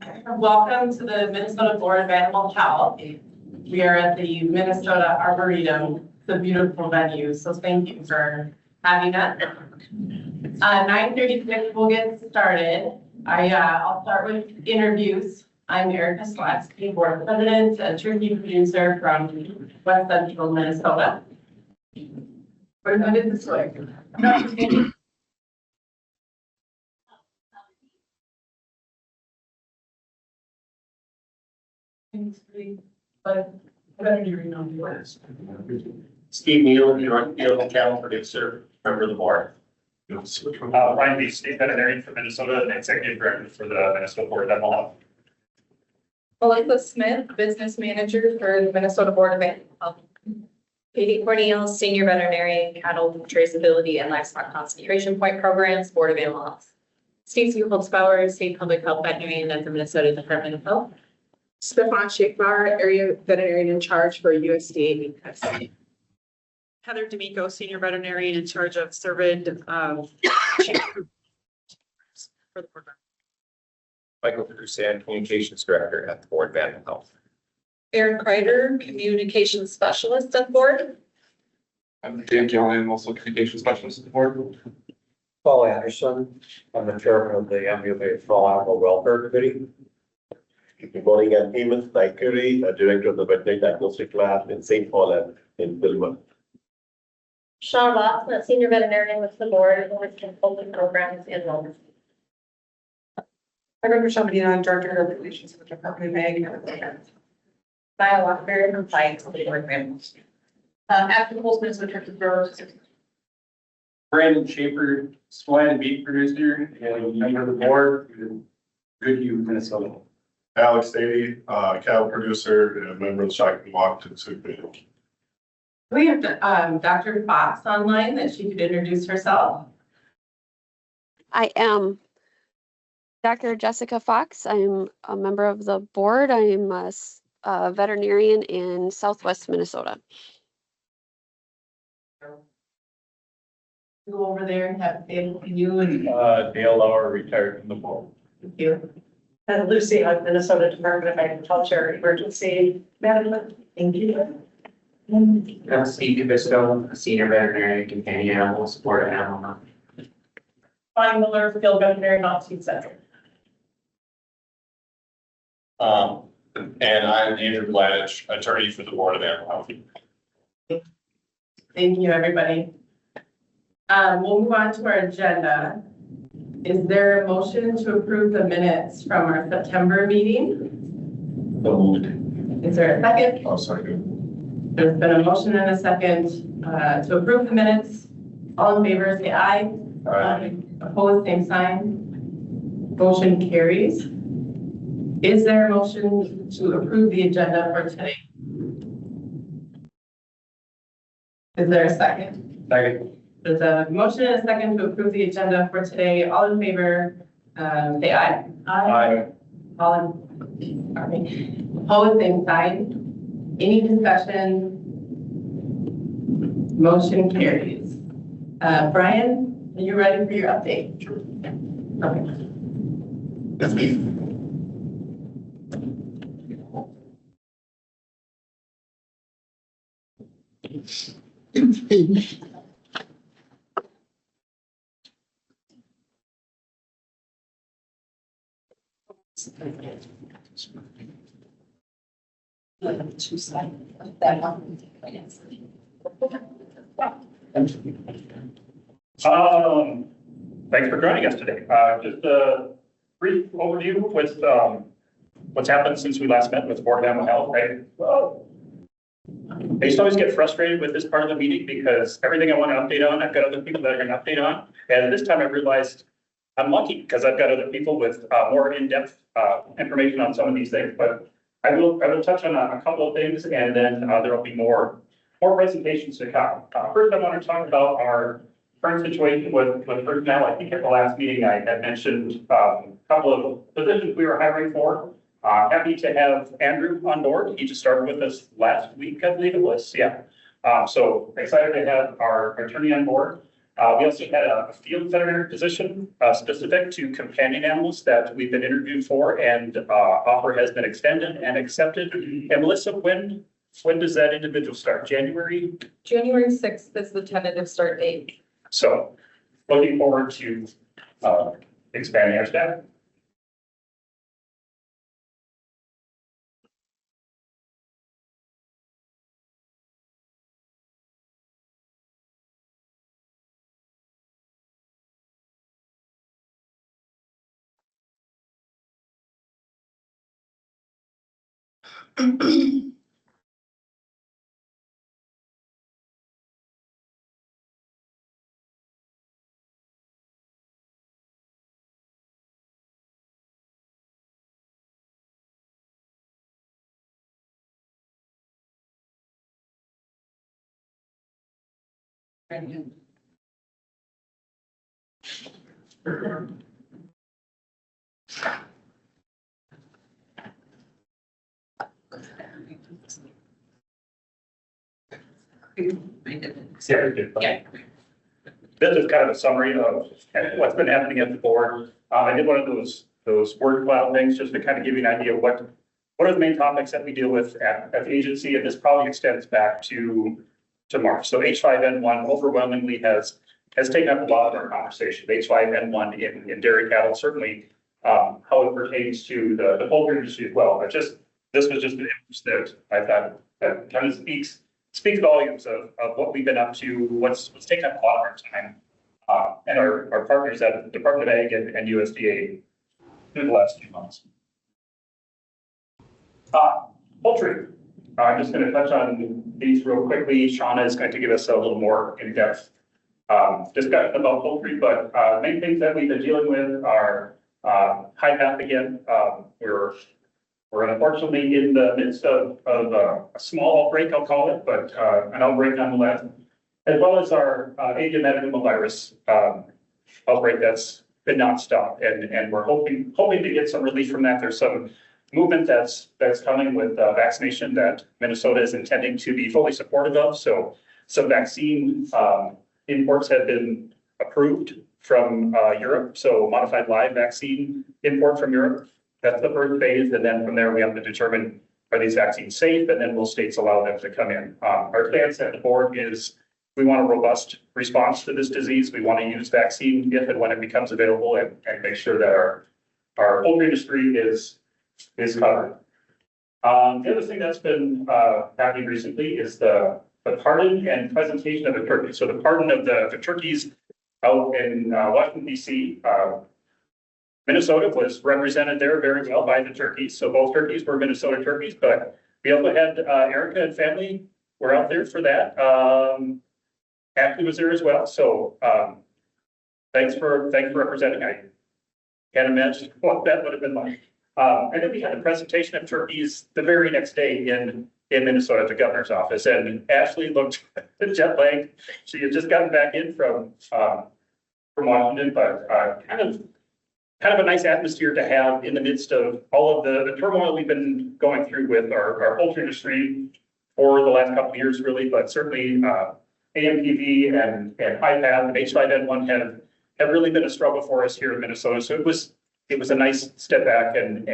Welcome to the Minnesota Board of Animal Health. We are at the Minnesota Arboretum. It's a beautiful venue, so thank you for having us. 9:36, we'll get started. I'll start with interviews. I'm Erica Sawatzke, Board President and Turkey Producer from West Central Minnesota. We're going to do this way. Steve Neal, Joint Field Cattle Producer, member of the board. Ryan Lee, State Veterinary for Minnesota and Executive Director for the Minnesota Board of Animal Health. Melissa Smith, Business Manager for the Minnesota Board of Animal Health. Peggy Cornille, Senior Veterinarian, Cattle Traceability and Livestock Concentration Point Programs, Board of Animal Health. Stacy Holzbauer, State Public Health Veterinarian at the Minnesota Department of Health. Stephan Schaefbauer, Area Veterinarian in charge for USDA. Heather D'Amico, Senior Veterinarian in charge of cervid for the program. Michael Crusan, Communications Director at the Board of Animal Health. Erin Kreider, Communications Specialist at the board. I'm Dan Gillian, also Communications Specialist at the board. Paul Anderson, I'm the chairman of the MUA Fall Animal Welfare Committee. Good morning, I'm Hemant Naikare, Director of the Veterinary Diagnostic Lab in St. Paul and in Wilmot. Shauna Voss, Senior Veterinarian with the board with consulting programs in London. I'm Medina, Director of Relations with the Department of Ag. Biological compliance with the board members. After Holzman is the Director of Growers. Brandon Schaefer, swine and beef producer and member of the board, Good You, Minnesota. Alex Stady, cattle producer and member of the Shocking Walk to the Sioux Falls. We have Dr. Fox online that she could introduce herself. I am Dr. Jessica Fox. I'm a member of the board. I'm a veterinarian in Southwest Minnesota. Go over there and have you and Dale Lauer, retired from the board. thank you. And Lucy, Minnesota Department of Agriculture, Emergency Management. Thank you. I'm Steve Bisco, Senior Veterinarian, Companion Animal Support Animal Health. Fine Miller, Field Veterinary, Mountain Center. And I'm Andrew Bladich, attorney for the Board of Animal Health. Thank you, everybody. We'll move on to our agenda. Is there a motion to approve the minutes from our September meeting? So moved. Is there a second? Oh, sorry. There's been a motion and a second to approve the minutes. All in favor, say aye. Aye. Opposed, same sign. Motion carries. Is there a motion to approve the agenda for today? Is there a second? Second. There's a motion and a second to approve the agenda for today. All in favor, say aye. Aye. All in, sorry. Opposed, same sign. Any discussion? Motion carries. Brian, are you ready for your update? Sure. Okay. That's me. Thanks for joining us today. Just a brief overview with what's happened since we last met with the Board of Animal Health, right? Well, I used to always get frustrated with this part of the meeting because everything I want to update on, I've got other people that are going to update on. And this time I realized I'm lucky because I've got other people with more in-depth information on some of these things. But I will touch on a couple of things, and then there will be more presentations to come. First, I want to talk about our current situation with personnel. I think at the last meeting I had mentioned a couple of positions we were hiring for. Happy to have Andrew on board. He just started with us last week, I believe it was. Yeah. So excited to have our attorney on board. We also had a field veterinary position specific to companion animals that we've been interviewed for, and offer has been extended and accepted. And Melissa, when does that individual start? January? January 6th is the tentative start date. So looking forward to expanding our staff. Yeah. This is kind of a summary of what's been happening at the board. I did one of those word cloud things just to kind of give you an idea of what are the main topics that we deal with at the agency, and this probably extends back to March. So H5N1 overwhelmingly has taken up a lot of our conversation. H5N1 in dairy cattle, certainly how it pertains to the poultry industry as well. But this was just an image that I thought that kind of speaks volumes of what we've been up to, what's taken up a lot of our time, and our partners at the Department of Ag and USDA through the last few months. Poultry. I'm just going to touch on these real quickly. Shauna is going to give us a little more in-depth discussion about poultry, but main things that we've been dealing with are high pathogen. We're unfortunately in the midst of a small outbreak, I'll call it, but an outbreak nonetheless, as well as our avian metapneumovirus outbreak that's been nonstop, and we're hoping to get some relief from that. There's some movement that's coming with vaccination that Minnesota is intending to be fully supportive of. So some vaccine imports have been approved from Europe. So modified live vaccine import from Europe. That's the first phase, and then from there we have to determine, are these vaccines safe, and then will states allow them to come in. Our stance at the board is we want a robust response to this disease. We want to use vaccine if and when it becomes available, and make sure that our poultry industry is covered. The other thing that's been happening recently is the pardon and presentation of the turkey. So the pardon of the turkeys out in Washington, D.C. Minnesota was represented there very well by the turkeys. So both turkeys were Minnesota turkeys, but we also had Erica and family were out there for that. Ashley was there as well. So thanks for representing. I can't imagine what that would have been like. And then we had a presentation of turkeys the very next day in Minnesota at the governor's office. And Ashley looked jet lagged. She had just gotten back in from Washington, but kind of a nice atmosphere to have in the midst of all of the turmoil we've been going through with our poultry industry for the last couple of years, really, but certainly AMPV and IPATH and H5N1 have really been a struggle for us here in Minnesota. So it was a nice step back and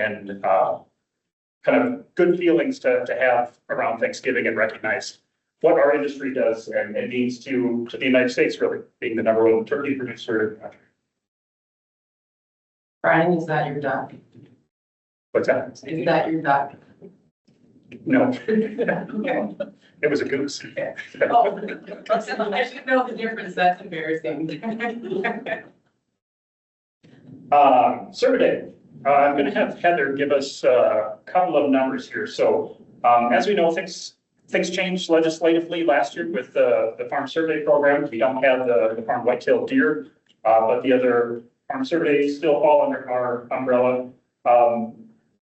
kind of good feelings to have around Thanksgiving and recognize what our industry does and means to the United States, really, being the #1 turkey producer in the country. Brian, is that your duck? What's that? Is that your duck? No. Okay. It was a goose. Oh, I should know the difference. That's embarrassing. Survey. I'm going to have Heather give us a couple of numbers here. So as we know, things changed legislatively last year with the farm survey program. We don't have the farm white-tailed deer, but the other farm surveys still fall under our umbrella.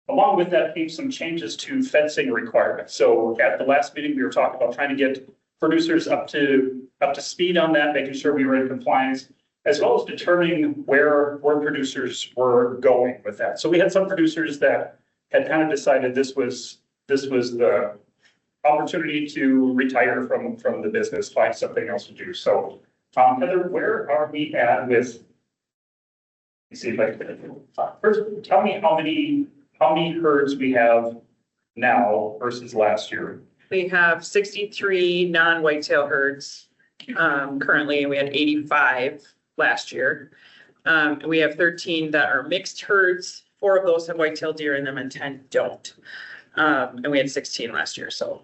Along with that came some changes to fencing requirements. So at the last meeting, we were talking about trying to get producers up to speed on that, making sure we were in compliance, as well as determining where producers were going with that. So we had some producers that had kind of decided this was the opportunity to retire from the business, find something else to do. So Heather, where are we at with? Let me see if I can, first, tell me how many herds we have now versus last year. We have 63 non-whitetail herds. Currently, we had 85 last year. And we have 13 that are mixed herds. 4 of those have whitetail deer in them and 10 don't. And we had 16 last year, so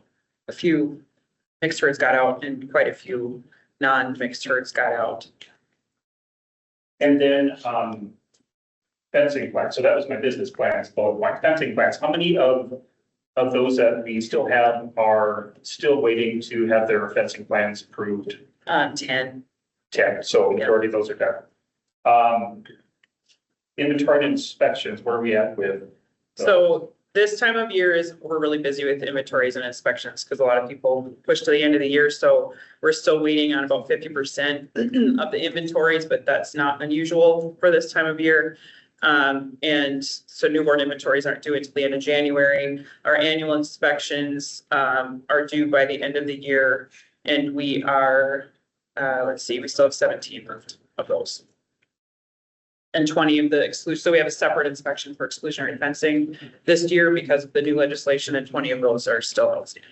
a few mixed herds got out and quite a few non-mixed herds got out. And then, fencing plans. So that was my business plans, but my fencing plans, how many of those that we still have are still waiting to have their fencing plans approved? 10. 10, so majority of those are done. Inventory and inspections, where are we at with? So this time of year we're really busy with inventories and inspections because a lot of people push to the end of the year. So we're still waiting on about 50% of the inventories, but that's not unusual for this time of year. And so newborn inventories aren't due until the end of January. Our annual inspections are due by the end of the year. And we are, let's see, we still have 17 of those. And 20 of the exclusion. So we have a separate inspection for exclusionary fencing this year because of the new legislation, and 20 of those are still outstanding.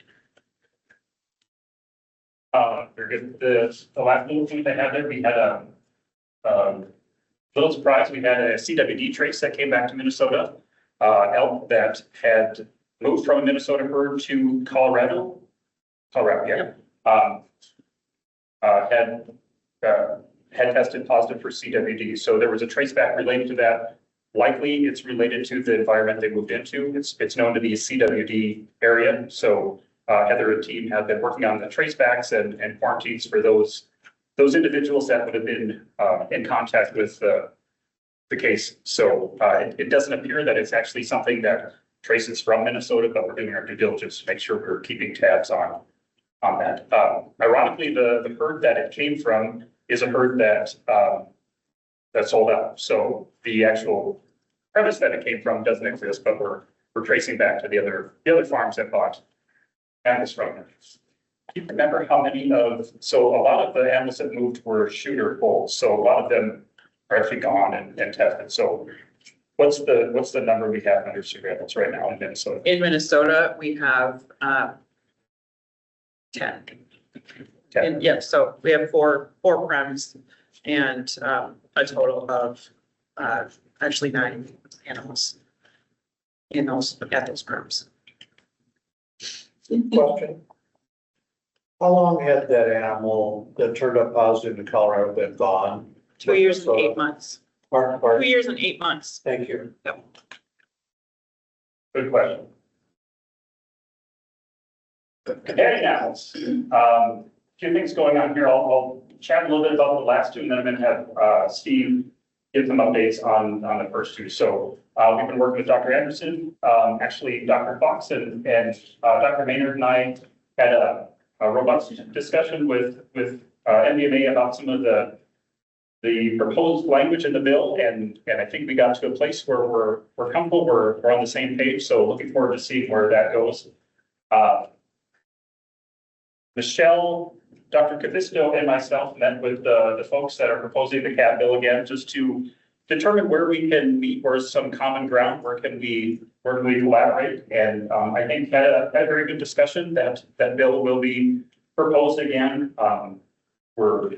Very good. The last little thing they had there, we had a little surprise. We had a CWD trace that came back to Minnesota. Elk that had moved from a Minnesota herd to Colorado. Yeah. Had tested positive for CWD. So there was a trace back related to that. Likely it's related to the environment they moved into. It's known to be a CWD area. So Heather and team have been working on the trace backs and quarantines for those individuals that would have been in contact with the case. So it doesn't appear that it's actually something that traces from Minnesota, but we're doing our due diligence to make sure we're keeping tabs on that. Ironically, the herd that it came from is a herd that sold out. So the actual premise that it came from doesn't exist, but we're tracing back to the other farms that bought animals from them. Do you remember how many so a lot of the animals that moved were shooter bulls. So a lot of them are actually gone and tested. So what's the number we have under surveillance right now in Minnesota? In Minnesota, we have 10. And yeah, so we have four prems and a total of actually 9 animals at those prems. Question. How long had that animal that turned up positive in Colorado been gone? 2 years and 8 months. Pardon? 2 years and 8 months. Thank you. Yep. Good question. Companion animals. Few things going on here. I'll chat a little bit about the last 2, and then I'm going to have Steve give some updates on the first 2. So we've been working with Dr. Anderson, actually Dr. Fox and Dr. Maynard and I had a robust discussion with MDMA about some of the proposed language in the bill, and I think we got to a place where we're comfortable, we're on the same page. So looking forward to seeing where that goes. Michelle, Dr. Cavisto, and myself met with the folks that are proposing the cat bill again, just to determine where we can meet, where's some common ground, where can we collaborate. And I think had a very good discussion. That bill will be proposed again. We're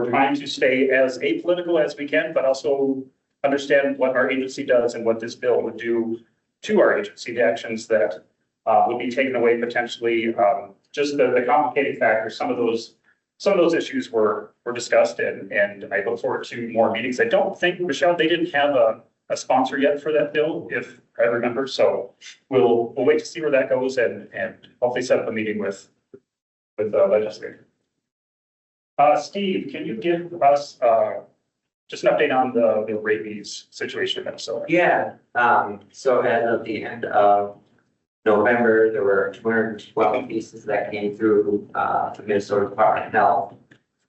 trying to stay as apolitical as we can, but also understand what our agency does and what this bill would do to our agency, the actions that would be taken away potentially. Just the complicating factors, some of those issues were discussed, and I look forward to more meetings. I don't think, Michelle, they didn't have a sponsor yet for that bill, if I remember. So we'll wait to see where that goes and hopefully set up a meeting with the legislator. Steve, can you give us just an update on the rabies situation in Minnesota? Yeah, so as of the end of November, there were 212 cases that came through the Minnesota Department of Health.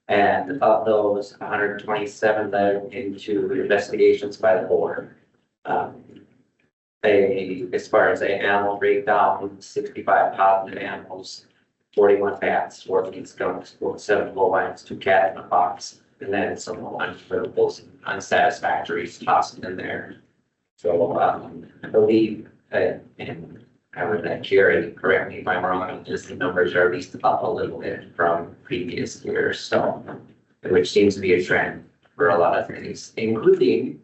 And of those, 127 led into investigations by the board. As far as the animal breakdown, 65 positive animals 41 bats, 14 skunks, 7 bovines, 2 cats in a box, and then some unfilmables and unsatisfactories tossed in there. So, I believe, and I would Carrie, correct me if I'm wrong on this, the numbers are at least up a little bit from previous years, so, which seems to be a trend for a lot of things, including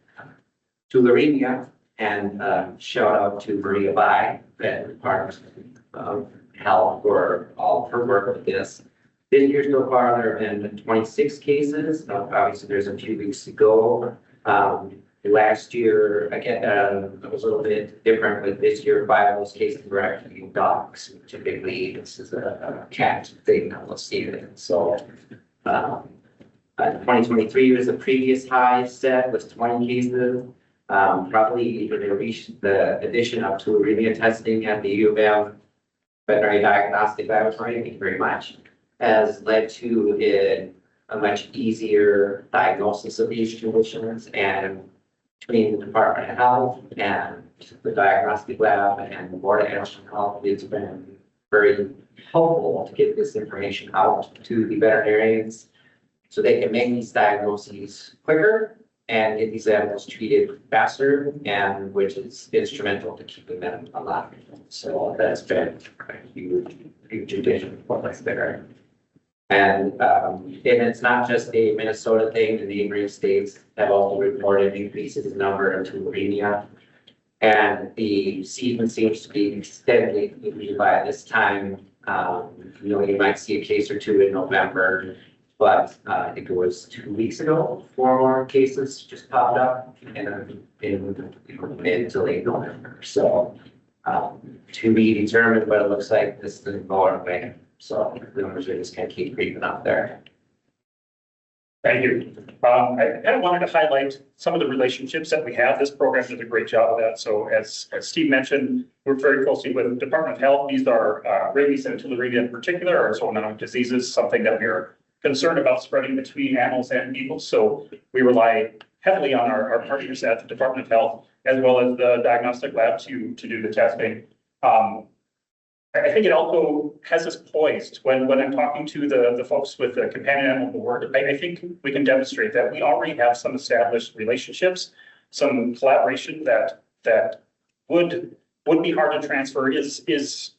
tularemia, and shout out to Maria Bai, that Department of Health for all of her work with this. This year so far, there have been 26 cases. Obviously, there's a few weeks to go. Last year, again, it was a little bit different with this year. 5 of those cases were actually dogs. Typically, this is a cat thing. Let's see it. So, 2023 was the previous high set was 20 cases. Probably the addition of tularemia testing at the U of M Veterinary Diagnostic Laboratory, thank you very much, has led to a much easier diagnosis of these conditions, and between the Department of Health and the diagnostic lab and the Board of Animal Health, it's been very helpful to get this information out to the veterinarians so they can make these diagnoses quicker and get these animals treated faster, and which is instrumental to keeping them alive. So that's been a huge addition for us there. And it's not just a Minnesota thing. The neighboring states have also reported increases in number of tularemia. And the season seems to be steadily moving by this time. You might see a case or two in November, but I think it was 2 weeks ago, 4 more cases just popped up in mid to late November. So to be determined, but it looks like this is going away. So the numbers are just going to keep creeping up there. Thank you. I kind of wanted to highlight some of the relationships that we have. This program does a great job of that. So as Steve mentioned, we're very closely with the Department of Health. These are rabies and tularemia in particular are zoonotic diseases, something that we're concerned about spreading between animals and people. So we rely heavily on our partners at the Department of Health, as well as the diagnostic lab to do the testing. I think it also has us poised when I'm talking to the folks with the companion animal board. I think we can demonstrate that we already have some established relationships, some collaboration that would be hard to transfer, is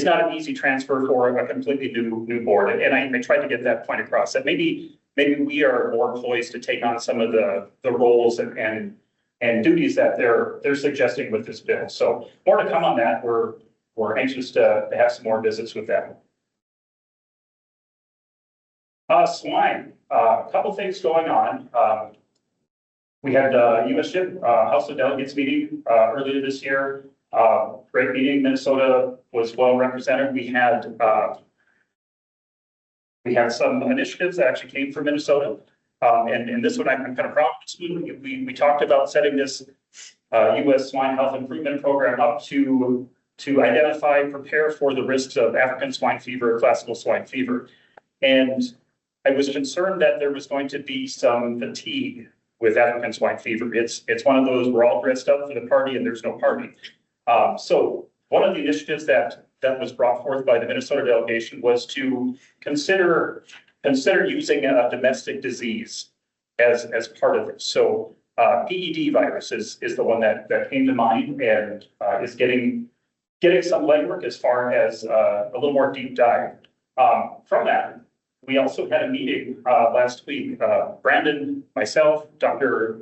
not an easy transfer for a completely new board. And I tried to get that point across, that maybe we are more poised to take on some of the roles and duties that they're suggesting with this bill. So more to come on that. We're anxious to have some more visits with them. Swine, a couple things going on. We had USDA House of Delegates meeting earlier this year. Great meeting. Minnesota was well represented. We had some initiatives that actually came from Minnesota. And this one I'm kind of proud of. We talked about setting this U.S. swine health improvement program up to identify, prepare for the risks of African swine fever, classical swine fever. And I was concerned that there was going to be some fatigue with African swine fever. It's one of those, we're all dressed up for the party and there's no party. So one of the initiatives that was brought forth by the Minnesota delegation was to consider using a domestic disease as part of it. So PED virus is the one that came to mind and is getting some legwork as far as a little more deep dive. From that, we also had a meeting last week. Brandon, myself, Dr.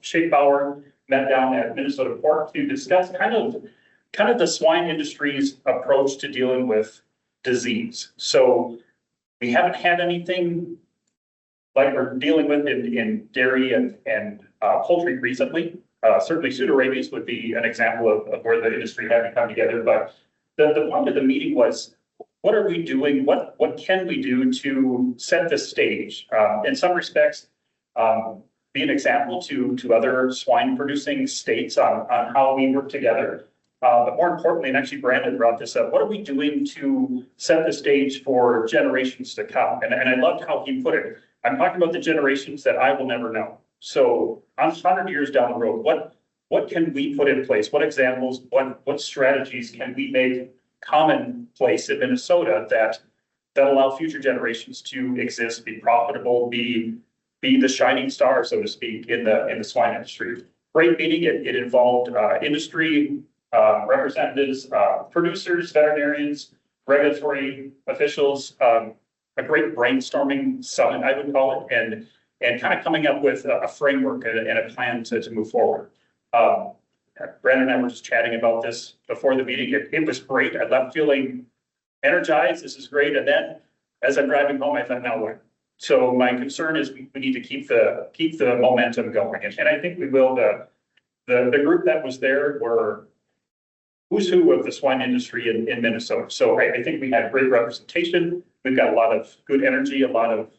Schaefbauer met down at Minnesota Pork to discuss kind of the swine industry's approach to dealing with disease. So we haven't had anything like we're dealing with in dairy and poultry recently. Certainly pseudorabies would be an example of where the industry had to come together. But the point of the meeting was, what are we doing? What can we do to set the stage? In some respects, be an example to other swine producing states on how we work together. But more importantly, and actually Brandon brought this up, what are we doing to set the stage for generations to come? And I loved how he put it. I'm talking about the generations that I will never know. So 100 years down the road, what can we put in place? What examples, what strategies can we make commonplace in Minnesota that allow future generations to exist, be profitable, be the shining star, so to speak, in the swine industry. Great meeting. It involved industry representatives, producers, veterinarians, regulatory officials, a great brainstorming summit, I would call it, and kind of coming up with a framework and a plan to move forward. Brandon and I were just chatting about this before the meeting. It was great. I left feeling energized. This is great. And then as I'm driving home, I thought, now what? So my concern is we need to keep the momentum going. And I think we will. The group that was there were who's who of the swine industry in Minnesota. So I think we had great representation. We've got a lot of good energy, a lot of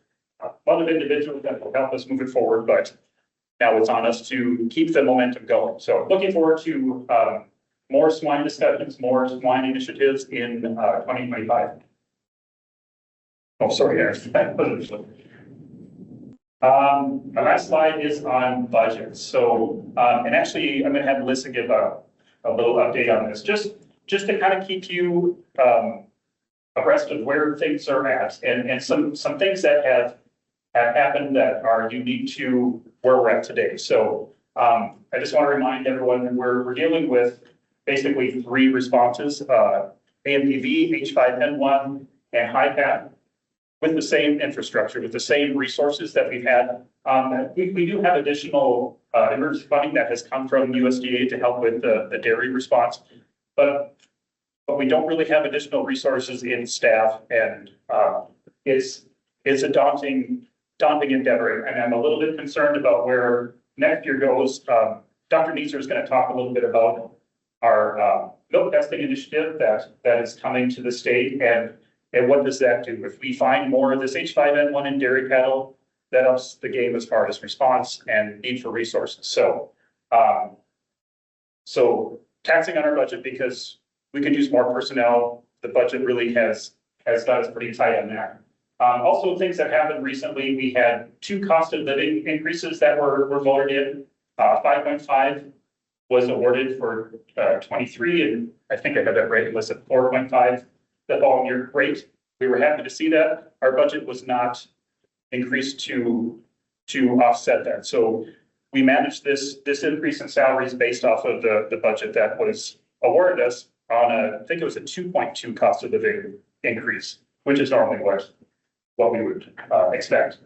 individuals that will help us move it forward. But now it's on us to keep the momentum going. So looking forward to more swine discussions, more swine initiatives in 2025. Oh, sorry, Aaron. My last slide is on budget. So, and actually, I'm going to have Melissa give a little update on this, just to kind of keep you abreast of where things are at, and some things that have happened that are unique to where we're at today. So, I just want to remind everyone that we're dealing with basically 3 responses: AMPV, H5N1, and HIPAP, with the same infrastructure, with the same resources that we've had. We do have additional emergency funding that has come from USDA to help with the dairy response, but we don't really have additional resources in staff, and it's a daunting endeavor, and I'm a little bit concerned about where next year goes. Dr. Neeser is going to talk a little bit about our milk testing initiative that is coming to the state, and what does that do? If we find more of this H5N1 in dairy cattle, that ups the game as far as response and need for resources. So, so taxing on our budget because we could use more personnel. The budget really has got us pretty tight on there. Also, things that happened recently, we had 2 cost of living increases that were voted in. 5.5 was awarded for 23, and I think I have that right. It was at 4.5 the following year. Great. We were happy to see that. Our budget was not increased to offset that. So we managed this increase in salaries based off of the budget that was awarded us on I think it was a 2.2 cost of living increase, which is normally what we would expect.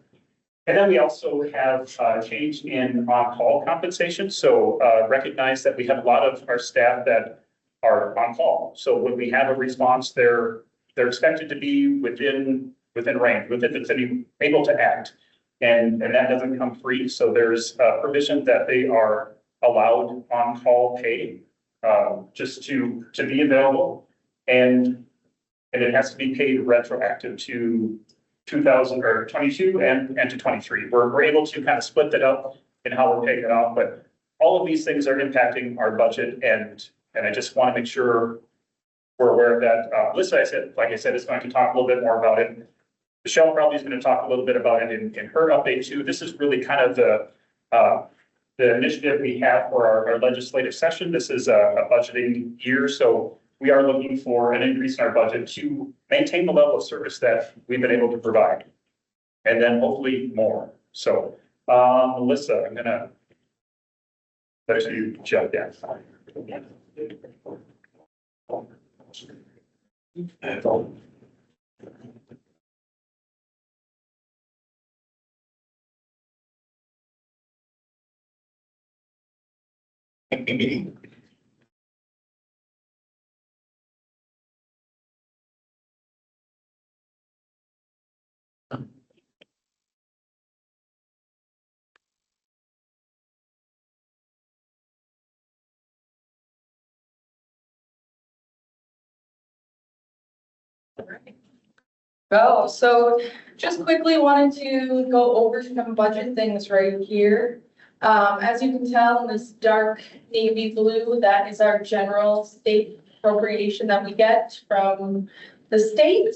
And then we also have change in on-call compensation. So recognize that we have a lot of our staff that are on call. So when we have a response, they're expected to be within range, within the city, able to act, and that doesn't come free. So there's a provision that they are allowed on-call pay just to be available, and it has to be paid retroactive to 2022 and to 23. We're able to kind of split that up in how we're paying it out, but all of these things are impacting our budget, and I just want to make sure we're aware of that. Melissa, like I said, is going to talk a little bit more about it. Michelle probably is going to talk a little bit about it in her update too. This is really kind of the initiative we have for our legislative session. This is a budgeting year, so we are looking for an increase in our budget to maintain the level of service that we've been able to provide, and then hopefully more. So, Melissa, I'm going to let you jump down. So just quickly wanted to go over some budget things right here. As you can tell, in this dark navy blue, that is our general state appropriation that we get from the state.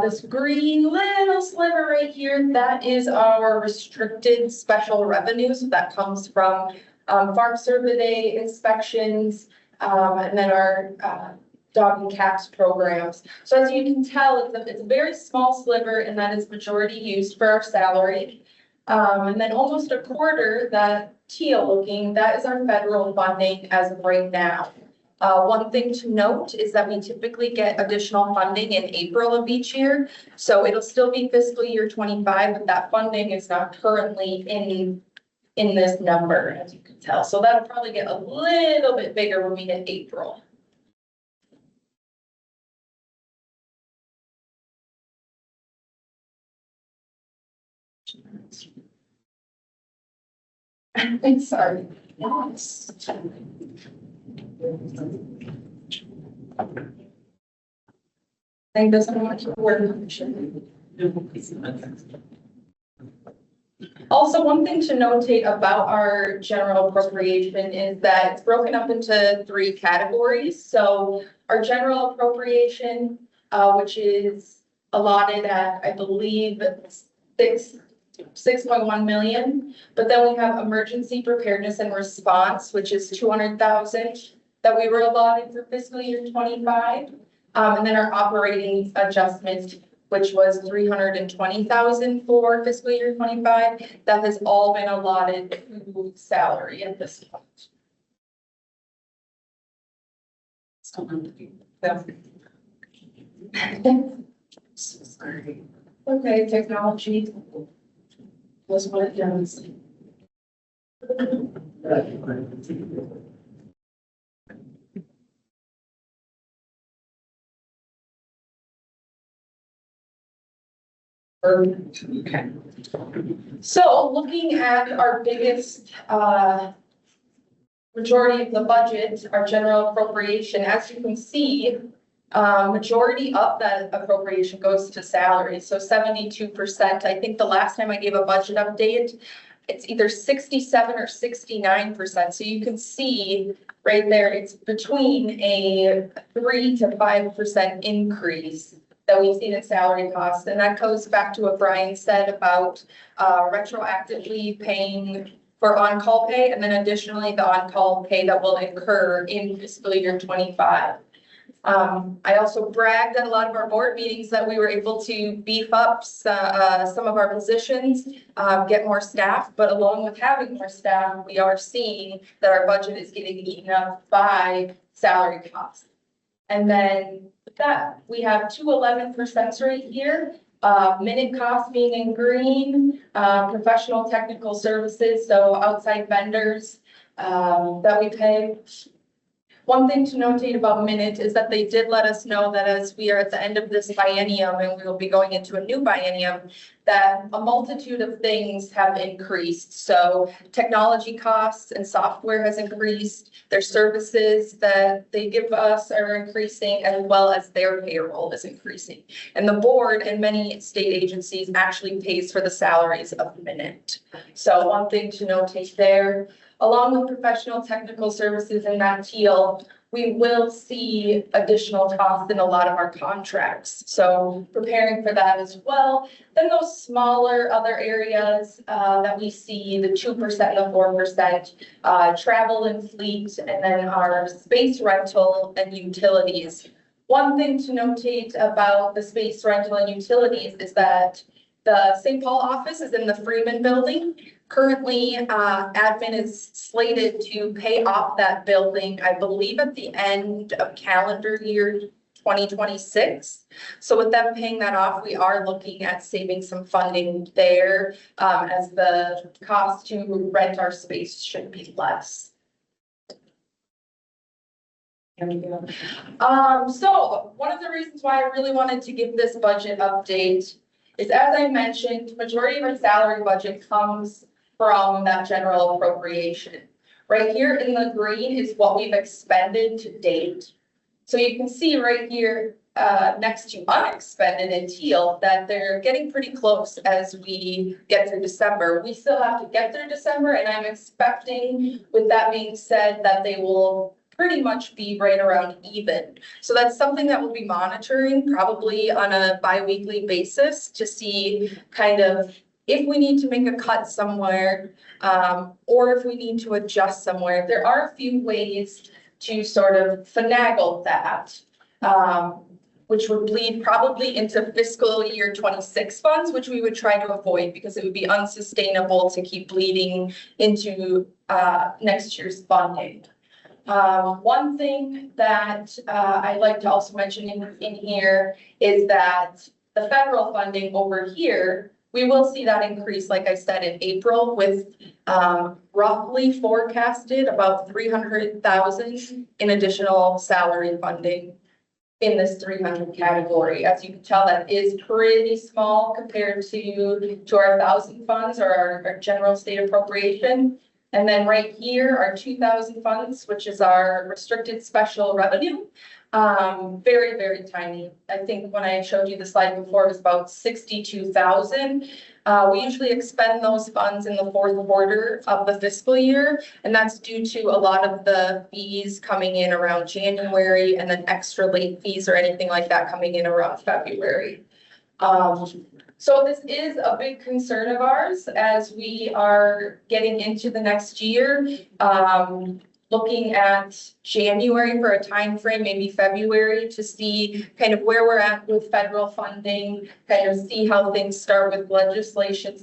This green little sliver right here, that is our restricted special revenues that comes from farm survey inspections, and then our dog and cats programs. So as you can tell, it's a very small sliver and that is majority used for our salary. And then almost a quarter, that teal looking, that is our federal funding as of right now. One thing to note is that we typically get additional funding in April of each year. So it'll still be fiscal year 25, but that funding is not currently in this number, as you can tell. So that'll probably get a little bit bigger when we hit April. I'm sorry. Yes. I think this one to word function. Also, one thing to notate about our general appropriation is that it's broken up into 3 categories. So our general appropriation, which is allotted at, I believe, 6.1 million. But then we have emergency preparedness and response, which is 200,000 that we were allotted for fiscal year 25. And then our operating adjustment, which was 320,000 for fiscal year 25, that has all been allotted to salary at this point. Sorry. Okay, technology was what it does. Okay. So looking at our biggest majority of the budget, our general appropriation, as you can see, majority of that appropriation goes to salaries, so 72%. I think the last time I gave a budget update, it's either 67 or 69%. So you can see right there, it's between a 3 to 5% increase that we've seen in salary costs. And that goes back to what Brian said about retroactively paying for on-call pay, and then additionally the on-call pay that will incur in fiscal year 25. I also bragged at a lot of our board meetings that we were able to beef up some of our positions, get more staff, but along with having more staff, we are seeing that our budget is getting eaten up by salary costs. And then with that, we have 211% right here. Minute cost being in green, professional technical services, so outside vendors that we pay. One thing to notate about Minute is that they did let us know that as we are at the end of this biennium and we will be going into a new biennium, that a multitude of things have increased. So technology costs and software has increased. Their services that they give us are increasing, as well as their payroll is increasing. And the board and many state agencies actually pays for the salaries of Minute. So one thing to notate there. Along with professional technical services and that teal, we will see additional costs in a lot of our contracts. So preparing for that as well. Then those smaller other areas that we see, the 2% and the 4%, travel and fleet, and then our space rental and utilities. One thing to notate about the space rental and utilities is that the St. Paul office is in the Freeman building. Currently, admin is slated to pay off that building, I believe, at the end of calendar year 2026. So with them paying that off, we are looking at saving some funding there, as the cost to rent our space should be less. So one of the reasons why I really wanted to give this budget update is, as I mentioned, majority of our salary budget comes from that general appropriation. Right here in the green is what we've expended to date. So you can see right here next to unexpended in teal that they're getting pretty close as we get through December. We still have to get through December, and I'm expecting, with that being said, that they will pretty much be right around even. So that's something that we'll be monitoring probably on a bi-weekly basis to see kind of if we need to make a cut somewhere, or if we need to adjust somewhere. There are a few ways to sort of finagle that. which would bleed probably into fiscal year 26 funds, which we would try to avoid because it would be unsustainable to keep bleeding into next year's funding. One thing that I'd like to also mention in here is that the federal funding over here, we will see that increase, like I said, in April with roughly forecasted about 300,000 in additional salary funding in this 300 category. As you can tell, that is pretty small compared to our 1,000 funds or our general state appropriation. And then right here, our 2,000 funds, which is our restricted special revenue. Very, very tiny. I think when I showed you the slide before, it was about 62,000. We usually expend those funds in the fourth quarter of the fiscal year, and that's due to a lot of the fees coming in around January and then extra late fees or anything like that coming in around February. So this is a big concern of ours as we are getting into the next year. Looking at January for a time frame, maybe February, to see kind of where we're at with federal funding, kind of see how things start with legislation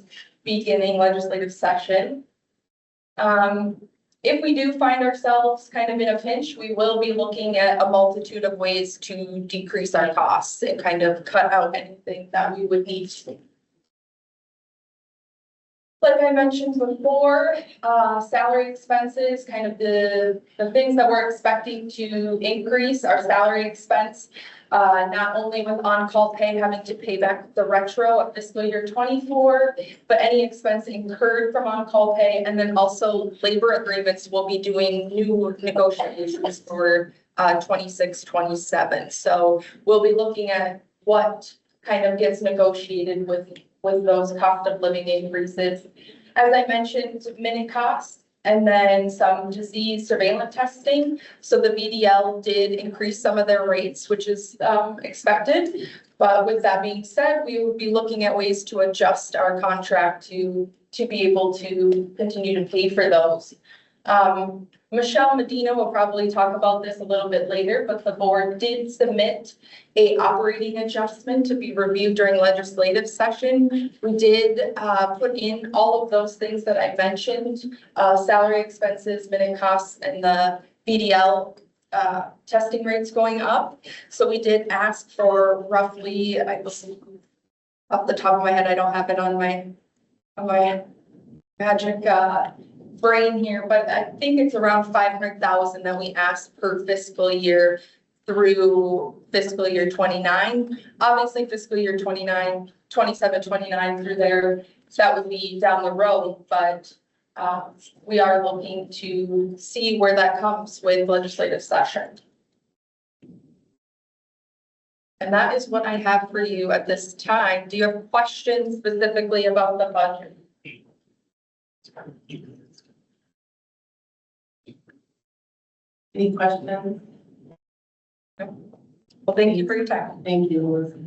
beginning legislative session. If we do find ourselves kind of in a pinch, we will be looking at a multitude of ways to decrease our costs and kind of cut out anything that we would need to. Like I mentioned before, salary expenses, kind of the things that we're expecting to increase our salary expense, not only with on-call pay, having to pay back the retro of fiscal year 24, but any expense incurred from on-call pay, and then also labor agreements, we'll be doing new negotiations for 26, 27. So we'll be looking at what kind of gets negotiated with those cost of living increases. As I mentioned, minute costs and then some disease surveillance testing. So the VDL did increase some of their rates, which is expected. But with that being said, we will be looking at ways to adjust our contract to be able to continue to pay for those. Michelle Medina will probably talk about this a little bit later, but the board did submit a operating adjustment to be reviewed during legislative session. We did put in all of those things that I mentioned, salary expenses, minute costs, and the VDL testing rates going up. So we did ask for roughly, I believe, off the top of my head, I don't have it on my magic brain here, but I think it's around 500,000 that we asked per fiscal year through fiscal year 29. Obviously fiscal year 29, 27, 29 through there, that would be down the road, but we are looking to see where that comes with legislative session. And that is what I have for you at this time. Do you have questions specifically about the budget? Any questions? Well, thank you for your time. Thank you, Elizabeth.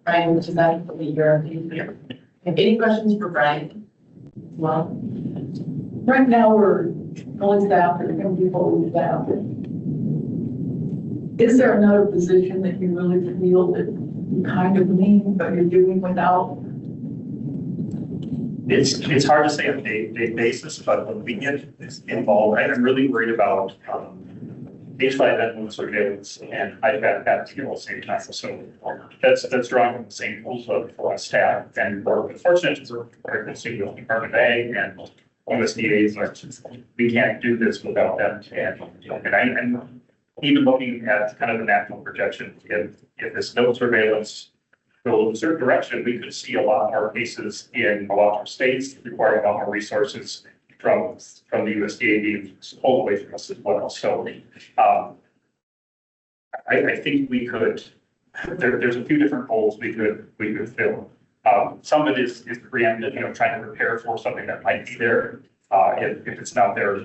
Brian, which is that your any questions for Brian? Well, Right now, we're fully staffed, we're going to be fully staffed. Is there another position that you really feel that you kind of need, but you're doing without? It's hard to say on a day basis, but when we get involved, I'm really worried about H5 and surveillance and IPAD at the same time. So that's drawing from the same pools of staff, and we're fortunate to work with Department of Ag and USDA. We can't do this without them. And I'm even looking at kind of the national projection. If this no surveillance go in a certain direction, we could see a lot more cases in a lot more states requiring a lot more resources from the USDA being pulled away from us as well. So I think we could, there's a few different holes we could fill. Some of it is preemptive, trying to prepare for something that might be there. If it's not there,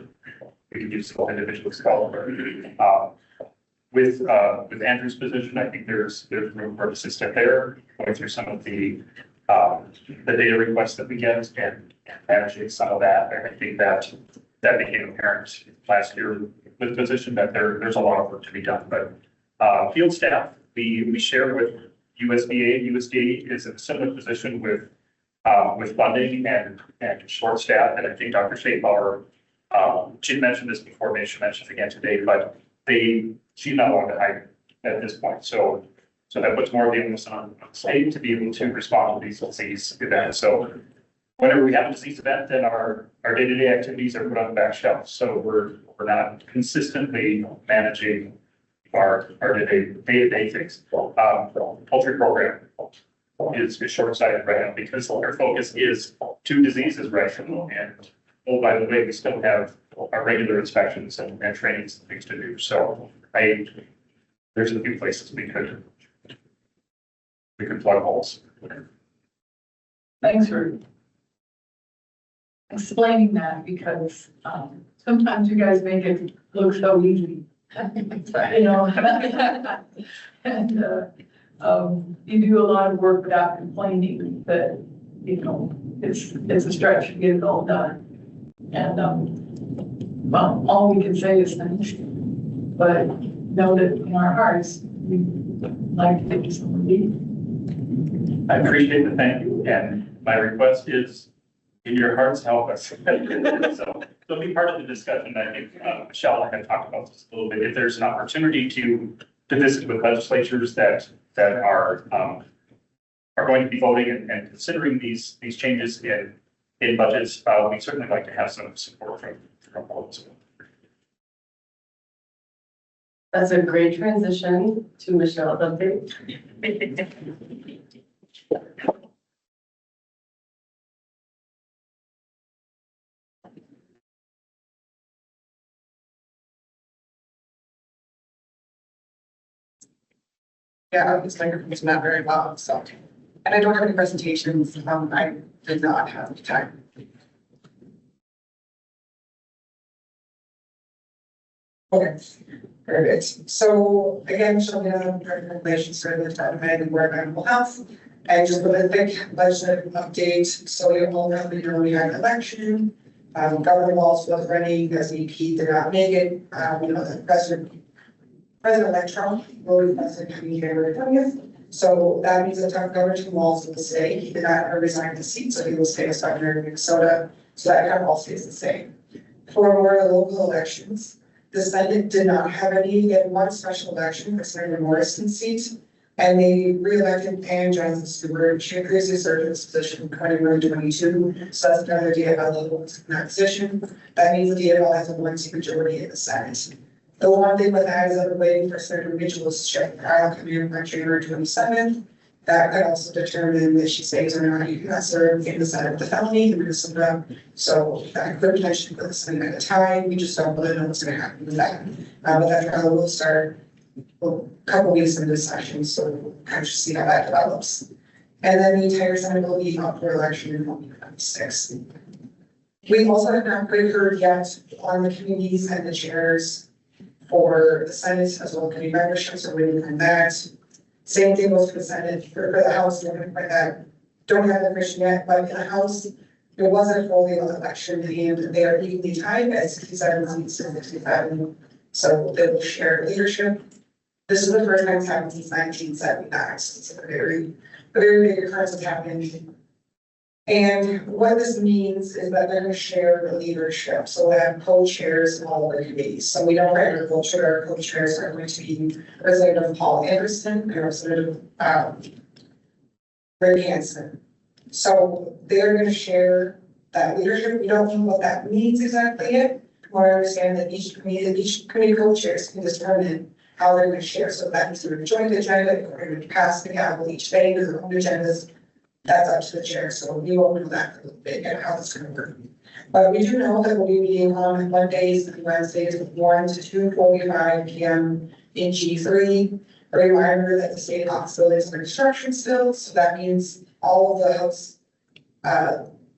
we can use some individual scholarship. With Andrew's position, I think there's room for assistant there, going through some of the data requests that we get and managing some of that. I think that became apparent last year with position that there's a lot of work to be done, but, field staff, we share with USDA. USDA is in a similar position with funding and short staff, and I think Dr. Schaefbauer, she mentioned this before, maybe she mentioned it again today, but she's not willing to hire at this point, so that puts more of the onus on the state to be able to respond to these disease events. So whenever we have a disease event, then our day-to-day activities are put on the back shelf. So we're not consistently managing our day-to-day things. Poultry program is short-sighted right now because our focus is two diseases right now. And oh, by the way, we still have our regular inspections and trainings and things to do. So there's a few places we could plug holes. Thanks for explaining that, because sometimes you guys make it look so easy. You know, and you do a lot of work without complaining, but you know, it's a stretch to get it all done. And well, all we can say is thanks, but know that in our hearts, we like to take some relief. I appreciate the thank you, and my request is, in your hearts, help us. So be part of the discussion. I think Michelle and I have talked about this a little bit. If there's an opportunity to visit with legislatures that are going to be voting and considering these changes in budgets, we certainly like to have some support from all of us. That's a great transition to Michelle's update. Yeah, this microphone's not very loud, so, and I don't have any presentations. I did not have the time. Okay, perfect. So again, Shauna, regulations for the Department of Environmental Health. And just with a quick legislative update, so we all know that we had an election. Governor Walz was running as VP, did not make it. You know, the President-elect Trump will be president coming January 20th. So that means that Governor Walz will stay. He did not resign his seat, so he will stay as governor of Minnesota. So that kind of all stays the same. For more of the local elections, the Senate did not have any. They had one special election for Senator Morrison's seat, and they re-elected Pam Johnson Stewart. She previously served in this position in 2022. So that's another DFL level in that position. That means the DFL has a one-seat majority in the Senate. The one thing with that is that we're waiting for Senator Mitchell's check trial coming in on January 27th. That could also determine if she stays or not. You can serve in the Senate with the felony in Minnesota. So that could potentially put the Senate at a time. We just don't really know what's going to happen with that. But that trial will start a couple weeks into the session, so we'll kind of see how that develops. And then the entire Senate will be up for election in 2026. We also have not quite heard yet on the committees and the chairs for the Senate as well as committee memberships are waiting on that. Same thing goes for the Senate, for the House, don't have the question yet, but in the House, there wasn't a full election and they are equally tied at 67 seats to 65. So they will share leadership. This is the first time it's happened since 1979. So it's a very big occurrence that's happening. And what this means is that they're going to share the leadership. So we'll have co-chairs in all of the committees. So we know for agriculture, our co-chairs are going to be Representative Paul Anderson and Representative Rick Hansen. So they're going to share that leadership. We don't know what that means exactly yet. We understand that each committee co-chairs can determine how they're going to share. So that means they're going to join the agenda, we're going to pass the gavel each day to their own agendas. That's up to the chair, so we won't know that for a little bit and how it's going to work. But we do know that we'll be meeting on Mondays and Wednesdays from 1 to 2:45 p.m. in G3. A reminder that the state hospital is under construction still, so that means all of the House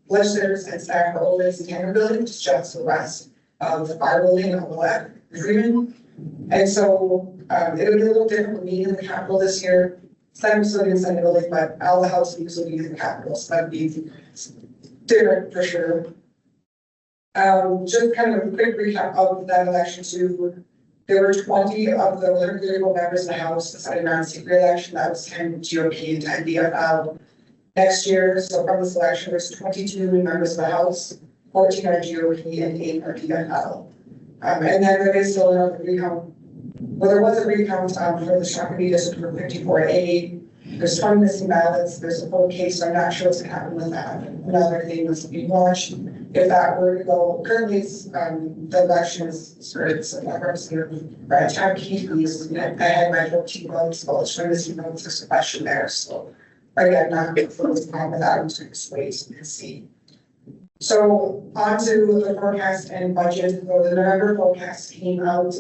legislators and staff are always in the building, just to the rest of the fire building and all that agreement. And so it'll be a little different meeting in the Capitol this year. Some still inside the building, but all the House meetings will be in the Capitol, so that'd be different for sure. Just kind of a quick recap of that election too. There were 20 of the 134 members of the House decided on seat re-election. That was 10 GOP and 10 DFL. Next year, so from this election, there's 22 members of the House, 14 are GOP and 8 are DFL. And then there is still another recount. Well, there was a recount for the Shakopee district for 54A. There's 20 missing ballots. There's a full case, so I'm not sure what's gonna happen with that. Another thing was being watched. If that were to go, currently, the election is started, so that representative, right, time key, please, I had my 14 votes, but it's showing missing votes, there's a question there, so. Again, not good for this time without I'm just wait and see. So on to the forecast and budget. So the November forecast came out,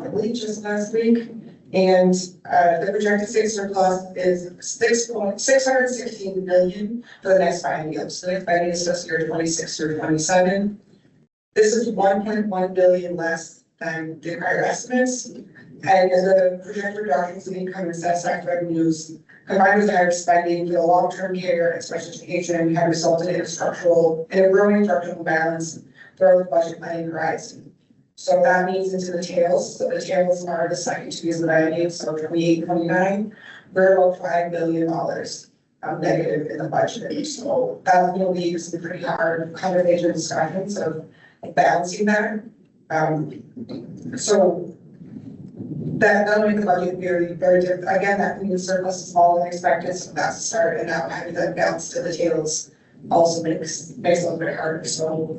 I believe, just last week. And the projected state surplus is $616 million for the next 5 years. So the next 5 years is year 26 through 27. This is 1.1 billion less than the prior estimates. And the projected reductions in income and assessed revenues combined with higher spending for the long-term care and special education have resulted in a growing structural balance throughout the budget planning horizon. So that means into the tails. So the tails are the second two years of the value. So 28, 29, we're about $5 billion negative in the budget. So that will be some pretty hard conversation discussions of balancing that. So that that'll make the budget very, very different. Again, that means surplus is smaller than expected, so that's a start. And now having that balance to the tails also makes it a little bit harder. So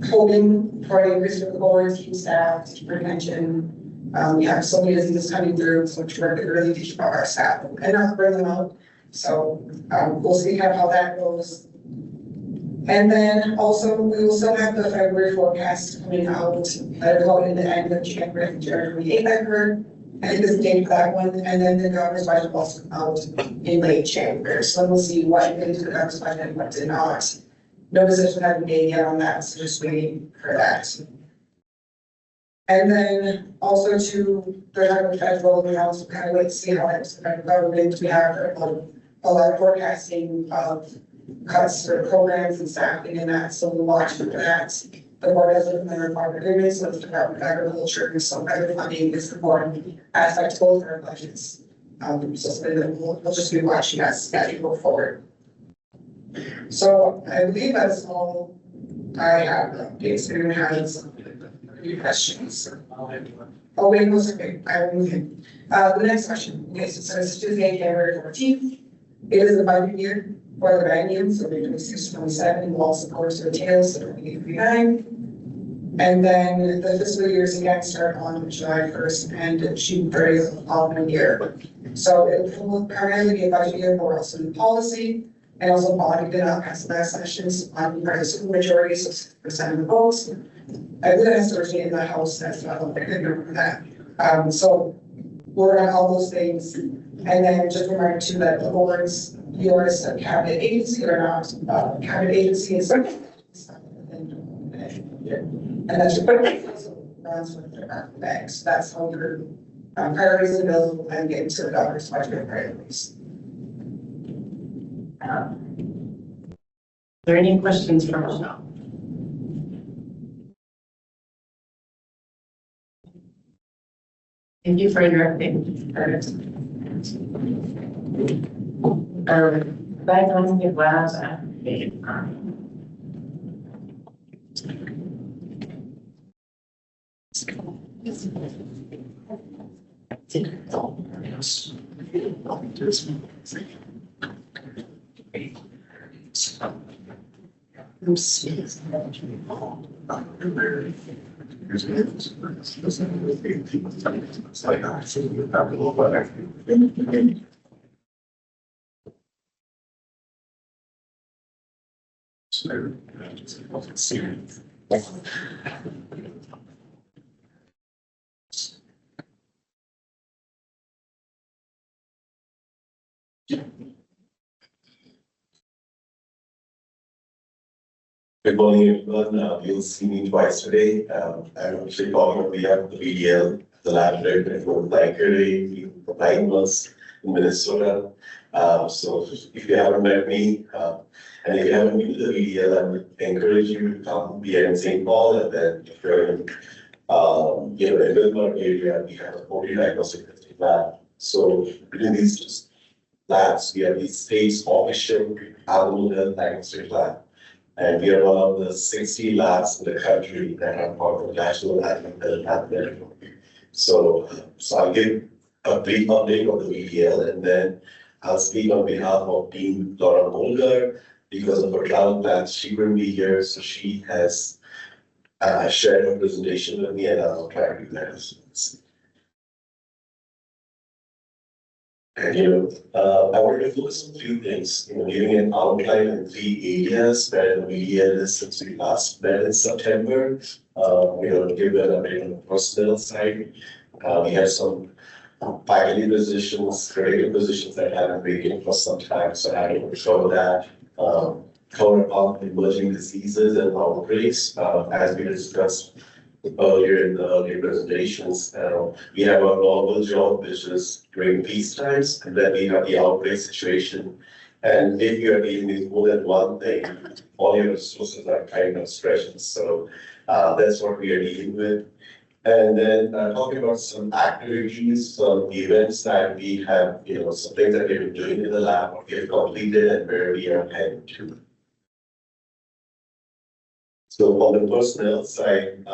hoping for an increase with the board, team staff, retention. We have so many diseases coming through, so we're really to keep our staff and not burn them out. So we'll see how that goes. And then also we will still have the February forecast coming out. That'll go in the end of January, January 8th. I think is the date for that one. And then the governor's budget will also come out in late January. So we'll see what went into the governor's budget and what did not. No decision has been made yet on that, so just waiting for that. And then also to the federal, we also kind of wait to see how it's the federal government. We have a lot of forecasting of cuts for programs and staffing and that, so we'll watch for that. The board has a member of agreements with the Department of Agriculture, and so federal funding is important aspect of both our budgets. So we'll just be watching as we go forward. So I believe that's all I have. Updates. Anyone has any questions? Oh wait, no, sorry. I will move in. The next question. Okay, so it's Tuesday, January 14th. It is the budget year for the Baggians, so they're 26-27, we'll also course to the tails, so 28-29. And then the fiscal years again start on July 1st and June 30th of the following year. So it will primarily be a budget year for also new policy and also body did not pass the last sessions on the super majority, so 6% of the votes. I believe that's Thursday in the House, that's not a good number for that. So we're on all those things. And then just a reminder too that the boards, yours, a cabinet agency or not, cabinet agency is. And that's your runs with their bags. That's how your priorities are available and get into the governor's budget priorities. Are there any questions from Michelle? Thank you for interrupting. Diagnostic labs Good morning, everyone. You'll see me twice today. I'm actually calling on behalf of the BDL, the lab director in Hemant Naikare, from Lyons in Minnesota. So if you haven't met me, And if you haven't been to the VDL, I would encourage you to come. We are in St. Paul, and then if you're in, in the Wilmar area, we have a poultry diagnostic testing lab. So between these two labs, we have the state's official animal health diagnostic lab. And we are one of the 60 labs in the country that are part of the National Animal Health Lab Network. So I'll give a brief update of the VDL, and then I'll speak on behalf of Dean Laura Mulder. Because of her travel plans, she couldn't be here, so she has shared her presentation with me, and I'll try to do that as well. And I wanted to focus on a few things, giving an outline in 3 areas where the VDL is since we last met in September. Give an update on the personnel side. We have some faculty positions, critical positions that have been vacant for some time, so I will show that. Cover about emerging diseases and outbreaks, as we discussed earlier in the earlier presentations. We have our normal job, which is during peace times, and then we have the outbreak situation. And if you are dealing with more than one thing, all your resources are kind of stretched. So that's what we are dealing with. And then talking about some activities, some events that we have, some things that we've been doing in the lab, what we have completed, and where we are heading to. So on the personnel side,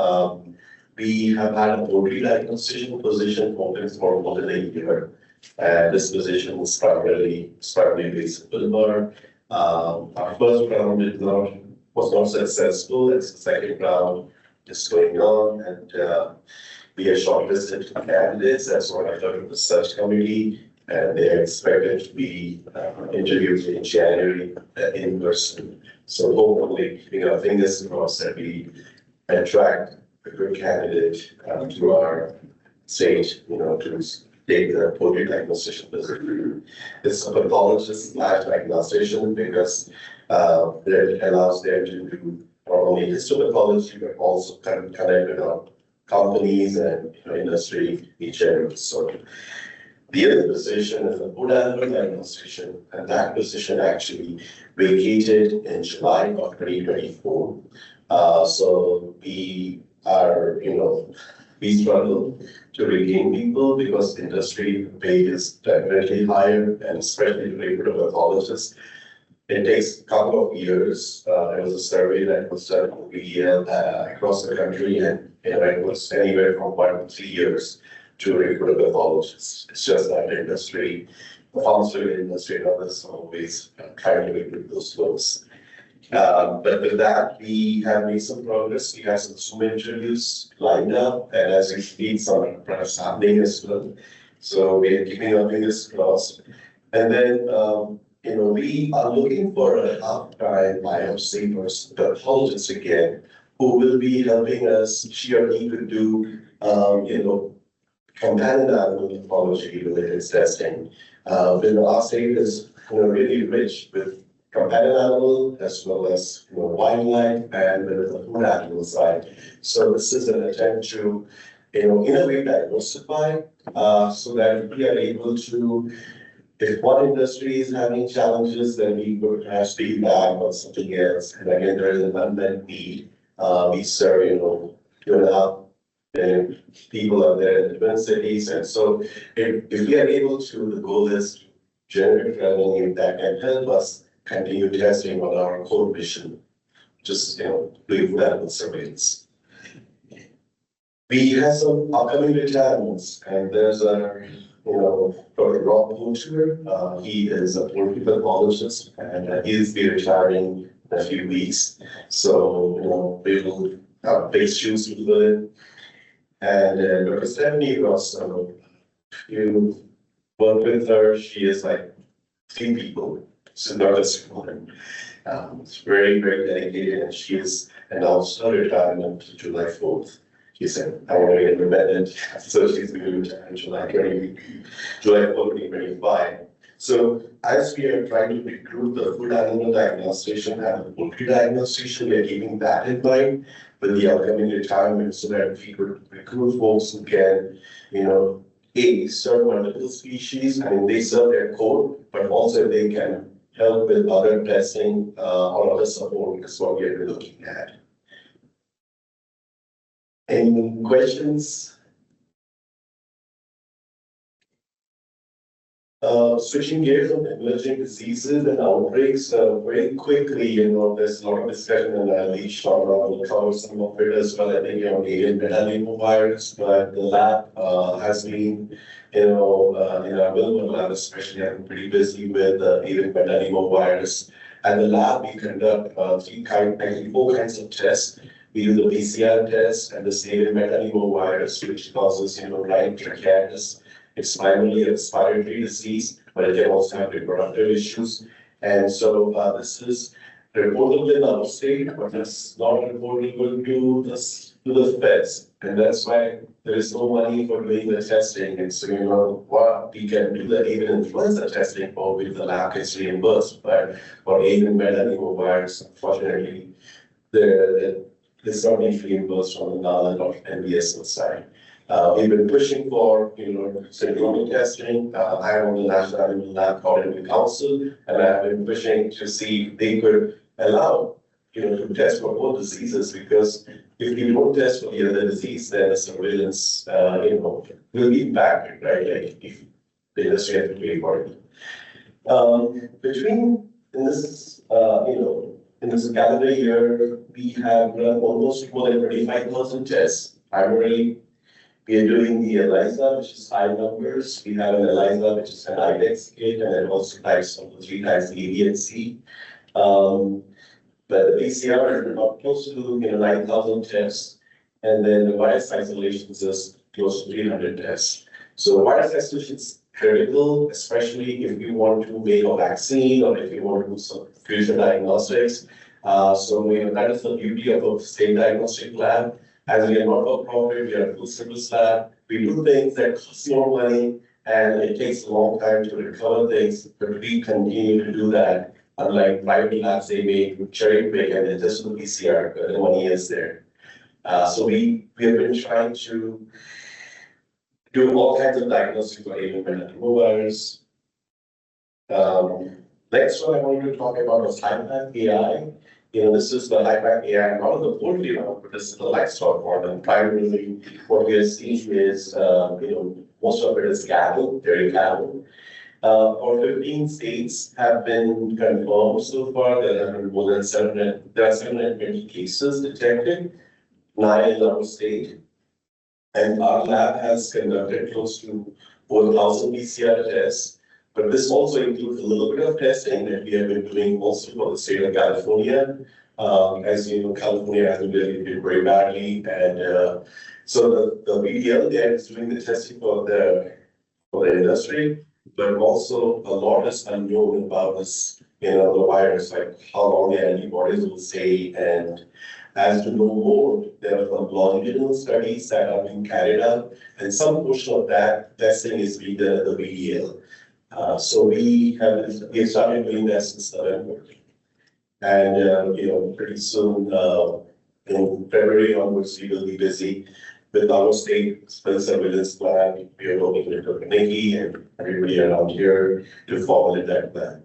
we have had a poultry diagnostician position open for more than a year. And this position is primarily based in Wilmar. Our first round was not successful. It's the second round is going on, and we are shortlisted candidates as one of the research committee, and they're expected to be interviewed in January in person. So hopefully, keeping our fingers crossed that we attract a good candidate to our state, to take the poultry diagnostician position. It's a pathologist / diagnostician because it allows them to do not only histopathology, but also kind of connect with our companies and industry in general. So the other position is a food animal diagnostician, and that position actually vacated in July of 2024. So we are, we struggle to regain people because industry pay is definitely higher, and especially related to pathologists. It takes a couple of years. There was a survey that was done across the country, and it was anywhere from 1 to 3 years to recruit a pathologist. It's just that industry, the pharmaceutical industry, and others always trying to recruit those folks. But with that, we have made some progress. We have some Zoom interviews lined up, and as we speak, some perhaps happening as well. So we are keeping our fingers crossed. And then, we are looking for a half-time biopsy pathologist again, who will be helping us. She or he could do, companion animal pathology related testing. Our state is, really rich with companion animal as well as, wildlife and the food animal side. So this is an attempt to, in a way diversify, so that we are able to. If one industry is having challenges, then we would perhaps feedback on something else. And again, there is an unmet need. We serve, 2.5 million people out there in different cities. And so if we are able to, the goal is to generate revenue that can help us continue testing on our core mission, just, doing food animal surveillance. We have some upcoming retirements, and there's a Dr. Rob Poultry. He is a poultry pathologist, and he'll be retiring in a few weeks. So, we will have big shoes to fill in. And Dr. Stephanie Ross, you work with her. She is like 3 people. So not just one. It's very, very dedicated, and she has announced her retirement July 4th. She said, I want to get independent, so she's going to retire in July 4th, 2025. So as we are trying to recruit the food animal diagnostician and the poultry diagnostician, we are keeping that in mind with the upcoming retirement, so that we could recruit folks who can, serve multiple species. I mean, they serve their core, but also they can, help with other testing, or other support is what we are looking at. Any questions? Switching gears on emerging diseases and outbreaks, very quickly, there's a lot of discussion and I'll leave Shauna will cover some of it as well. I think, avian metapneumovirus, but the lab, has been, in our Wilbur lab especially, I'm pretty busy with, avian metapneumovirus. At the lab, we conduct, actually 4 kinds of tests. We do the PCR test and the avian metapneumovirus, which causes, right tracheitis. It's primarily a respiratory disease, but it can also have reproductive issues. And so this is reportable in our state, but it's not reportable to the feds. And that's why there is no money for doing the testing. And so, what we can do the avian influenza testing for which the lab gets reimbursed. But for avian metapneumovirus, unfortunately, it's not being reimbursed from the NALA or NBSL side. We've been pushing for, syndromic testing. I'm on the National Animal Lab Coordinating Council, and I've been pushing to see if they could allow, to test for both diseases, because if you don't test for the other disease, then the surveillance, will be impacted, right? Like if the industry has to pay for it. In this calendar year, we have run almost more than 25,000 tests, primarily. We are doing the ELISA, which is high numbers. We have an ELISA, which is an IDEX kit, and then also types of the 3 types A, B, and C. But the PCR is about close to 9,000 tests, and then the virus isolation is close to 300 tests. So virus isolation is critical, especially if you want to make a vaccine or if you want to do some future diagnostics. So that is the beauty of a state diagnostic lab. As we are not for profit, we are a full service lab. We do things that cost more money and it takes a long time to recover things, but we continue to do that. Unlike private labs, they may cherry pick and they just do PCR, but the money is there. So we have been trying to do all kinds of diagnostics for avian metapneumovirus. Next one I wanted to talk about was HiPAC AI. This is the HiPAC AI, not on the poultry one, but this is the livestock one. And primarily what we are seeing is, most of it is cattle, dairy cattle. Or 15 states have been confirmed so far. There have been more than 720 cases detected, 9 in our state. And our lab has conducted close to 4,000 PCR tests. But this also includes a little bit of testing that we have been doing also for the state of California. As you know, California has been really hit very badly. And so the VDL there is doing the testing for the industry, but also a lot is unknown about this, the virus, like how long the antibodies will stay. And as to know more, there are some longitudinal studies that are being carried out, and some portion of that testing is being done at the VDL. So we have started doing that since November. And, pretty soon, in February onwards, we will be busy with our state surveillance plan. We are working with Dr. Nikki and everybody around here to formulate that plan.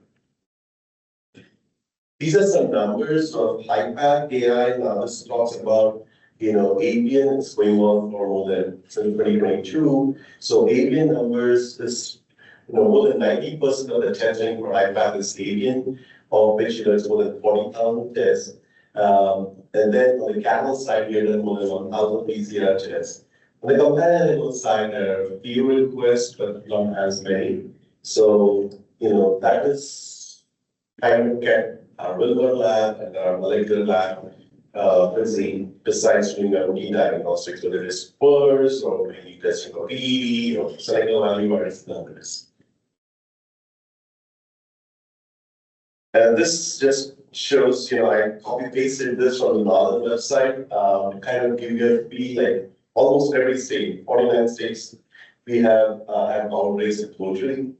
These are some numbers of HiPAC AI. Now this talks about, avian is going on for more than since 2022. So avian numbers is more than 90% of the testing for HiPAC is avian, of which there's more than 40,000 tests. And then on the cattle side, we have done more than 1,000 PCR tests. On the companion animal side, there are few requests, but not as many. So, that is kind of get our Wilbur lab and our molecular lab busy, besides doing our routine diagnostics, whether it is spurs or maybe testing for PED or cycle value virus and others. And this just shows, I copy pasted this from the Northern website, to kind of give you a feel, like almost every state, 49 states, we have outbreaks in poultry.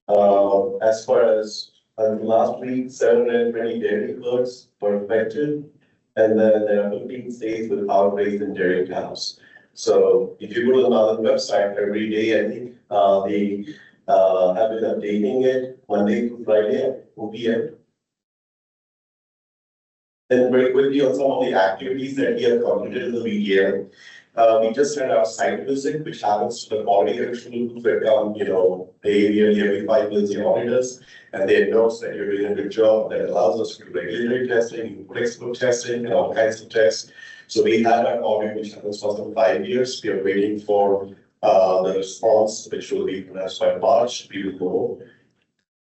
As far as last week, 720 dairy birds were affected, and then there are 15 states with outbreaks in dairy cows. So if you go to the Northern website every day, I think they have been updating it Monday to to Friday at 4 p.m. Then very quickly on some of the activities that we have completed in the media. We just had our site visit, which happens to the quality control group where come, they nearly every 5 months the auditors, and they endorse that you're doing a good job that allows us to do regulatory testing, export testing, and all kinds of tests. So we had an audit which happens for some 5 years. We are waiting for the response, which will be announced by March. We will go.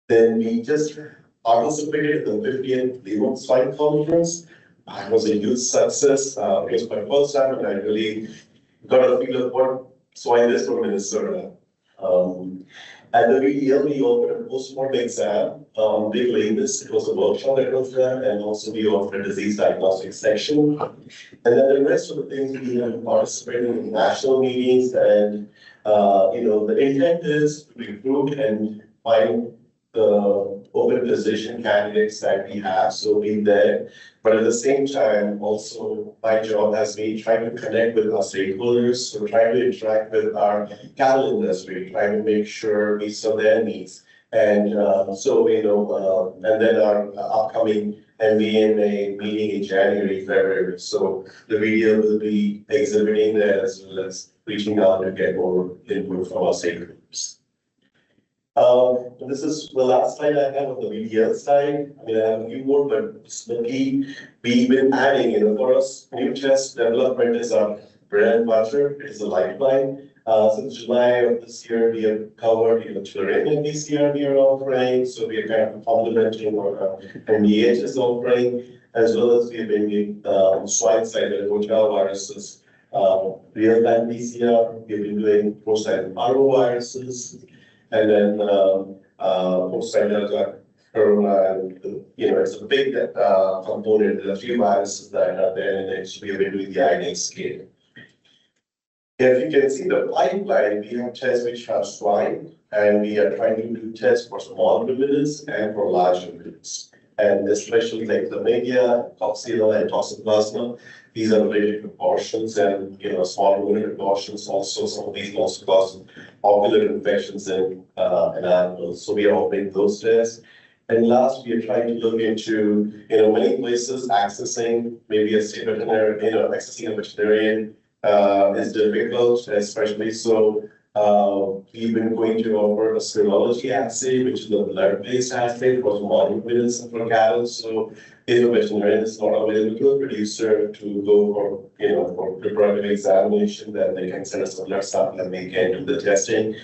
Then we just participated in the 50th Lyons Swine Conference. It was a huge success. It was my first time, and I really got a feel of what swine is for Minnesota. At the VDL, we offered a postmortem exam, big lameness. It was a workshop that was there, and also we offered a disease diagnostic section. And then the rest of the things we have participated in national meetings, and the intent is to recruit and find the open position candidates that we have, so be there. But at the same time, also my job has been trying to connect with our stakeholders, so trying to interact with our cattle industry, trying to make sure we serve their needs. And and then our upcoming MVMA meeting in January, February. So the video will be exhibiting there as well as reaching out to get more input from our stakeholders. This is the last slide I have on the VDL side. I have a few more, but slowly we've been adding, for us, new test development is our bread and butter, it's a lifeline. Since July of this year, we have covered, Tularemia PCR we are offering, so we are kind of complementing what NDH is offering, as well as we have been doing swine side and hotel viruses, real-time PCR, we've been doing porcine parvoviruses. And then Delta Corona, and it's a big component. There are a few viruses that are there, and then we have been doing the INX scale. If you can see the pipeline, we have tests which have swine, and we are trying to do tests for small ruminants and for large ruminants. And especially like chlamydia, coxiella, and toxoplasma, these are related to abortions, and small ruminant abortions also. Some of these also cause ocular infections in animals. So we are offering those tests. And last, we are trying to look into many places accessing maybe a state veterinarian, accessing a veterinarian is difficult, especially so. We've been going to offer a serology assay, which is a blood-based assay for small ruminants and for cattle. So if a veterinarian is not available to a producer to go for preparative examination, then they can send us a blood sample and we can do the testing.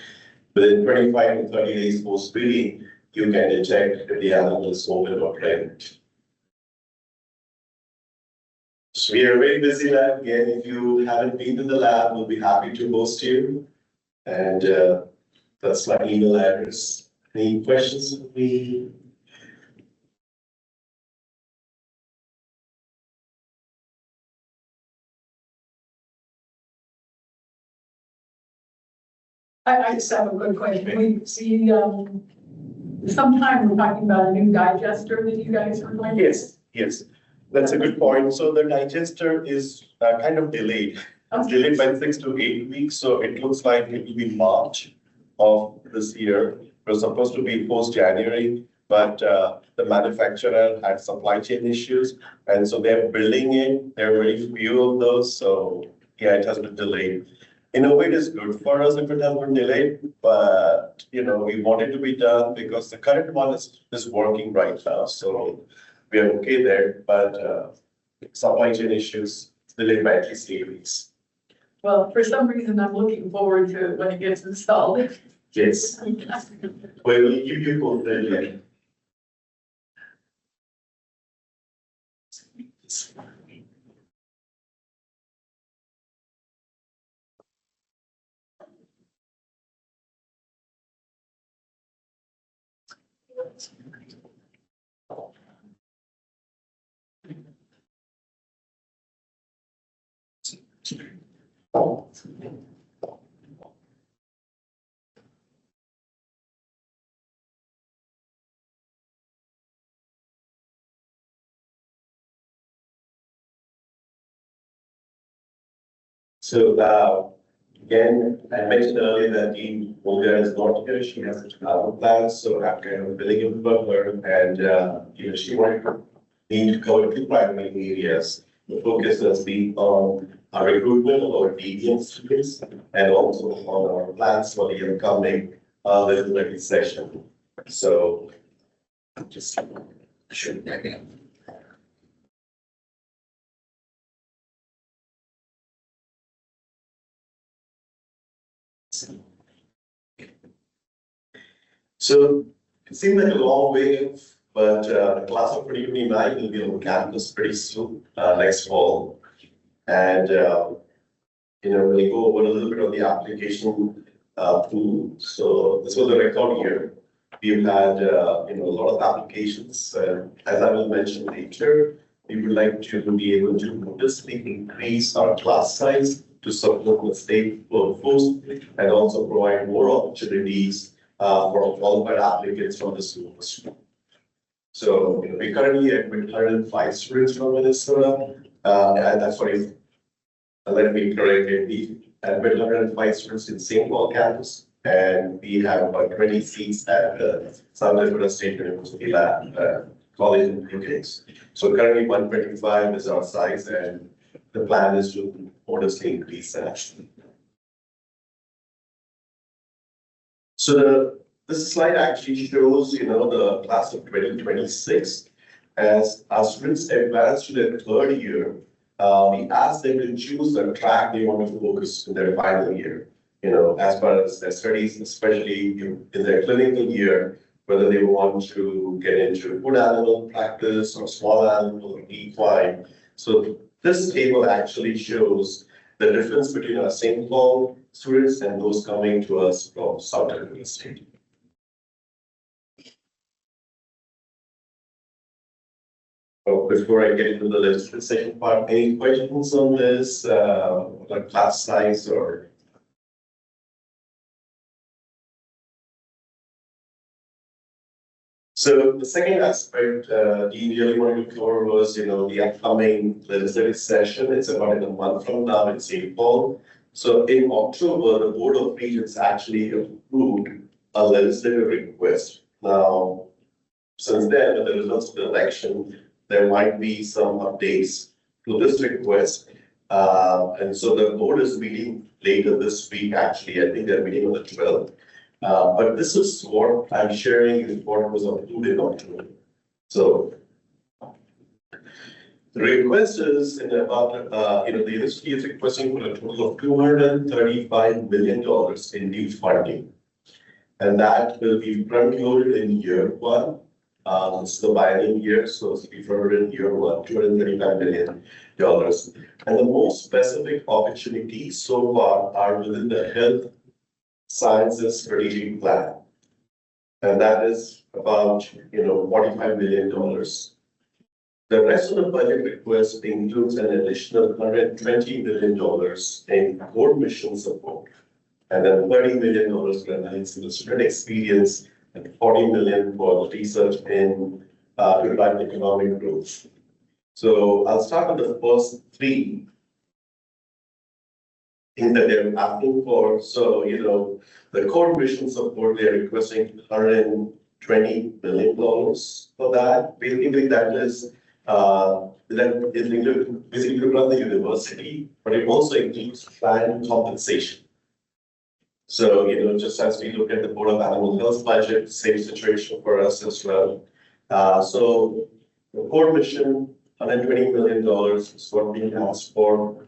Within 25 to 30 days post-breeding, you can detect if the animal is open or pregnant. So we are a very busy lab. Again, if you haven't been to the lab, we'll be happy to host you. And that's my email address. Any questions for me? I just have a good question. We see, sometime we're talking about a new digester that you guys are going to. Yes, that's a good point. So the digester is kind of delayed. It's delayed by 6 to 8 weeks, so it looks like it will be March of this year. It was supposed to be post-January, but the manufacturer had supply chain issues, and so they're building it. There are very few of those, so yeah, it has been delayed. In a way, it is good for us if it has been delayed, but we want it to be done because the current one is working right now, so we are okay there. But supply chain issues delayed by at least 8 weeks. Well, for some reason, I'm looking forward to it when it gets installed. Yes. We will keep you posted. So Again, I mentioned earlier that Dean Bonilla is not here, she has a travel plans, so I'm kind of filling in for her, and, she wanted to need to cover two primary areas. The focus has been on our recruitment of our DEM students, and also on our plans for the upcoming, legislative session. So, just shoot back in. So it seems like a long way, but the class of 2029 will be on campus pretty soon, next fall. And, we'll go over a little bit of the application pool. So this was a record year. We've had, a lot of applications. As I will mention later, we would like to be able to modestly increase our class size to support the state workforce and also provide more opportunities for qualified applicants from the school. So we currently admit 105 students from Minnesota, and that's what is, let me correct it, we admit 105 students in St. Paul campus, and we have about 20 seats at South Dakota State University Lab College in Hawkins. So currently 125 is our size, and the plan is to modestly increase that. So this slide actually shows, the class of 2026. As our students advance to their third year, we ask them to choose the track they want to focus in their final year. As far as their studies, especially in their clinical year, whether they want to get into food animal practice or small animal or equine. So this table actually shows the difference between our St. Paul students and those coming to us from South Dakota State. Before I get into the legislation part, any questions on this, like class size or? So the second aspect, Dean really wanted to cover was, the upcoming legislative session. It's about a month from now in St. Paul. So in October, the Board of Regents actually approved a legislative request. Now, since then, with the results of the election, there might be some updates to this request. And so the board is meeting later this week, actually. I think they're meeting on the 12th. But this is what I'm sharing is what was approved in October. So the request is in about, the university is requesting for a total of $235 million in new funding. And that will be front loaded in year one. This is the biennial year, so it's be further in year one, $235 million. And the most specific opportunities so far are within the health sciences strategic plan. And that is about, $45 million. The rest of the budget request includes an additional $120 million in core mission support. And then $30 million for enhancing the student experience and $40 million for research in to drive economic growth. So I'll start with the first three things that they're asking for. So, the core mission support, they're requesting $120 million for that. Basically, that is basically to run the university, but it also includes planned compensation. So, just as we look at the Board of Animal Health budget, same situation for us as well. So the core mission, $120 million is what we asked for.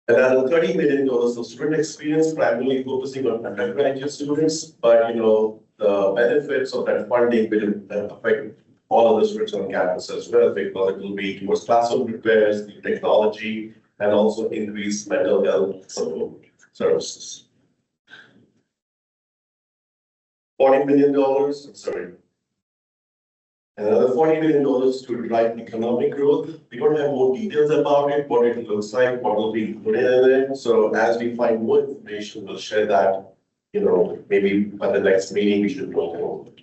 Another $30 million of student experience, primarily focusing on undergraduate students, but the benefits of that funding will affect all of the students on campus as well, because it will be towards classroom repairs, new technology, and also increase mental health support services. $40 million, sorry. Another $40 million to drive economic growth. We don't have more details about it, what it looks like, what will be included in it. So as we find more information, we'll share that, maybe at the next meeting we should go forward.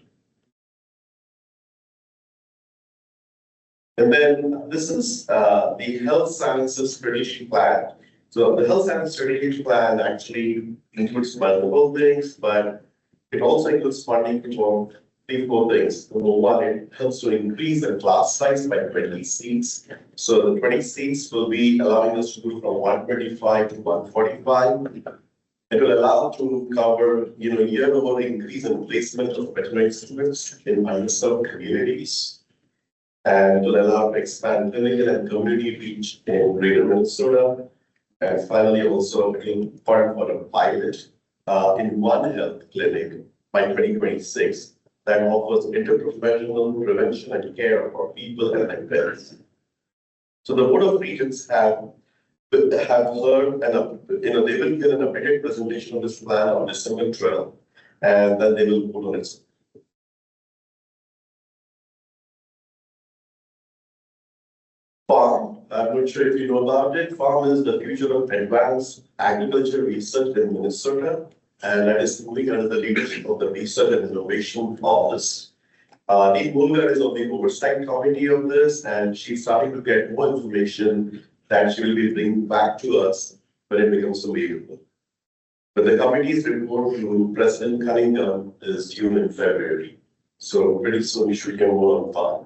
And then this is the Health Sciences Strategic Plan. So the Health Sciences Strategic Plan actually includes multiple things, but it also includes funding for 3-4 things. Number one, it helps to increase the class size by 20 seats. So the 20 seats will be allowing us to go from 125 to 145. It will allow to cover, year-over increase in placement of veterinary students in underserved communities. And it will allow to expand clinical and community reach in greater Minnesota. And finally, also in part for a pilot in One Health clinic by 2026 that offers interprofessional prevention and care for people and their pets. So the Board of Regents have heard and they will give an updated presentation of this plan on December 12th, and then they will vote on it. Farm, I'm not sure if you know about it. Farm is the future of advanced agriculture research in Minnesota, and that is moving under the leadership of the Research and Innovation Office. Nikki Neeser is on the oversight committee of this, and she's starting to get more information that she will be bringing back to us when it becomes available. But the committee's report to President Cunningham is due in February. So pretty soon we should get more on farm.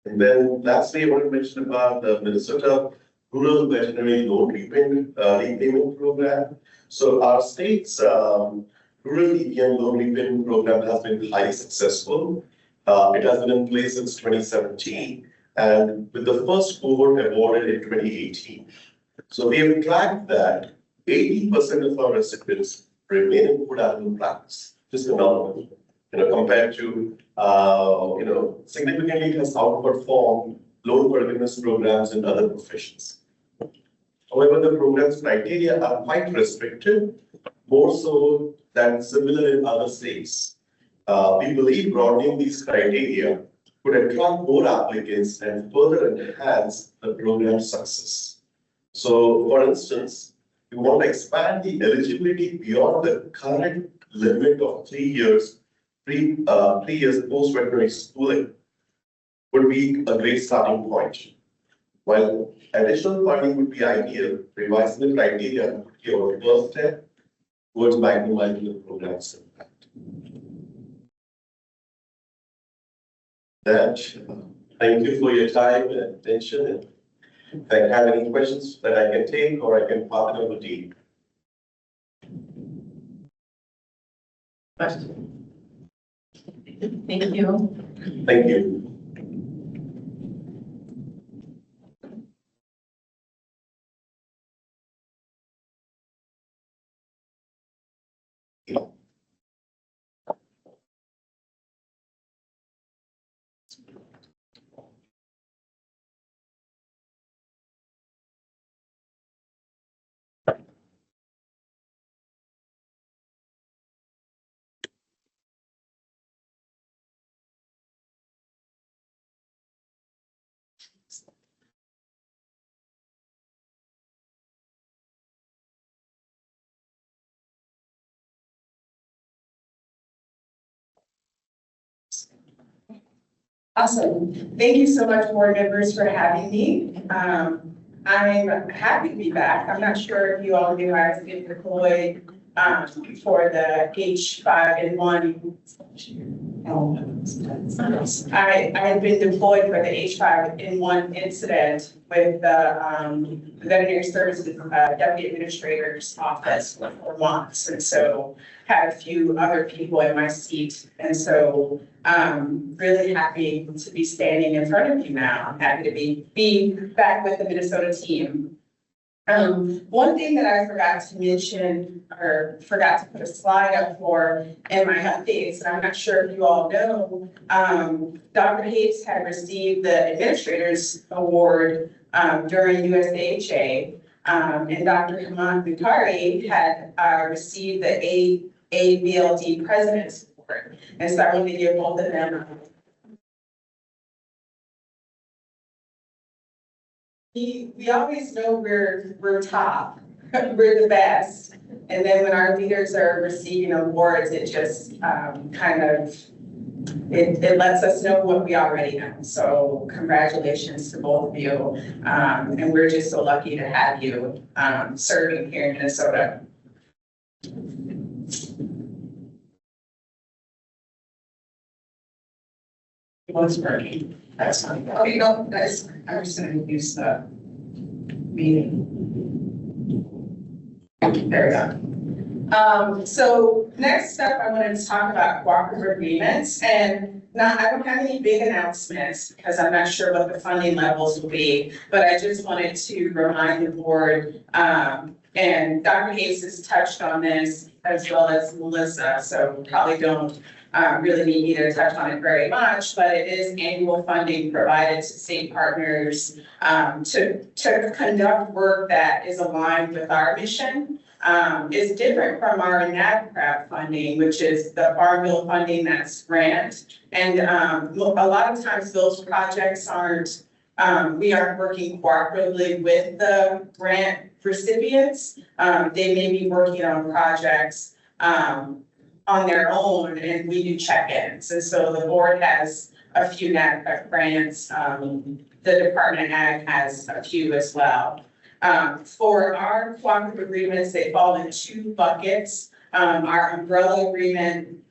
And then lastly, I want to mention about the Minnesota Rural Veterinary Loan Repayment Program. So our state's rural EPM loan repayment program has been highly successful. It has been in place since 2017, and with the first cohort awarded in 2018. So we have tracked that 80% of our recipients remain in good animal practice, just phenomenal. Compared to, significantly has outperformed loan forgiveness programs in other professions. However, the program's criteria are quite restrictive, more so than similar in other states. We believe broadening these criteria could attract more applicants and further enhance the program's success. So, for instance, we want to expand the eligibility beyond the current limit of 3 years. 3 years post-veterinary schooling would be a great starting point. While additional funding would be ideal, revising the criteria would be our first step towards maximizing the program's impact. Thank you for your time and attention. And if I have any questions that I can take, or I can pass it over to you. Thank you. Thank you. Awesome. Thank you so much, board members, for having me. I'm happy to be back. I'm not sure if you all knew I was getting deployed for the H5N1. I had been deployed for the H5N1 incident with the Veterinary Services Deputy Administrator's Office for 4 months. And so had a few other people in my seat. And so really happy to be standing in front of you now. I'm happy to be back with the Minnesota team. One thing that I forgot to mention or forgot to put a slide up for in my updates, and I'm not sure if you all know, Dr. Hoefs had received the Administrator's Award during USDA, and Dr. Hemant Naikare had received the ABLD President's Award. And so I wanted to give both of them. We always know we're top, we're the best. And then when our leaders are receiving awards, it just kind of it lets us know what we already know. So congratulations to both of you. And we're just so lucky to have you, serving here in Minnesota. What's working? That's fine. Oh, you know, that's, I'm just gonna use the meeting. There we go. So next up, I wanted to talk about cooperative agreements, and now I don't have any big announcements because I'm not sure what the funding levels will be, but I just wanted to remind the board, and Dr. Hayes has touched on this as well as Melissa, so probably don't really need me to touch on it very much, but it is annual funding provided to state partners to conduct work that is aligned with our mission. Is different from our NADCRAP funding, which is the Farm Bill funding that's grant. And a lot of times those projects aren't, we aren't working cooperatively with the grant recipients. They may be working on projects on their own, and we do check-ins. And so the board has a few NADCRAP grants. The Department of Ag has a few as well. For our cooperative agreements, they fall in two buckets. Our umbrella agreement,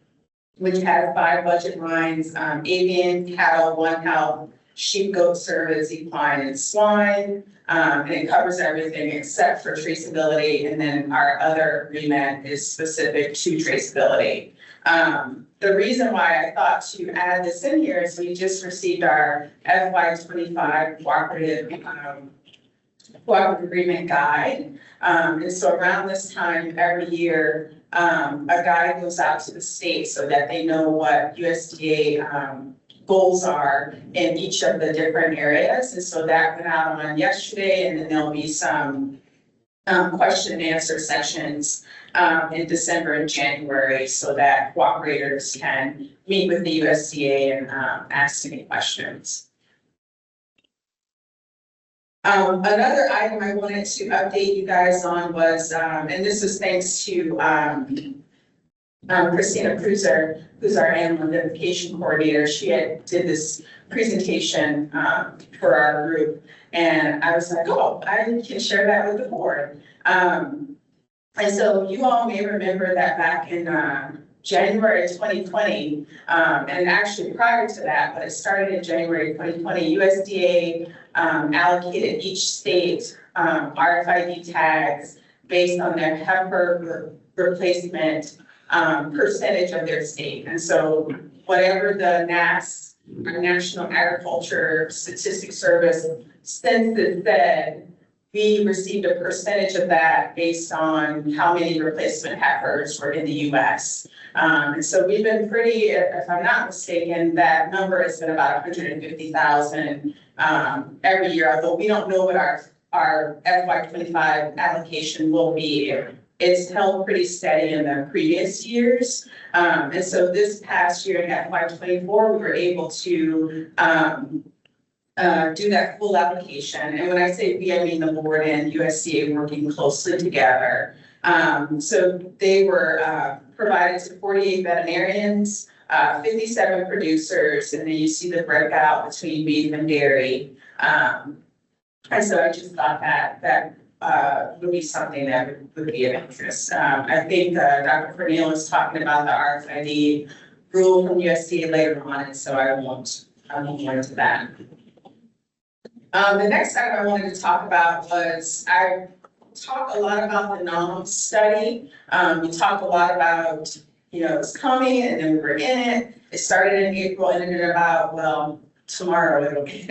which has 5 budget lines, avian, cattle, One Health, sheep, goat service, equine, and swine. And it covers everything except for traceability. And then our other agreement is specific to traceability. The reason why I thought to add this in here is we just received our FY25 cooperative agreement guide. And so around this time every year, a guide goes out to the state so that they know what USDA goals are in each of the different areas. And so that went out on yesterday, and then there'll be some question and answer sessions in December and January so that cooperators can meet with the USDA and ask any questions. Another item I wanted to update you guys on was, and this is thanks to Christina Cruiser, who's our animal identification coordinator. She did this presentation for our group, and I was like, oh, I can share that with the board. And so you all may remember that back in January 2020, and actually prior to that, but it started in January 2020, USDA allocated each state RFID tags based on their heifer replacement percentage of their state. And so whatever the NAS, our National Agriculture Statistics Service census said, we received a percentage of that based on how many replacement heifers were in the US. And so we've been pretty, if I'm not mistaken, that number has been about 150,000 every year, although we don't know what our FY25 allocation will be. It's held pretty steady in the previous years. And so this past year in FY24, we were able to do that full application. And when I say we, I mean the board and USDA working closely together. So they were provided to 48 veterinarians, 57 producers, and then you see the breakout between beef and dairy. And so I just thought that would be something that would be of interest. I think Dr. Cornille was talking about the RFID rule from USDA later on, and so I won't go into that. The next item I wanted to talk about was, I talk a lot about the NOM study. We talk a lot about, you know, it's coming and then we were in it. It started in April and ended about, well, tomorrow it'll be,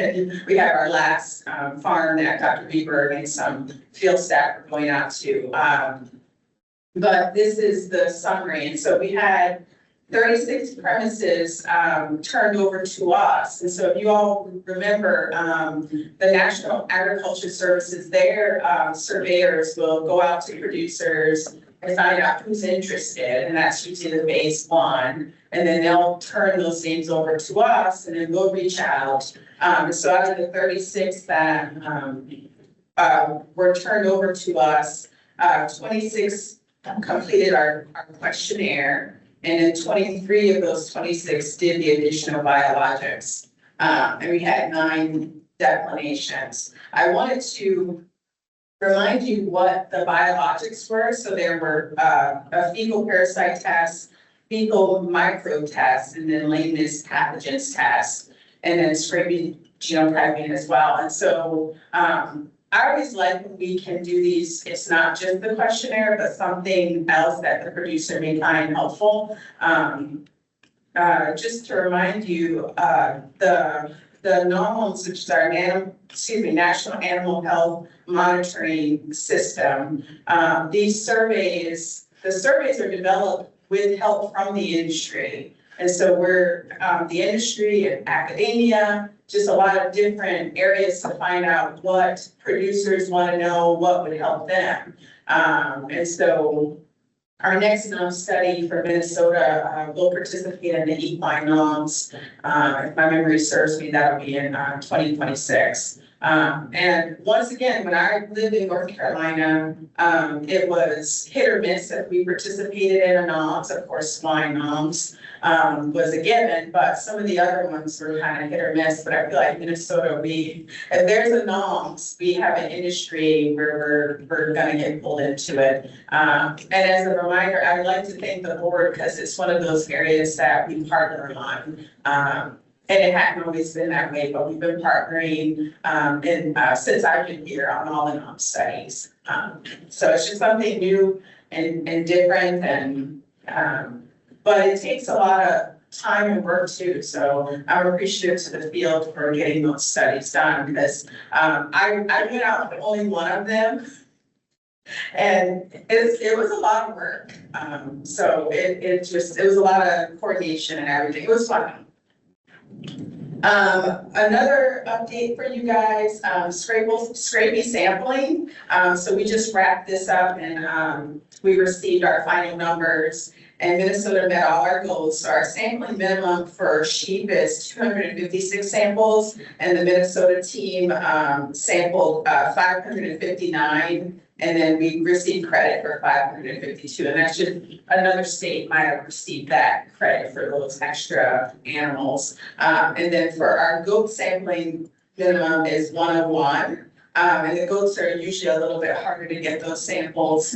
we have our last farm that Dr. Bieber and some field staff are going out to. But this is the summary. And so we had 36 premises turned over to us. And so if you all remember, the National Agriculture Services, their surveyors will go out to producers and find out who's interested, and that's usually the base one. And then they'll turn those names over to us, and then we'll reach out. So out of the 36 that were turned over to us, 26 completed our questionnaire. And then 23 of those 26 did the additional biologics. And we had 9 declinations. I wanted to remind you what the biologics were. So there were a fecal parasite test, fecal micro test, and then lameness pathogens test, and then scraping genotyping as well. And so I always like when we can do these, it's not just the questionnaire, but something else that the producer may find helpful. Just to remind you, the NAHMS, which is our National Animal Health Monitoring System, these surveys, the surveys are developed with help from the industry. And so we're, the industry and academia, just a lot of different areas to find out what producers want to know, what would help them. And so our next NOM study for Minnesota will participate in the equine NOMS. If my memory serves me, that'll be in 2026. And once again, when I lived in North Carolina, it was hit or miss if we participated in a NOMS. Of course, swine NOMS was a given, but some of the other ones were kind of hit or miss. But I feel like Minnesota, if there's a NOMS, we have an industry where we're gonna get pulled into it. And as a reminder, I'd like to thank the board because it's one of those areas that we partner on. And it hadn't always been that way, but we've been partnering since I've been here on all the NOM studies. So it's just something new and different, and but it takes a lot of time and work too. So I'm appreciative to the field for getting those studies done, because I went out for only one of them. And it was a lot of work. So it was a lot of coordination and everything. It was fun. Another update for you guys, scrapie sampling. So we just wrapped this up, and we received our final numbers, and Minnesota met all our goals. So our sampling minimum for sheep is 256 samples, and the Minnesota team sampled 559. And then we received credit for 552, and that's just another state might have received that credit for those extra animals. And then for our goat sampling, minimum is 101. And the goats are usually a little bit harder to get those samples.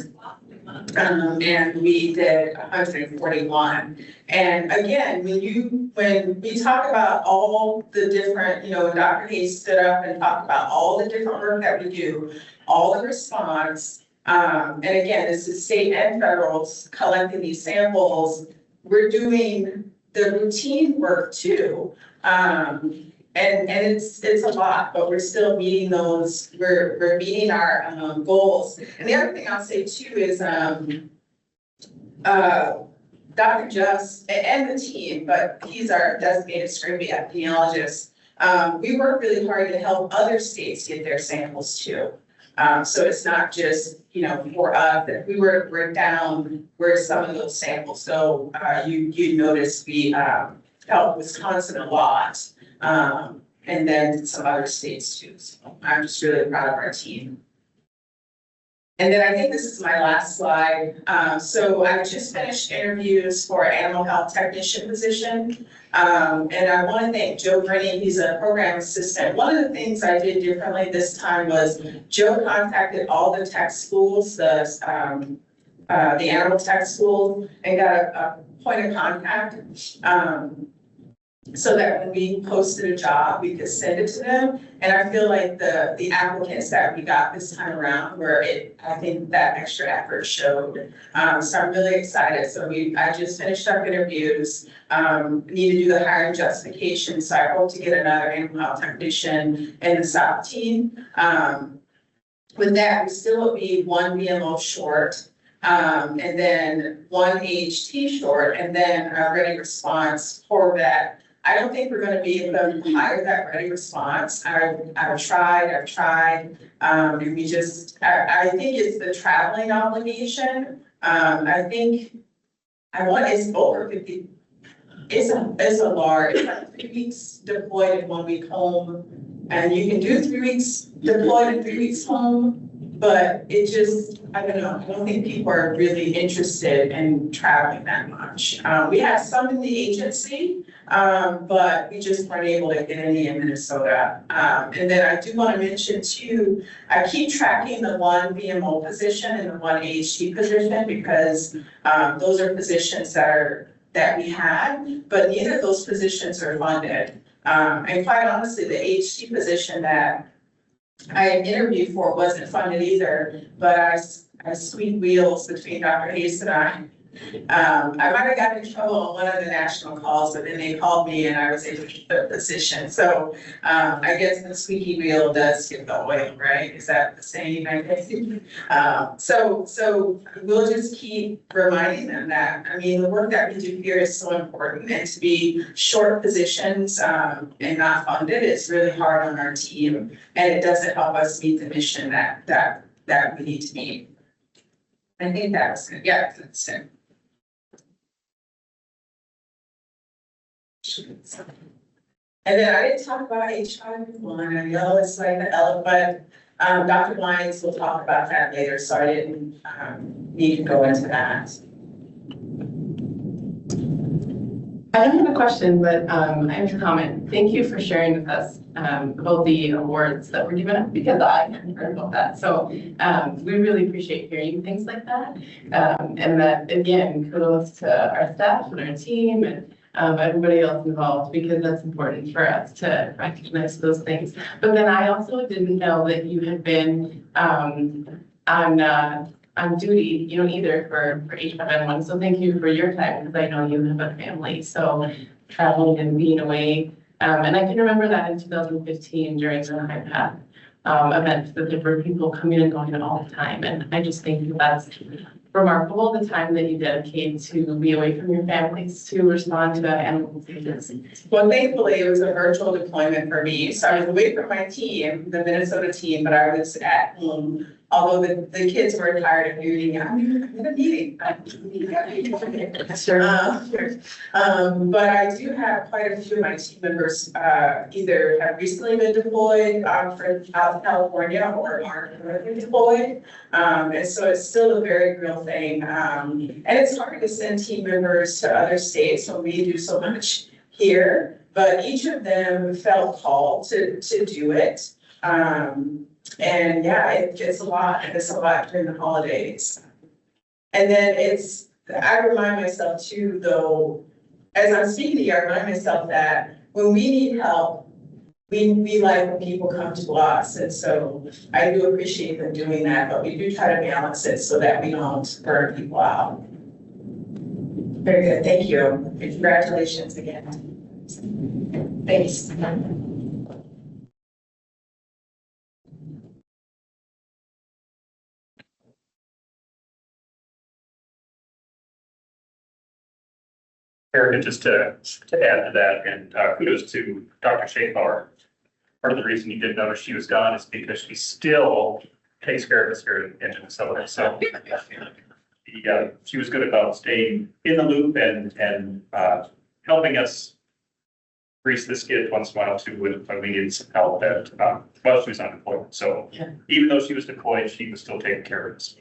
And we did 141. And again, when we talk about all the different, Dr. Hayes stood up and talked about all the different work that we do, all the response, and again, this is state and federal collecting these samples. We're doing the routine work too. And it's a lot, but we're still meeting those, we're meeting our goals. And the other thing I'll say too is Dr. Just and the team, but he's our designated scrapie epidemiologist. We work really hard to help other states get their samples too. So it's not just, for us, that we were to break down where some of those samples. So you notice we helped Wisconsin a lot. And then some other states too. So I'm just really proud of our team. And then I think this is my last slide. So I just finished interviews for animal health technician position. And I want to thank Joe Brennan, he's a program assistant. One of the things I did differently this time was Joe contacted all the tech schools, the animal tech school, and got a point of contact. So that when we posted a job, we could send it to them. And I feel like the applicants that we got this time around I think that extra effort showed. So I'm really excited. So I just finished up interviews, need to do the hiring justification. So I hope to get another animal health technician in the South team. With that, we still will be one BMO short. And then one AHT short, and then a ready response for that. I don't think we're going to be able to hire that ready response. I've tried. And we just, I think it's the traveling obligation. I think it's over 50. It's a large, it's like 3 weeks deployed and 1 week home. And you can do 3 weeks deployed and 3 weeks home. But it just, I don't know, I don't think people are really interested in traveling that much. We have some in the agency, but we just weren't able to get any in Minnesota. And then I do want to mention too, I keep tracking the one VMO position and the one AHT position because those are positions that we had, but neither of those positions are funded. And quite honestly, the AHT position that I had interviewed for wasn't funded either, but I squeaked wheels between Dr. Hayes and I. I might have gotten in trouble on one of the national calls, but then they called me and I was able to keep the position. So I guess the squeaky wheel does get the oil, right? Is that the saying? I guess? So we'll just keep reminding them that, I mean, the work that we do here is so important, and to be short positions and not funded is really hard on our team, and it doesn't help us meet the mission that we need to meet. I think that was it. Yeah, that's it. And then I didn't talk about H5N1. I know it's like the elephant. Dr. Lyons will talk about that later, so I didn't need to go into that. I don't have a question, but I have a comment. Thank you for sharing with us about the awards that were given up, because I hadn't heard about that. So we really appreciate hearing things like that. And that, again, kudos to our staff and our team and everybody else involved, because that's important for us to recognize those things. But then I also didn't know that you had been on duty, either for H5N1. So thank you for your time, because I know you have a family. So traveling and being away. And I can remember that in 2015 during the High Path event, that there were people coming and going all the time. And I just think that's remarkable, the time that you dedicate to be away from your families to respond to animal diseases. Well, thankfully, it was a virtual deployment for me. So I was away from my team, the Minnesota team, but I was at home. Although the kids were tired of hearing, I'm in a meeting. But I do have quite a few of my team members either have recently been deployed for out California or are currently deployed. And so it's still a very real thing. And it's hard to send team members to other states when we do so much here, but each of them felt called to do it. And yeah, it's a lot, and it's a lot during the holidays. And then I remind myself too, though, as I'm speaking to you, I remind myself that when we need help, we like when people come to us. And so I do appreciate them doing that, but we do try to balance it so that we don't burn people out. Very good, thank you. And congratulations again. Thanks. Erica, just to add to that, and kudos to Dr. Schaefbauer. Part of the reason you didn't notice she was gone is because she still takes care of us here in Minnesota. So she was good about staying in the loop and helping us grease the skid once in a while too when we needed some help while she was on deployment. So even though she was deployed, she was still taking care of us.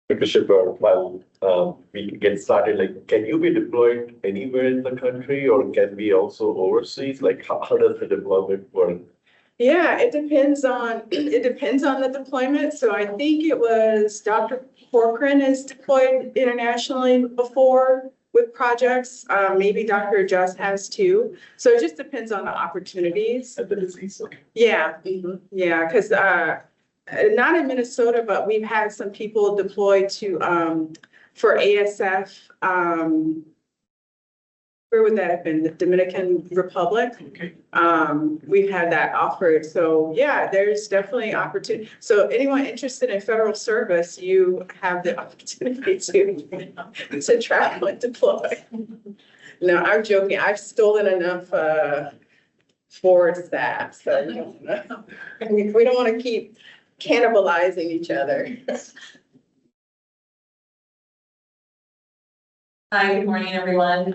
Dr. Schaefbauer, while we get started, like, can you be deployed anywhere in the country, or can we also overseas? Like, how does the deployment work? Yeah, it depends on the deployment. So I think it was Dr. Corcoran is deployed internationally before with projects. Maybe Dr. Just has too. So it just depends on the opportunities. Yeah, yeah, because not in Minnesota, but we've had some people deployed to for ASF. Where would that have been? The Dominican Republic. Okay. We've had that offered. So yeah, there's definitely opportunity. So anyone interested in federal service, you have the opportunity to travel and deploy. No, I'm joking. I've stolen enough for staff, so we don't want to keep cannibalizing each other. Hi, good morning, everyone.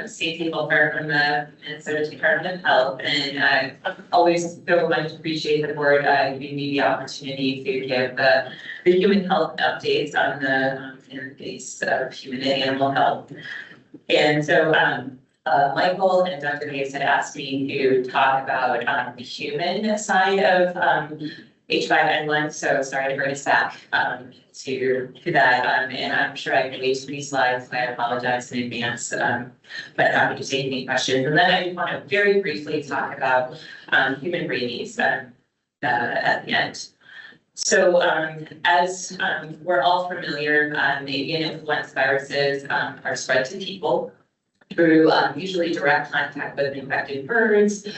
Stacy Holzbauer from the Minnesota Department of Health, and I always so much appreciate the board giving me the opportunity to give the human health updates on the interface of human and animal health. And so Michael and Dr. Hayes had asked me to talk about the human side of H5N1, so sorry to bring us back to that, and I'm sure I can way too many slides, so I apologize in advance, but happy to take any questions. And then I want to very briefly talk about human rabies at the end. So as we're all familiar, avian influenza viruses are spread to people through usually direct contact with infected birds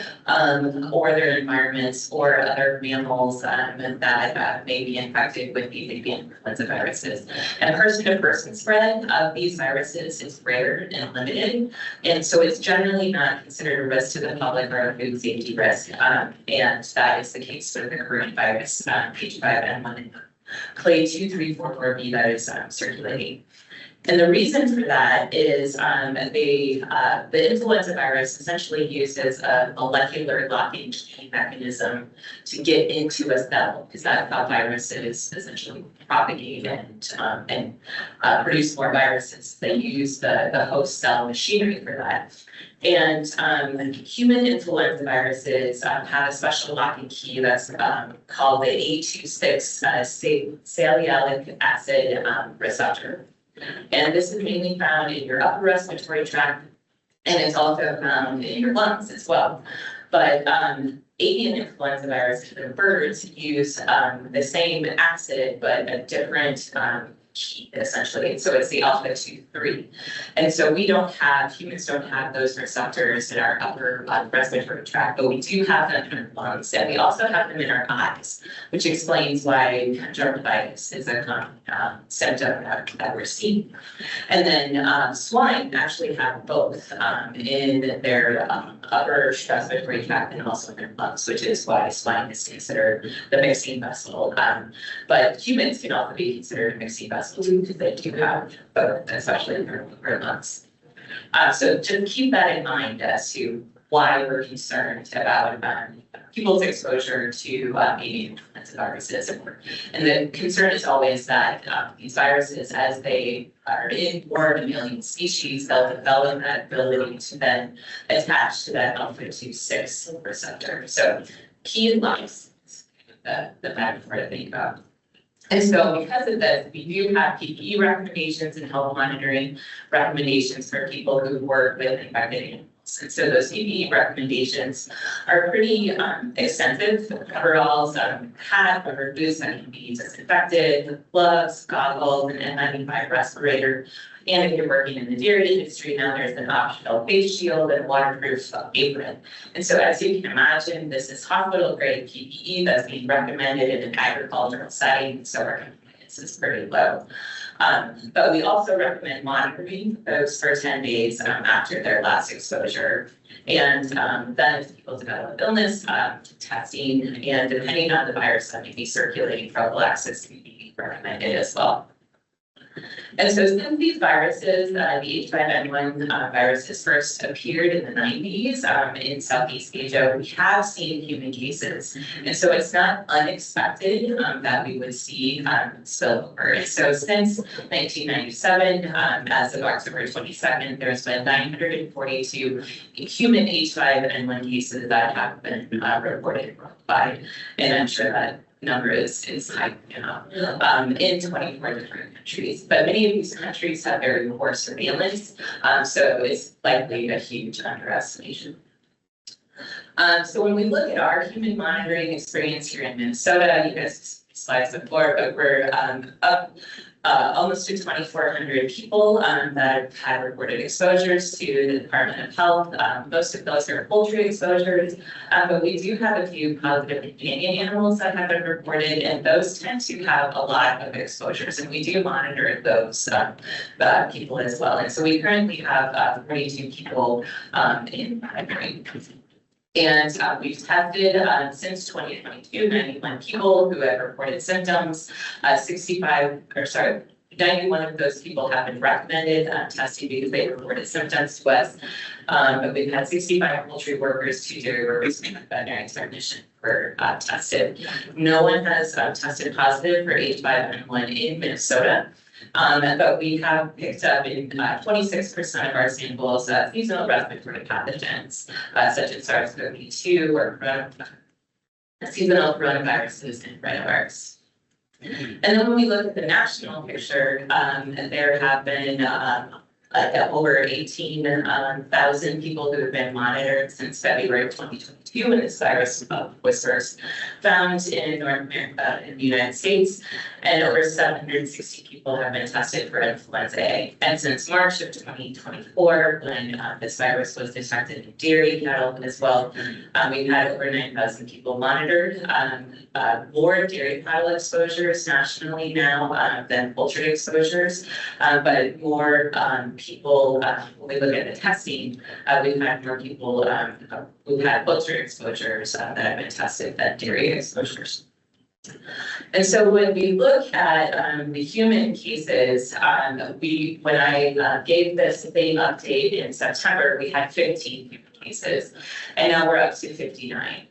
or their environments or other mammals that may be infected with these avian influenza viruses. And person-to-person spread of these viruses is rare and limited, and so it's generally not considered a risk to the public or a food safety risk, and that is the case with the current virus, H5N1 clade 2344B that is circulating. And the reason for that is the influenza virus essentially uses a molecular locking mechanism to get into a cell, because that's how viruses essentially propagate and produce more viruses. They use the host cell machinery for that. And human influenza viruses have a special locking key that's called the A26 salicylic acid receptor. And this is mainly found in your upper respiratory tract, and it's also found in your lungs as well. But avian influenza virus for birds use the same acid, but a different key, essentially. So it's the alpha 2,3. And so humans don't have those receptors in our upper respiratory tract, but we do have them in our lungs, and we also have them in our eyes, which explains why conjunctivitis is a common symptom that we're seeing. And then swine actually have both in their upper respiratory tract and also in their lungs, which is why swine is considered the mixing vessel. But humans can also be considered a mixing vessel because they do have both, especially in their lungs. So just keep that in mind as to why we're concerned about people's exposure to avian influenza viruses. And the concern is always that these viruses, as they are in more mammalian species, they'll develop that ability to then attach to that alpha 2,6 receptor. So key life is the bad part to think about. And so because of this, we do have PPE recommendations and health monitoring recommendations for people who work with infected animals. And so those PPE recommendations are pretty extensive. Coveralls, hat, rubber boots that can be disinfected, gloves, goggles, an N95 respirator. And if you're working in the dairy industry, now there's an optional face shield and waterproof apron. And so as you can imagine, this is hospital grade PPE that's being recommended in an agricultural setting, so our compliance is pretty low. But we also recommend monitoring those for 10 days after their last exposure. And then if people develop illness, testing, and depending on the virus that may be circulating, prophylaxis can be recommended as well. And so since these viruses, the H5N1 viruses first appeared in the 90s in Southeast Asia, we have seen human cases. And so it's not unexpected that we would see spillover. And so since 1997, as of October 22nd, there's been 942 human H5N1 cases that have been reported worldwide. And I'm sure that number is high now in 24 different countries. But many of these countries have very poor surveillance, so it's likely a huge underestimation. So when we look at our human monitoring experience here in Minnesota, you guys slides before, but we're up almost to 2,400 people that have reported exposures to the Department of Health. Most of those are poultry exposures, but we do have a few positive companion animals that have been reported, and those tend to have a lot of exposures, and we do monitor those people as well. And so we currently have 42 people in monitoring. And we've tested since 2022, 91 people who have reported symptoms, 91 of those people have been recommended testing because they reported symptoms to us. But we've had 65 poultry workers, 2 dairy workers, and a veterinary technician were tested. No one has tested positive for H5N1 in Minnesota. But we have picked up in 26% of our samples seasonal respiratory pathogens, such as SARS-CoV-2 or seasonal coronaviruses and rhinovirus. And then when we look at the national picture, there have been over 18,000 people who have been monitored since February of 2022 when this virus was first found in North America in the United States, and over 760 people have been tested for influenza A. And since March of 2024, when this virus was detected in dairy cattle as well, we've had over 9,000 people monitored. More dairy cattle exposures nationally now than poultry exposures, but more people, when we look at the testing, we've had more people who've had poultry exposures that have been tested than dairy exposures. And so when we look at the human cases, when I gave this same update in September, we had 15 human cases, and now we're up to 59.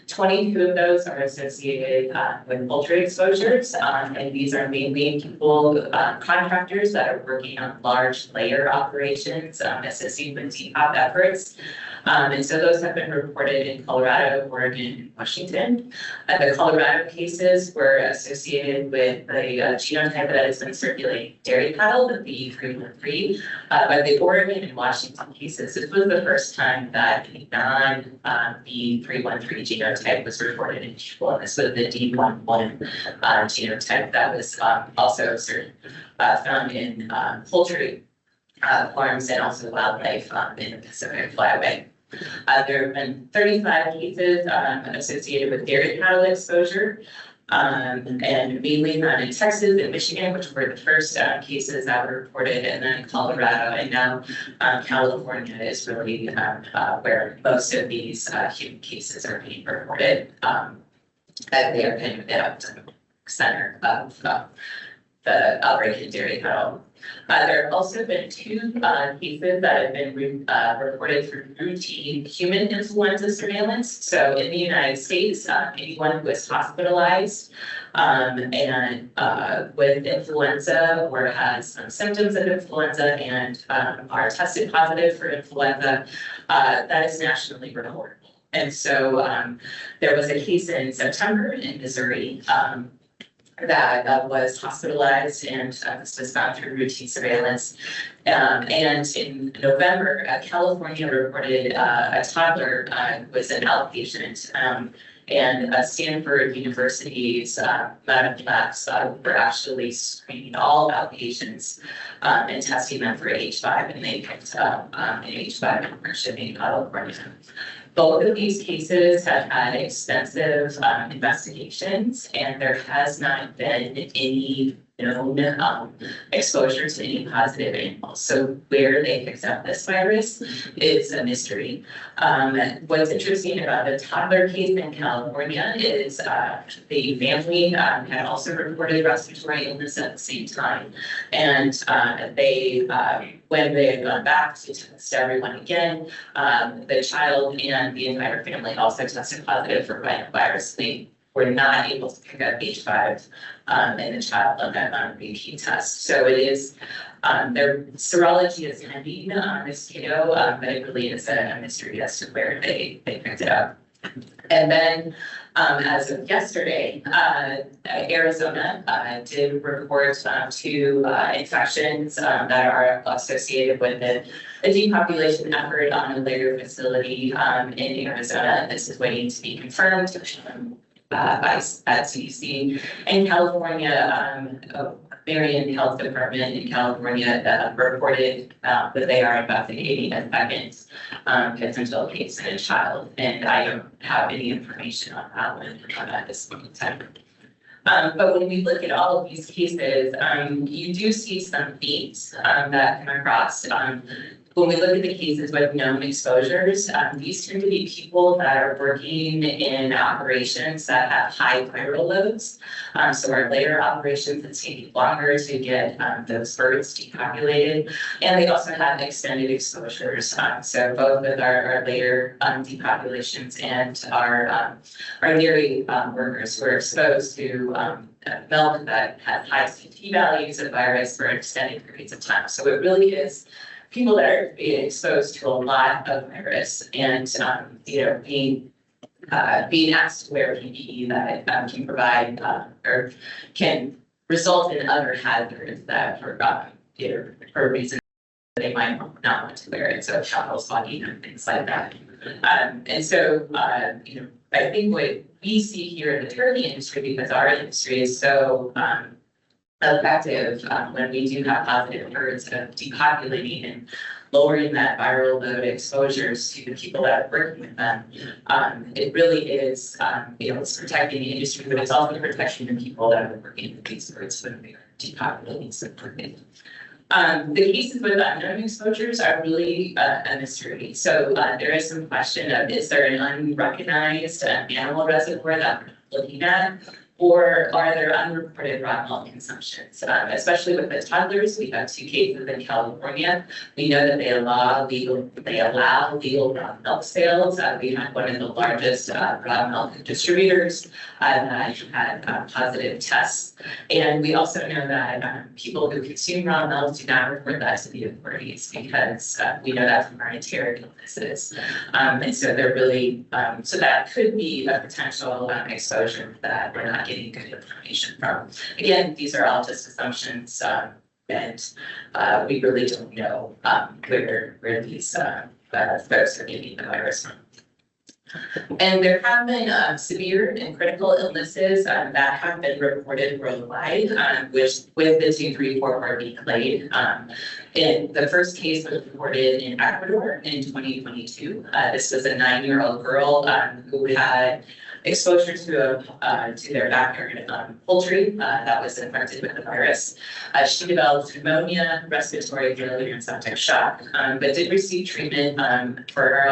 22 of those are associated with poultry exposures, and these are mainly people, contractors that are working on large layer operations, assisting with DPOP efforts. And so those have been reported in Colorado, Oregon, and Washington. The Colorado cases were associated with the genotype that has been circulating dairy cattle, the B313. But the Oregon and Washington cases, this was the first time that a non-B313 genotype was reported in people. And this was the D11 genotype that was also found in poultry farms and also wildlife in the Pacific Flyway. There have been 35 cases associated with dairy cattle exposure, and mainly found in Texas and Michigan, which were the first cases that were reported, and then Colorado, and now California is really where most of these human cases are being reported. They are kind of the center of the outbreak in dairy cattle. There have also been 2 cases that have been reported through routine human influenza surveillance. So in the United States, anyone who is hospitalized and with influenza or has some symptoms of influenza and are tested positive for influenza, that is nationally reportable. And so there was a case in September in Missouri that was hospitalized and this was found through routine surveillance. And in November, California reported a toddler was an outpatient, and Stanford University's medical labs were actually screening all outpatients and testing them for H5, and they picked up an H5 in shipping in California. Both of these cases have had extensive investigations, and there has not been any known exposure to any positive animals. So where they picked up this virus is a mystery. What's interesting about the toddler case in California is the family had also reported respiratory illness at the same time. And they, when they had gone back to test everyone again, the child and the entire family also tested positive for rhinovirus. They were not able to pick up H5 in the child on that repeat test. So it is, their serology is pending on this kiddo, but it really is a mystery as to where they picked it up. And then as of yesterday, Arizona did report 2 infections that are associated with a depopulation effort on a layer facility in Arizona. This is waiting to be confirmed by CDC. In California, Marion Health Department in California reported that they are investigating a second potential case in a child, and I don't have any information on that one at this point in time. But when we look at all of these cases, you do see some themes that come across. when we look at the cases with known exposures, these tend to be people that are working in operations that have high viral loads. So our layer operations, it's taking longer to get those birds depopulated. And they also have extended exposures. So both with our layer depopulations and our dairy workers who are exposed to milk that has high CT values of virus for extended periods of time. So it really is people that are being exposed to a lot of virus and, being asked to wear PPE that can provide or can result in other hazards that for reasons they might not want to wear it, so travel spotting and things like that. And so, I think what we see here in the turkey industry, because our industry is so effective when we do have positive birds of depopulating and lowering that viral load exposures to the people that are working with them. It really is, it's protecting the industry, but it's also protecting the people that are working with these birds when they are depopulating so quickly. The cases with unknown exposures are really a mystery. So there is some question of, is there an unrecognized animal reservoir that we're looking at? Or are there unreported raw milk consumptions? Especially with the toddlers, we have 2 cases in California. We know that they allow legal raw milk sales. We have one of the largest raw milk distributors that had positive tests. And we also know that people who consume raw milk do not report that to the authorities because we know that from our enteric illnesses. And so they're really, so that could be a potential exposure that we're not getting good information from. Again, these are all just assumptions, and we really don't know where these folks are getting the virus from. And there have been severe and critical illnesses that have been reported worldwide, which with the 234-4B clade. And the first case was reported in Ecuador in 2022. This was a 9-year-old girl who had exposure to their backyard poultry that was infected with the virus. She developed pneumonia, respiratory failure, and septic shock, but did receive treatment for her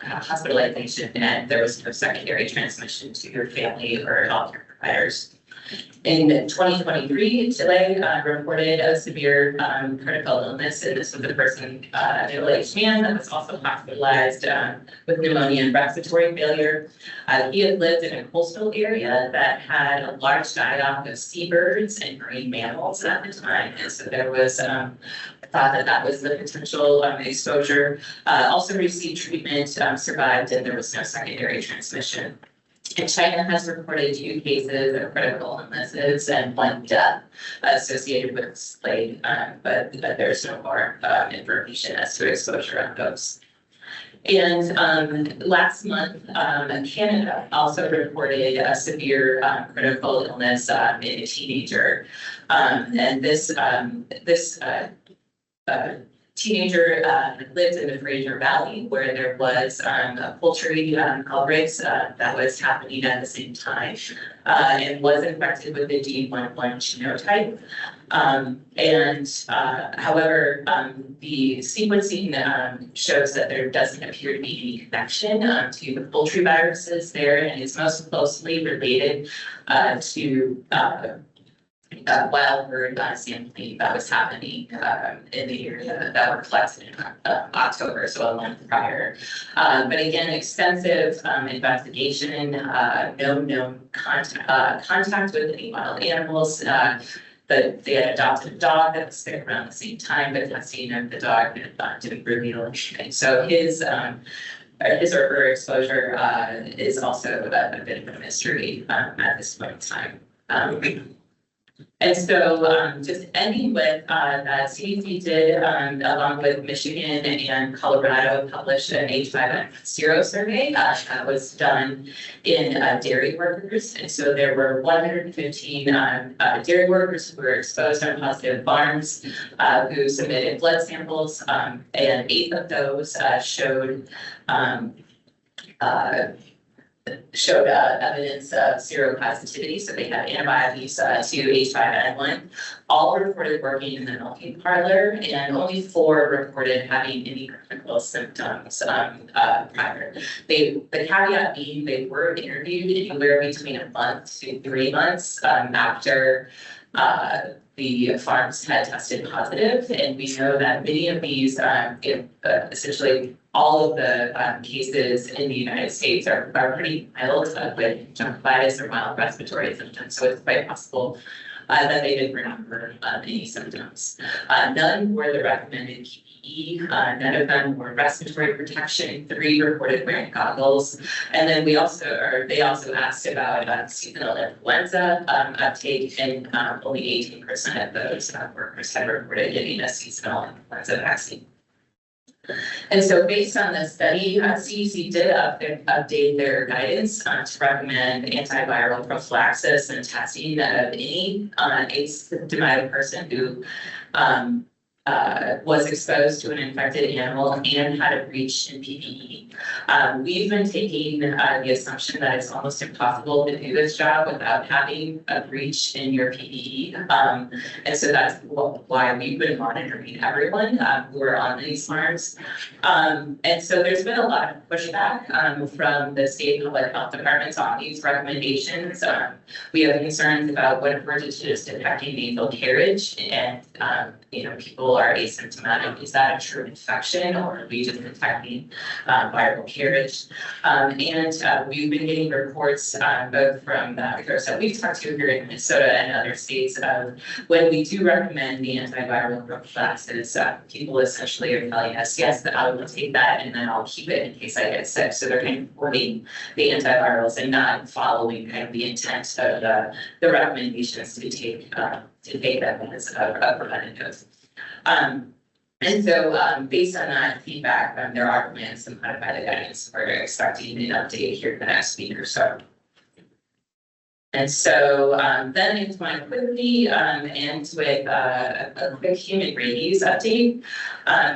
hospitalization, and there was no secondary transmission to her family or healthcare providers. In 2023, Chile reported a severe critical illness, and this was a person, a middle-aged man that was also hospitalized with pneumonia and respiratory failure. He had lived in a coastal area that had a large die-off of seabirds and marine mammals at the time, and so there was thought that was the potential exposure. Also received treatment, survived, and there was no secondary transmission. And China has reported 2 cases of critical illnesses and 1 death associated with this clade, but there's no more information as to exposure on those. And last month, Canada also reported a severe critical illness in a teenager. And this teenager lived in the Fraser Valley where there was a poultry outbreaks that was happening at the same time and was infected with the D11 genotype. However, the sequencing shows that there doesn't appear to be any connection to the poultry viruses there, and is most closely related to wild bird sampling that was happening in the area that were collected in October, so a month prior. But again, extensive investigation, no known contact with any wild animals. They had adopted a dog that was there around the same time, but testing of the dog didn't reveal anything. So his or her exposure is also a bit of a mystery at this point in time. And so just ending with that CDC did, along with Michigan and Colorado, published an H5N0 survey that was done in dairy workers. And so there were 115 dairy workers who were exposed on positive farms who submitted blood samples, and 8 of those showed showed evidence of seropositivity, so they had antibodies to H5N1. All reported working in the milking parlor, and only 4 reported having any clinical symptoms prior. The caveat being they were interviewed anywhere between a month to 3 months after the farms had tested positive, and we know that many of these, essentially all of the cases in the United States are pretty mild with conjunctivitis or mild respiratory symptoms, so it's quite possible that they didn't remember any symptoms. None were the recommended PPE, none of them were respiratory protection, 3 reported wearing goggles. And then they also asked about seasonal influenza uptake, and only 18% of those workers had reported getting a seasonal influenza vaccine. And so based on the study, CDC did update their guidance to recommend antiviral prophylaxis and testing of any asymptomatic person who was exposed to an infected animal and had a breach in PPE. We've been taking the assumption that it's almost impossible to do this job without having a breach in your PPE. And so that's why we've been monitoring everyone who are on these farms. And so there's been a lot of pushback from the state public health departments on these recommendations. We have concerns about what if we're just detecting nasal carriage and people are asymptomatic. Is that a true infection, or are we just detecting viral carriage? And we've been getting reports both from the actors that we've talked to here in Minnesota and other states of when we do recommend the antiviral prophylaxis, people essentially are telling us, yes, that I will take that and then I'll keep it in case I get sick. So they're kind of avoiding the antivirals and not following kind of the intent of the recommendations to take them as a preventative. And so based on that feedback, there are plans to modify the guidance. We're expecting an update here in the next week or so. And so then I just want to quickly end with a quick human rabies update.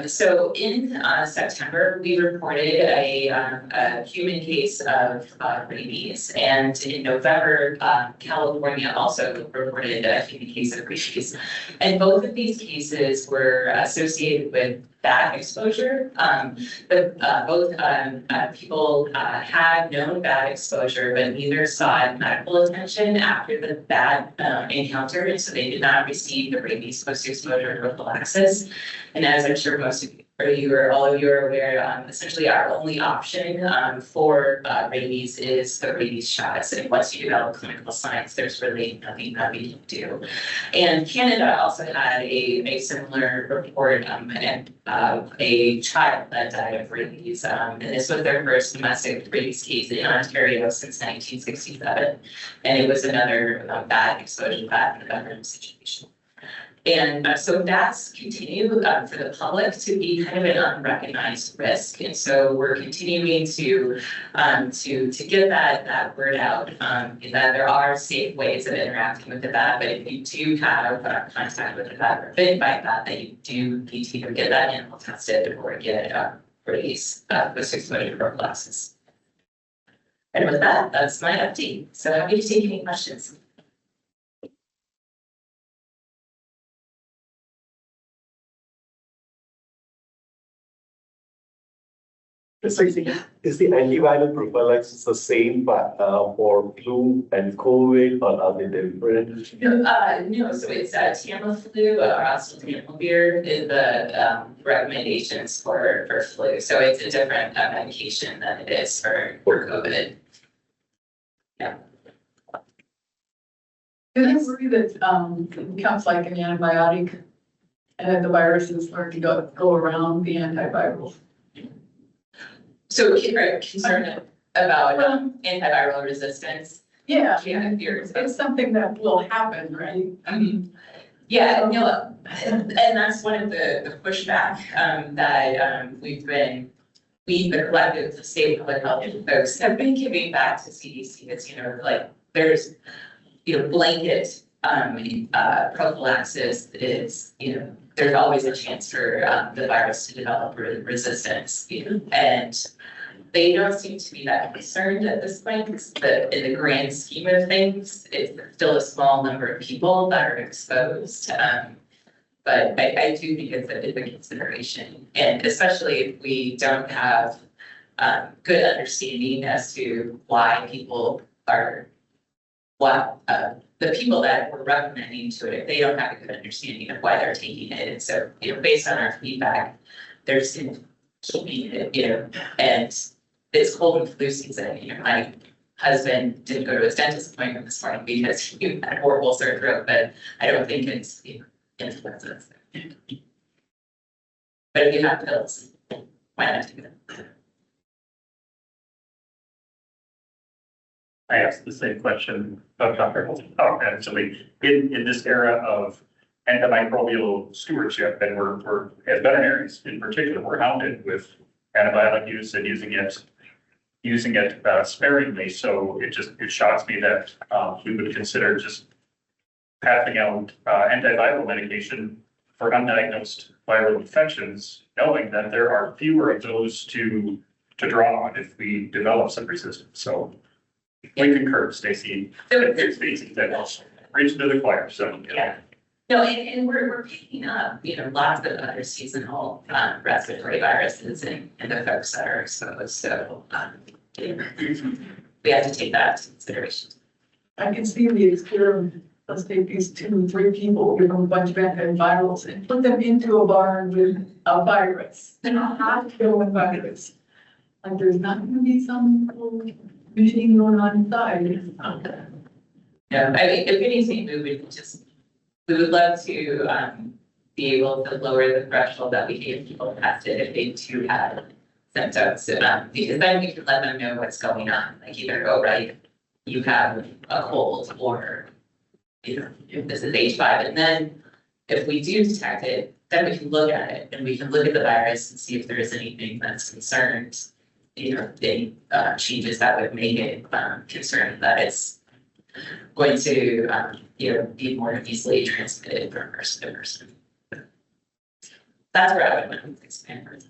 So in September, we reported a human case of rabies. And in November, California also reported a human case of rabies. And both of these cases were associated with bat exposure. Both people had known bat exposure, but neither sought medical attention after the bat encounter, and so they did not receive the rabies post-exposure prophylaxis. And as I'm sure most of you or all of you are aware, essentially our only option for rabies is the rabies shots. And once you develop clinical signs, there's really nothing that we can do. And Canada also had a similar report of a child that died of rabies. And this was their first domestic rabies case in Ontario since 1967. And it was another bad exposure, bad in a bedroom situation. And so bats continue for the public to be kind of an unrecognized risk, and so we're continuing to get that word out that there are safe ways of interacting with the bat. But if you do have contact with the bat or bitten by a bat, that you do need to either get that animal tested or get rabies post-exposure prophylaxis. And with that, that's my update. So happy to take any questions. Is the antiviral prophylaxis the same for flu and COVID, or are they different? No, so it's Tamiflu or oseltamivir is the recommendations for flu. So it's a different medication than it is for COVID. Yeah. Do you worry that it becomes like an antibiotic and that the viruses learn to go around the antivirals? So you're concerned about antiviral resistance? Yeah, fears. It's something that will happen, right? Yeah, no, and that's one of the pushback that we, the collective state public health folks have been giving back to CDC. It's, like there's, blanket prophylaxis is, there's always a chance for the virus to develop resistance, and They don't seem to be that concerned at this point, because in the grand scheme of things, it's still a small number of people that are exposed. But I do think it's a consideration, and especially if we don't have good understanding as to why people are, the people that we're recommending to it, if they don't have a good understanding of why they're taking it. And so, based on our feedback, there's keeping it, and it's cold and flu season. My husband didn't go to his dentist appointment this morning because he had a horrible sore throat, but I don't think it's influenza. But if you have pills, why not do that? I asked the same question of Dr. Holzbauer, actually, in this era of antimicrobial stewardship, and we're as veterinarians in particular, we're hounded with antibiotic use and using it sparingly. So it shocks me that we would consider just passing out antiviral medication for undiagnosed viral infections, knowing that there are fewer of those to draw on if we develop some resistance. So we concur, Stacy. Stacy, that reach to the choir. So yeah. No, and we're picking up, lots of other seasonal respiratory viruses and the folks that are exposed. So we have to take that into consideration. I can see the experiment. Let's take these 2 or 3 people, give them a bunch of antivirals and put them into a barn with a virus, and a hot-killing virus. Like there's not gonna be some little machine going on inside. Yeah, I mean, if anything, we would love to be able to lower the threshold that we give people tested if they do have symptoms. Because then we can let them know what's going on. Like either, oh, right, you have a cold, or if this is H5. And then if we do detect it, then we can look at it and we can look at the virus and see if there is anything that's concerned, any changes that would make it concerned that it's going to, be more easily transmitted from person to person. That's where I would want to expand.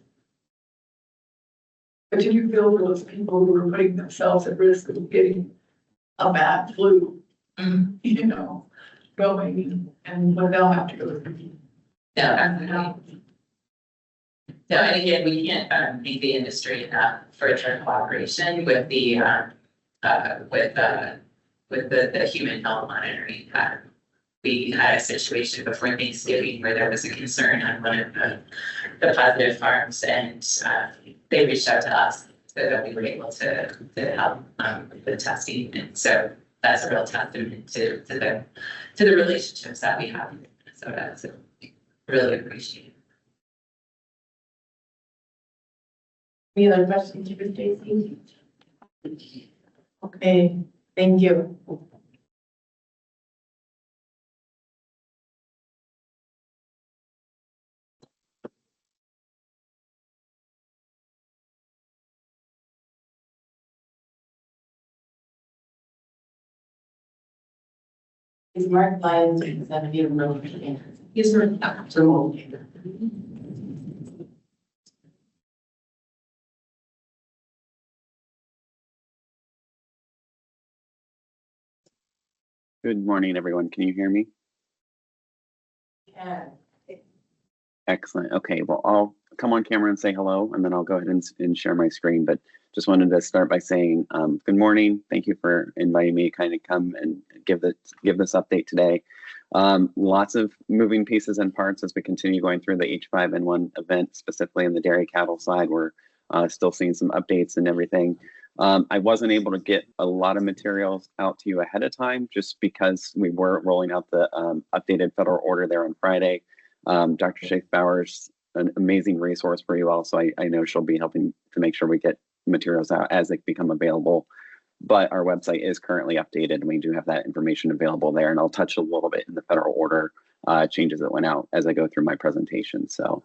But do you feel for those people who are putting themselves at risk of getting a bad flu, going and what they'll have to go through? No, and again, we can't thank the industry for their cooperation with the human health monitoring. We had a situation before Thanksgiving where there was a concern on one of the positive farms, and they reached out to us so that we were able to help with the testing. And so that's a real testament to the relationships that we have in Minnesota. So really appreciate it. Any other questions for Stacy? Okay, thank you. Is Mark Lyons representative of remote? He's remote. Good morning, everyone. Can you hear me? Yeah. Excellent. Okay, well, I'll come on camera and say hello, and then I'll go ahead and share my screen. But just wanted to start by saying good morning. Thank you for inviting me to kind of come and give this update today. Lots of moving pieces and parts as we continue going through the H5N1 event, specifically in the dairy cattle side. We're still seeing some updates and everything. I wasn't able to get a lot of materials out to you ahead of time just because we were rolling out the updated federal order there on Friday. Dr. Schaefbauer's an amazing resource for you all, so I know she'll be helping to make sure we get materials out as they become available. But our website is currently updated and we do have that information available there. And I'll touch a little bit in the federal order changes that went out as I go through my presentation. So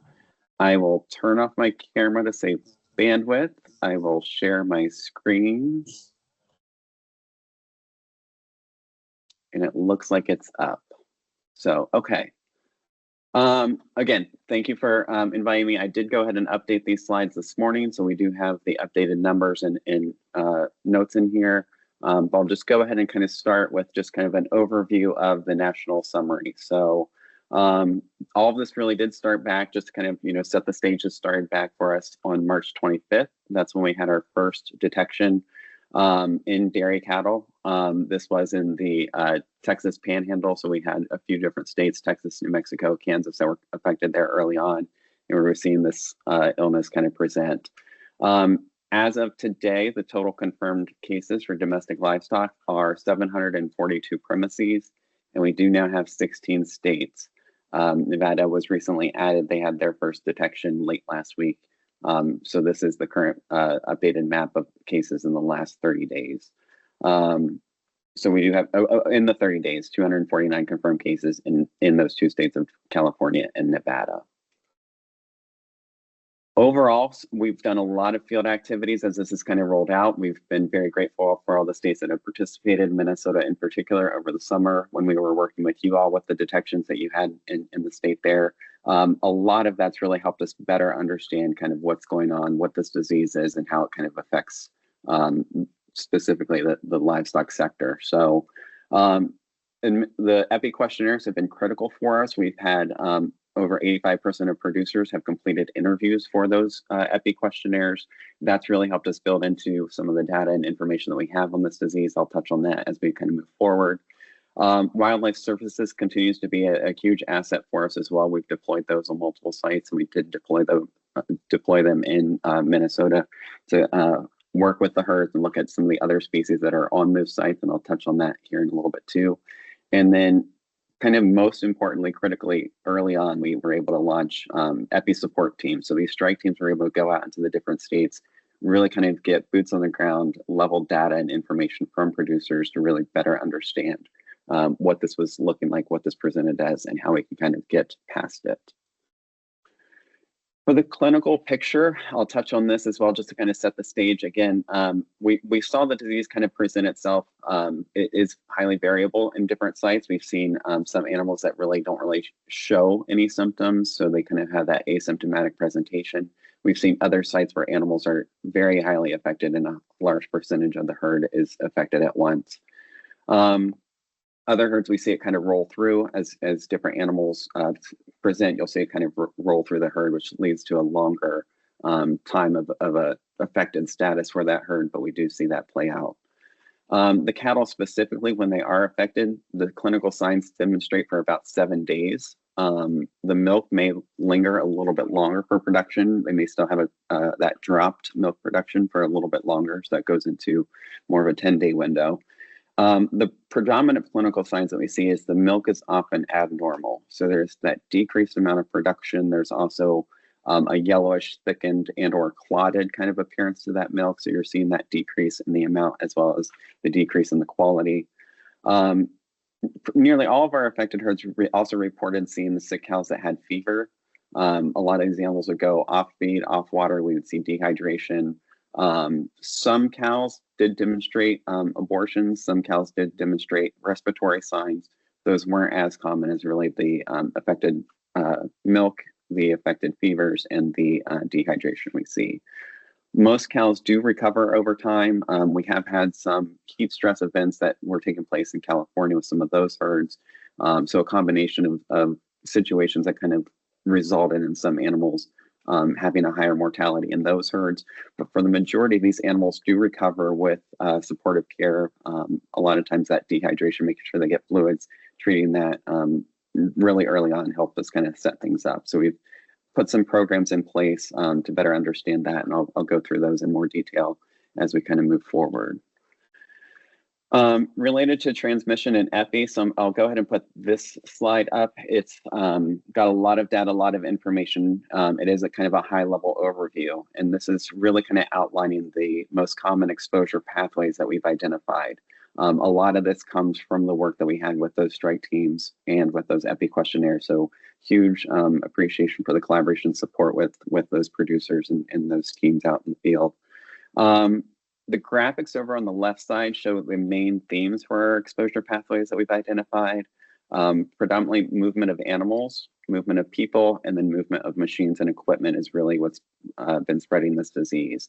I will turn off my camera to save bandwidth. I will share my screen. And it looks like it's up. So, okay. Again, thank you for inviting me. I did go ahead and update these slides this morning, so we do have the updated numbers and notes in here. But I'll just go ahead and kind of start with just kind of an overview of the national summary. So all of this really did start back, just to kind of, set the stage. It started back for us on March 25th. That's when we had our first detection in dairy cattle. This was in the Texas Panhandle, so we had a few different states, Texas, New Mexico, Kansas, that were affected there early on, and we were seeing this illness kind of present. As of today, the total confirmed cases for domestic livestock are 742 premises, and we do now have 16 states. Nevada was recently added. They had their first detection late last week. So this is the current updated map of cases in the last 30 days. So we do have, in the 30 days, 249 confirmed cases in those two states of California and Nevada. Overall, we've done a lot of field activities as this is kind of rolled out. We've been very grateful for all the states that have participated, Minnesota in particular, over the summer when we were working with you all with the detections that you had in the state there. A lot of that's really helped us better understand kind of what's going on, what this disease is, and how it kind of affects specifically the livestock sector. So and the EPI questionnaires have been critical for us. We've had over 85% of producers have completed interviews for those EPI questionnaires. That's really helped us build into some of the data and information that we have on this disease. I'll touch on that as we kind of move forward. Wildlife Services continues to be a huge asset for us as well. We've deployed those on multiple sites, and we did deploy them in Minnesota to work with the herds and look at some of the other species that are on those sites, and I'll touch on that here in a little bit too. And then kind of most importantly, critically, early on, we were able to launch EPI support teams. So these strike teams were able to go out into the different states, really kind of get boots on the ground, level data and information from producers to really better understand what this was looking like, what this presented as, and how we can kind of get past it. For the clinical picture, I'll touch on this as well, just to kind of set the stage. Again, we saw the disease kind of present itself. It is highly variable in different sites. We've seen some animals that don't really show any symptoms, so they kind of have that asymptomatic presentation. We've seen other sites where animals are very highly affected, and a large percentage of the herd is affected at once. Other herds, we see it kind of roll through as different animals present. You'll see it kind of roll through the herd, which leads to a longer time of a affected status for that herd, but we do see that play out. The cattle specifically, when they are affected, the clinical signs demonstrate for about 7 days. The milk may linger a little bit longer for production. They may still have that dropped milk production for a little bit longer, so that goes into more of a 10-day window. The predominant clinical signs that we see is the milk is often abnormal. So there's that decreased amount of production. There's also a yellowish, thickened, and or clotted kind of appearance to that milk. So you're seeing that decrease in the amount as well as the decrease in the quality. Nearly all of our affected herds also reported seeing the sick cows that had fever. A lot of these animals would go off feed, off water. We would see dehydration. Some cows did demonstrate abortions. Some cows did demonstrate respiratory signs. Those weren't as common as really the affected milk, the affected fevers, and the dehydration we see. Most cows do recover over time. We have had some heat stress events that were taking place in California with some of those herds. So a combination of situations that kind of resulted in some animals having a higher mortality in those herds. But for the majority of these animals do recover with supportive care. A lot of times that dehydration, making sure they get fluids, treating that really early on helped us kind of set things up. So we've put some programs in place to better understand that, and I'll go through those in more detail as we kind of move forward. Related to transmission and EPI, so I'll go ahead and put this slide up. It's got a lot of data, a lot of information. It is a kind of a high level overview, and this is really kind of outlining the most common exposure pathways that we've identified. A lot of this comes from the work that we had with those strike teams and with those EPI questionnaires. So huge appreciation for the collaboration support with those producers and those teams out in the field. The graphics over on the left side show the main themes for our exposure pathways that we've identified. Predominantly movement of animals, movement of people, and then movement of machines and equipment is really what's been spreading this disease.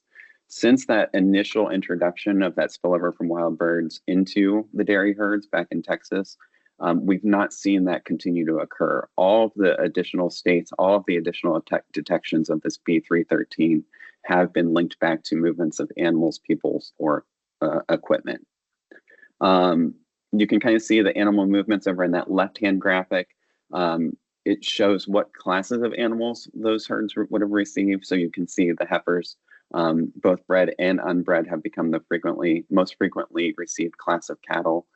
Since that initial introduction of that spillover from wild birds into the dairy herds back in Texas, we've not seen that continue to occur. All of the additional states, all of the additional detections of this B313 have been linked back to movements of animals, peoples, or equipment. You can kind of see the animal movements over in that left-hand graphic. It shows what classes of animals those herds would have received. So you can see the heifers, both bred and unbred, have become the most frequently received class of cattle,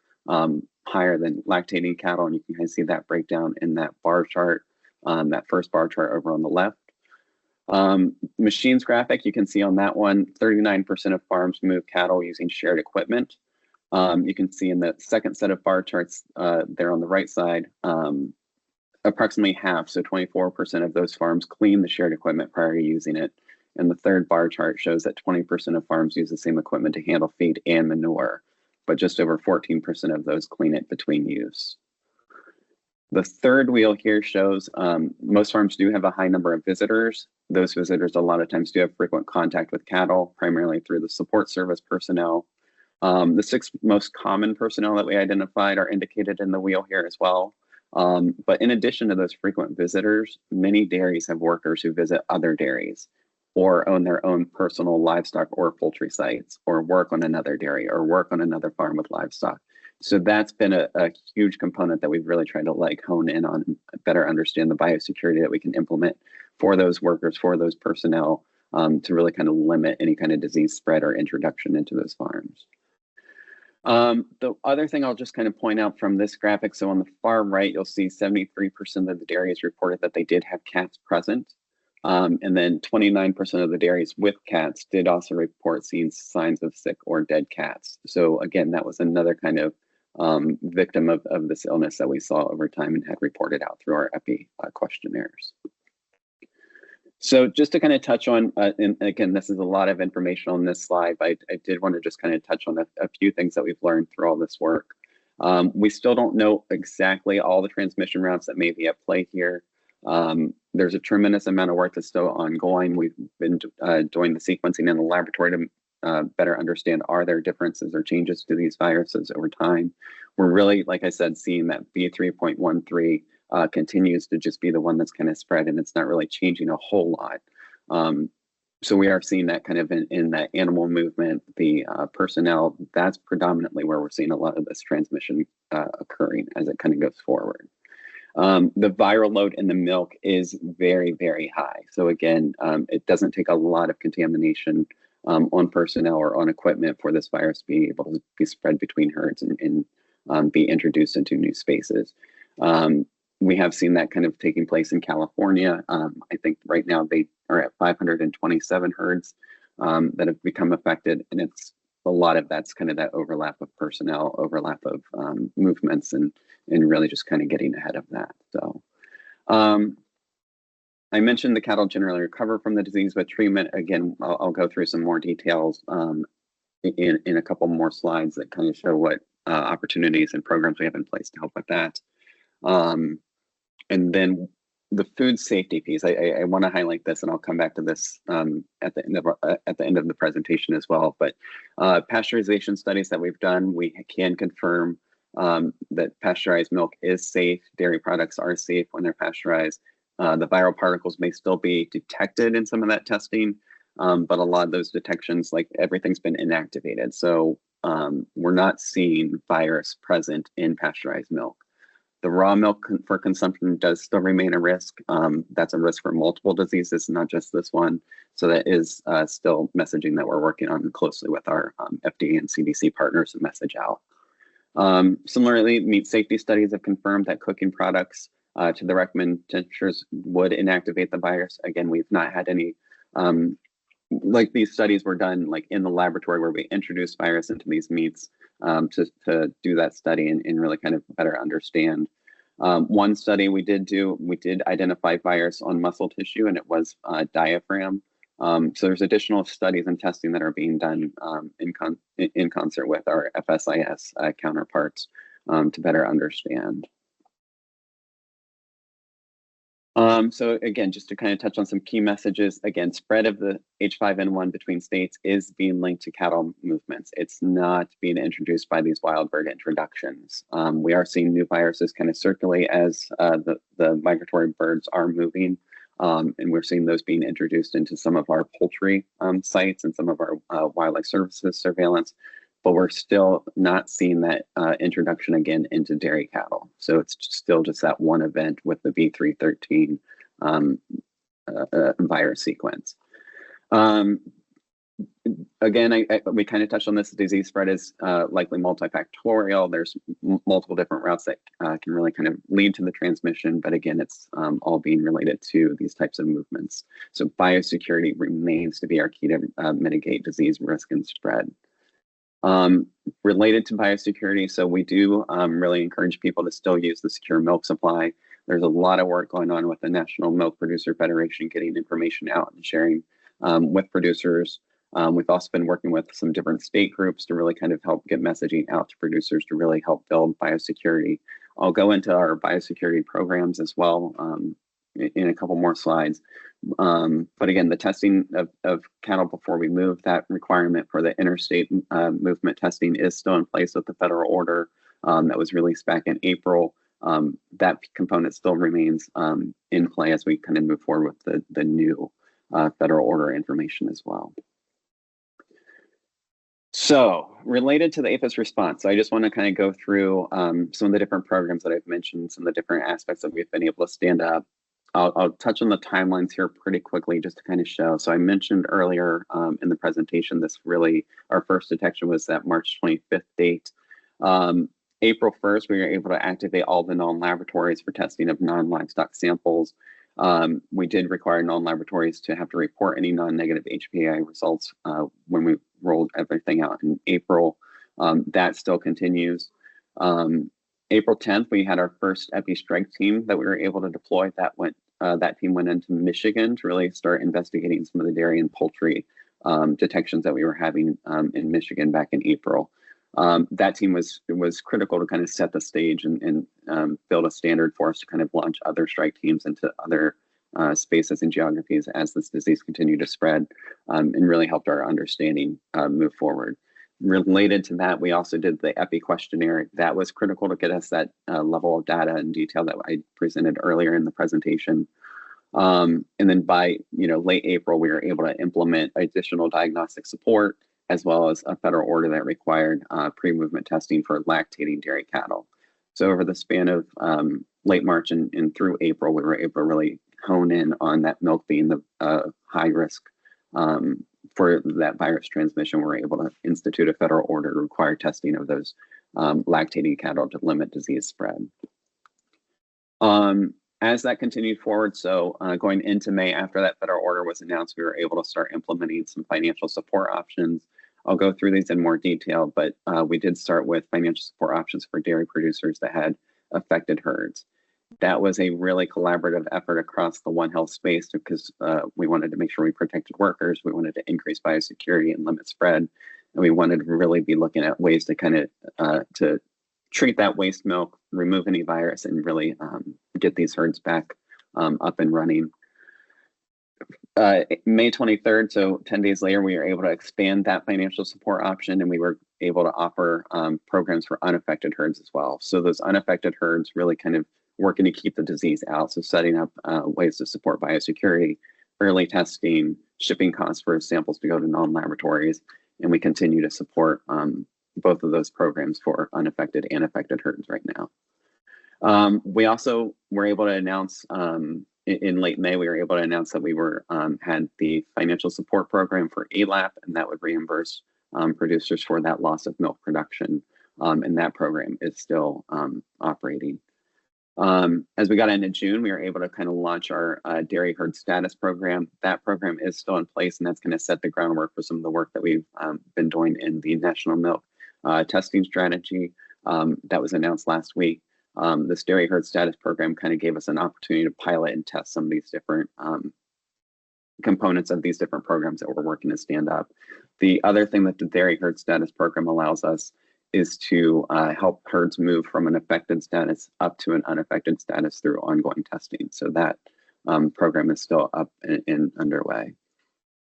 higher than lactating cattle. And you can kind of see that breakdown in that bar chart, that first bar chart over on the left. Machines graphic, you can see on that one, 39% of farms move cattle using shared equipment. You can see in the second set of bar charts there on the right side, approximately half, so 24% of those farms clean the shared equipment prior to using it. And the third bar chart shows that 20% of farms use the same equipment to handle feed and manure, but just over 14% of those clean it between use. The third wheel here shows most farms do have a high number of visitors. Those visitors a lot of times do have frequent contact with cattle, primarily through the support service personnel. The 6 most common personnel that we identified are indicated in the wheel here as well. But in addition to those frequent visitors, many dairies have workers who visit other dairies or own their own personal livestock or poultry sites, or work on another dairy or work on another farm with livestock. So that's been a huge component that we've really tried to hone in on, better understand the biosecurity that we can implement for those workers, for those personnel, to really kind of limit any kind of disease spread or introduction into those farms. The other thing I'll just kind of point out from this graphic, so on the far right, you'll see 73% of the dairies reported that they did have cats present. And then 29% of the dairies with cats did also report seeing signs of sick or dead cats. So again, that was another kind of victim of this illness that we saw over time and had reported out through our EPI questionnaires. So just to kind of touch on, and again, this is a lot of information on this slide, but I did want to just kind of touch on a few things that we've learned through all this work. We still don't know exactly all the transmission routes that may be at play here. There's a tremendous amount of work that's still ongoing. We've been doing the sequencing in the laboratory to better understand, are there differences or changes to these viruses over time? We're really, like I said, seeing that B3.13 continues to just be the one that's kind of spread, and it's not really changing a whole lot. So we are seeing that kind of in that animal movement, the personnel, that's predominantly where we're seeing a lot of this transmission occurring as it kind of goes forward. The viral load in the milk is very, very high. So again, it doesn't take a lot of contamination on personnel or on equipment for this virus to be able to be spread between herds and be introduced into new spaces. We have seen that kind of taking place in California. I think right now they are at 527 herds that have become affected, and it's a lot of that's kind of that overlap of personnel, overlap of movements, and really just kind of getting ahead of that. So I mentioned the cattle generally recover from the disease with treatment. Again, I'll go through some more details in a couple more slides that kind of show what opportunities and programs we have in place to help with that. And then the food safety piece, I want to highlight this, and I'll come back to this at the end of the presentation as well. But pasteurization studies that we've done, we can confirm that pasteurized milk is safe. Dairy products are safe when they're pasteurized. The viral particles may still be detected in some of that testing, but a lot of those detections, like everything's been inactivated. So we're not seeing virus present in pasteurized milk. The raw milk for consumption does still remain a risk. That's a risk for multiple diseases, not just this one. So that is still messaging that we're working on closely with our FDA and CDC partners to message out. Similarly, meat safety studies have confirmed that cooking products to the recommended temperatures would inactivate the virus. Again, we've not had any, like these studies were done like in the laboratory where we introduced virus into these meats to do that study and really kind of better understand. One study we did identify virus on muscle tissue, and it was diaphragm. So there's additional studies and testing that are being done in concert with our FSIS counterparts to better understand. So again, just to kind of touch on some key messages, again, spread of the H5N1 between states is being linked to cattle movements. It's not being introduced by these wild bird introductions. We are seeing new viruses kind of circulate as the migratory birds are moving. And we're seeing those being introduced into some of our poultry sites and some of our wildlife services surveillance, but we're still not seeing that introduction again into dairy cattle. So it's still just that one event with the B313 virus sequence. Again, we kind of touched on this. Disease spread is likely multifactorial. There's multiple different routes that can really kind of lead to the transmission, but again, it's all being related to these types of movements. So biosecurity remains to be our key to mitigate disease risk and spread. Related to biosecurity, so we do really encourage people to still use the secure milk supply. There's a lot of work going on with the National Milk Producer Federation, getting information out and sharing with producers. We've also been working with some different state groups to really kind of help get messaging out to producers to really help build biosecurity. I'll go into our biosecurity programs as well in a couple more slides. But again, the testing of cattle before we move, that requirement for the interstate movement testing is still in place with the federal order that was released back in April. That component still remains in play as we kind of move forward with the new federal order information as well. So related to the APHIS response, I just want to kind of go through some of the different programs that I've mentioned, some of the different aspects that we've been able to stand up. I'll touch on the timelines here pretty quickly just to kind of show. So I mentioned earlier in the presentation, this really, our first detection was that March 25th date. April 1st, we were able to activate all the non-laboratories for testing of non-livestock samples. We did require non-laboratories to have to report any non-negative HPAI results when we rolled everything out in April. That still continues. April 10th, we had our first EpiStrike team that we were able to deploy. That team went into Michigan to really start investigating some of the dairy and poultry detections that we were having in Michigan back in April. That team was critical to kind of set the stage and build a standard for us to kind of launch other strike teams into other spaces and geographies as this disease continued to spread, and really helped our understanding move forward. Related to that, we also did the EPI questionnaire. That was critical to get us that level of data and detail that I presented earlier in the presentation. And then by late April, we were able to implement additional diagnostic support, as well as a federal order that required pre-movement testing for lactating dairy cattle. So over the span of late March and through April, we were able to really hone in on that milk being the high risk for that virus transmission. We're able to institute a federal order to require testing of those lactating cattle to limit disease spread. As that continued forward, so going into May, after that federal order was announced, we were able to start implementing some financial support options. I'll go through these in more detail, but we did start with financial support options for dairy producers that had affected herds. That was a really collaborative effort across the One Health space because we wanted to make sure we protected workers. We wanted to increase biosecurity and limit spread. And we wanted to really be looking at ways to kind of to treat that waste milk, remove any virus, and really get these herds back up and running. May 23rd, so 10 days later, we were able to expand that financial support option, and we were able to offer programs for unaffected herds as well. So those unaffected herds really kind of working to keep the disease out. So setting up ways to support biosecurity, early testing, shipping costs for samples to go to non-laboratories, and we continue to support both of those programs for unaffected and affected herds right now. We also were able to announce in late May, we were able to announce that we were had the financial support program for ALAP, and that would reimburse producers for that loss of milk production. And that program is still operating. As we got into June, we were able to kind of launch our dairy herd status program. That program is still in place, and that's going to set the groundwork for some of the work that we've been doing in the national milk testing strategy that was announced last week. This dairy herd status program kind of gave us an opportunity to pilot and test some of these different components of these different programs that we're working to stand up. The other thing that the dairy herd status program allows us is to help herds move from an affected status up to an unaffected status through ongoing testing. So that program is still up and underway.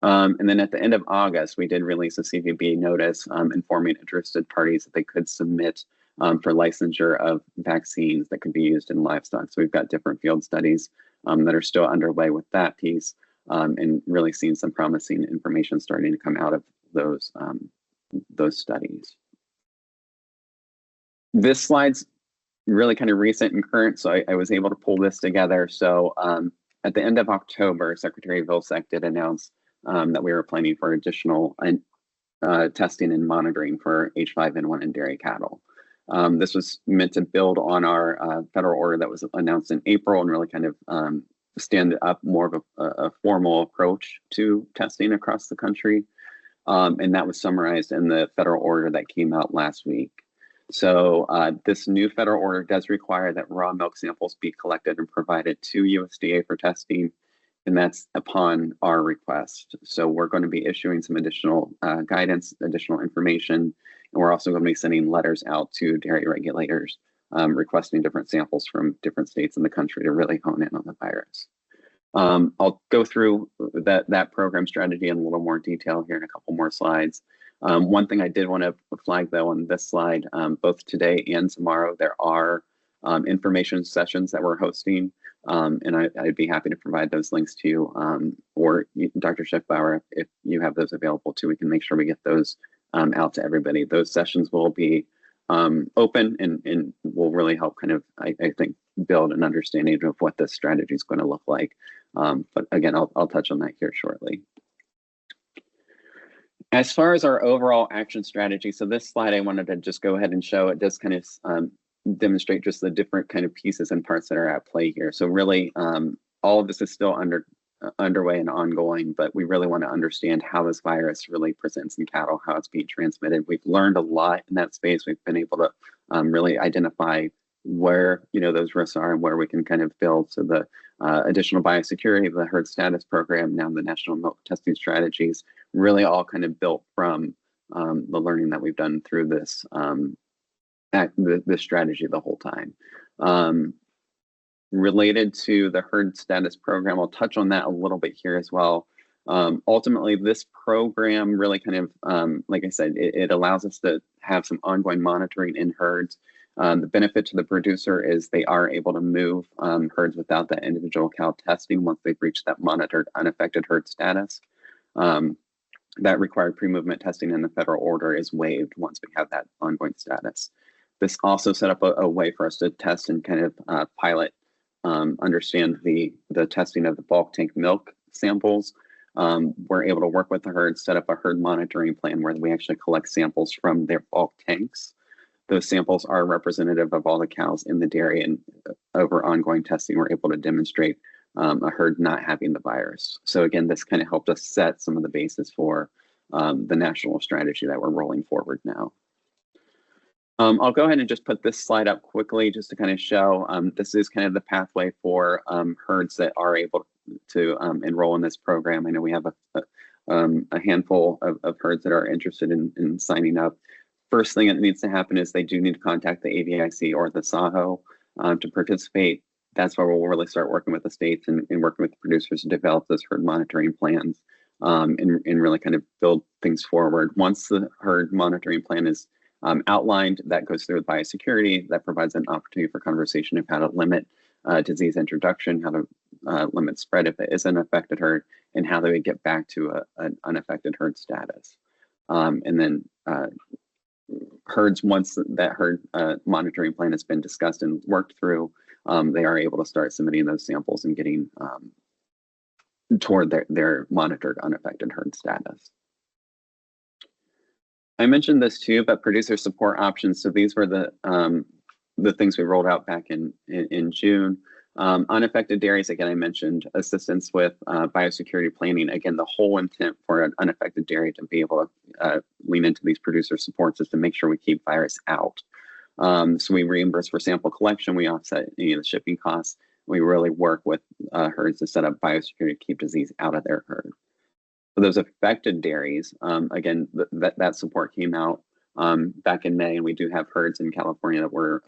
And then at the end of August, we did release a CVB notice informing interested parties that they could submit for licensure of vaccines that could be used in livestock. So we've got different field studies that are still underway with that piece, and really seeing some promising information starting to come out of those studies. This slide's really kind of recent and current, so I was able to pull this together. So at the end of October, Secretary Vilsack did announce that we were planning for additional testing and monitoring for H5N1 in dairy cattle. This was meant to build on our federal order that was announced in April and really kind of stand up more of a formal approach to testing across the country. And that was summarized in the federal order that came out last week. So this new federal order does require that raw milk samples be collected and provided to USDA for testing, and that's upon our request. So we're going to be issuing some additional guidance, additional information, and we're also going to be sending letters out to dairy regulators requesting different samples from different states in the country to really hone in on the virus. I'll go through that program strategy in a little more detail here in a couple more slides. One thing I did want to flag though on this slide, both today and tomorrow, there are information sessions that we're hosting, and I'd be happy to provide those links to you, or Dr. Schaefbauer, if you have those available too, we can make sure we get those out to everybody. Those sessions will be open and will really help kind of, I think, build an understanding of what this strategy is going to look like. But again, I'll touch on that here shortly. As far as our overall action strategy, so this slide I wanted to just go ahead and show. It does kind of demonstrate just the different kind of pieces and parts that are at play here. So really, all of this is still underway and ongoing, but we really want to understand how this virus really presents in cattle, how it's being transmitted. We've learned a lot in that space. We've been able to really identify where those risks are and where we can kind of build. So the additional biosecurity, the herd status program, now the national milk testing strategies, really all kind of built from the learning that we've done through this this strategy the whole time. Related to the herd status program, I'll touch on that a little bit here as well. Ultimately, this program really kind of, like I said, it allows us to have some ongoing monitoring in herds. The benefit to the producer is they are able to move herds without that individual cow testing once they've reached that monitored unaffected herd status. That required pre-movement testing in the federal order is waived once we have that ongoing status. This also set up a way for us to test and kind of pilot, understand the testing of the bulk tank milk samples. We're able to work with the herd, set up a herd monitoring plan where we actually collect samples from their bulk tanks. Those samples are representative of all the cows in the dairy, and over ongoing testing, we're able to demonstrate a herd not having the virus. So again, this kind of helped us set some of the basis for the national strategy that we're rolling forward now. I'll go ahead and just put this slide up quickly just to kind of show this is kind of the pathway for herds that are able to enroll in this program. I know we have a handful of herds that are interested in signing up. First thing that needs to happen is they do need to contact the AVIC or the SAHO to participate. That's where we'll really start working with the states and working with the producers to develop those herd monitoring plans and really kind of build things forward. Once the herd monitoring plan is outlined, that goes through with biosecurity. That provides an opportunity for conversation of how to limit disease introduction, how to limit spread if it is an affected herd, and how they would get back to an unaffected herd status. And then herds, once that herd monitoring plan has been discussed and worked through, they are able to start submitting those samples and getting toward their monitored unaffected herd status. I mentioned this too, but producer support options. So these were the things we rolled out back in June. Unaffected dairies, again, I mentioned assistance with biosecurity planning. Again, the whole intent for an unaffected dairy to be able to lean into these producer supports is to make sure we keep virus out. So we reimburse for sample collection, we offset any of the shipping costs. We really work with herds to set up biosecurity to keep disease out of their herd. For those affected dairies, again, that support came out back in May, and we do have herds in California that we're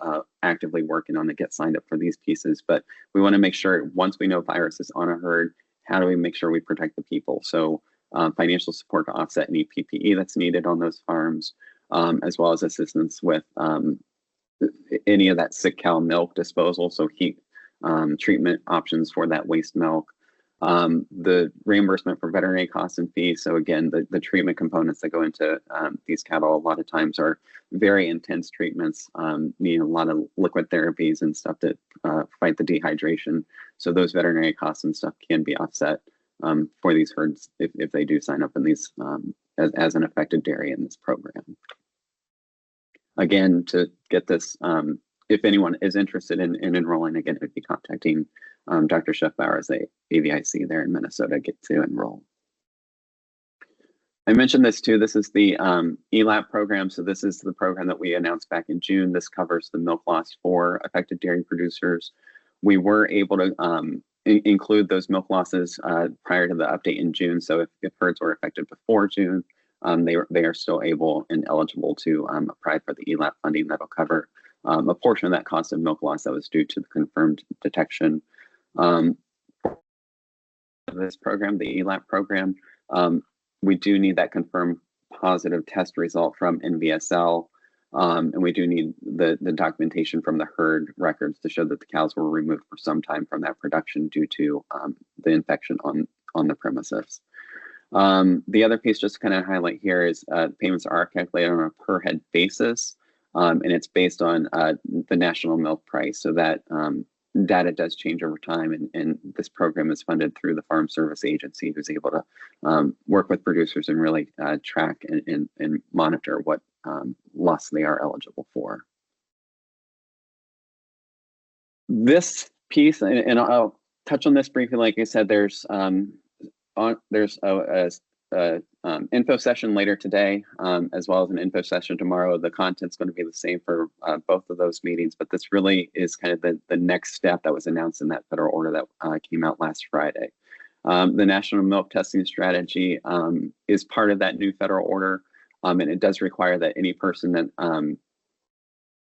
actively working on to get signed up for these pieces. But we want to make sure once we know virus is on a herd, how do we make sure we protect the people? So financial support to offset any PPE that's needed on those farms, as well as assistance with any of that sick cow milk disposal, so heat treatment options for that waste milk. The reimbursement for veterinary costs and fees. So again, the treatment components that go into these cattle a lot of times are very intense treatments, needing a lot of liquid therapies and stuff to fight the dehydration. So those veterinary costs and stuff can be offset for these herds if they do sign up in these as an affected dairy in this program. Again, to get this, if anyone is interested in enrolling, again, I'd be contacting Dr. Schaefbauer as a AVIC there in Minnesota, get to enroll. I mentioned this too. This is the ELAP program. So this is the program that we announced back in June. This covers the milk loss for affected dairy producers. We were able to include those milk losses prior to the update in June. So if herds were affected before June, they are still able and eligible to apply for the ELAP funding that'll cover a portion of that cost of milk loss that was due to the confirmed detection. This program, the ELAP program, we do need that confirmed positive test result from NVSL, and we do need the documentation from the herd records to show that the cows were removed for some time from that production due to the infection on the premises. The other piece just to kind of highlight here is payments are calculated on a per head basis, and it's based on the national milk price. So that data does change over time, and this program is funded through the Farm Service Agency, who's able to work with producers and really track and monitor what loss they are eligible for. This piece, and I'll touch on this briefly. Like I said, there's a info session later today, as well as an info session tomorrow. The content's going to be the same for both of those meetings, but this really is kind of the next step that was announced in that federal order that came out last Friday. The National Milk Testing Strategy is part of that new federal order, and it does require that any person that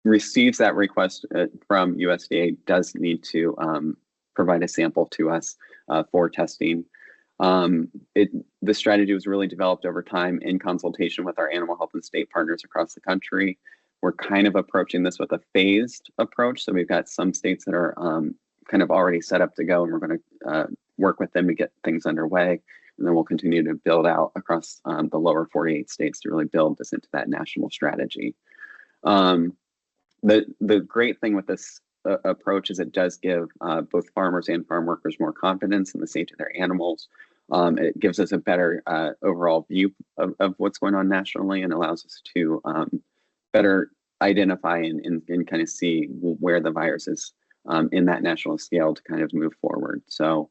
receives that request from USDA does need to provide a sample to us for testing. The strategy was really developed over time in consultation with our animal health and state partners across the country. We're kind of approaching this with a phased approach. So we've got some states that are kind of already set up to go, and we're going to work with them to get things underway. And then we'll continue to build out across the lower 48 states to really build this into that national strategy. The great thing with this approach is it does give both farmers and farm workers more confidence in the safety of their animals. It gives us a better overall view of what's going on nationally and allows us to better identify and kind of see where the virus is in that national scale to kind of move forward. So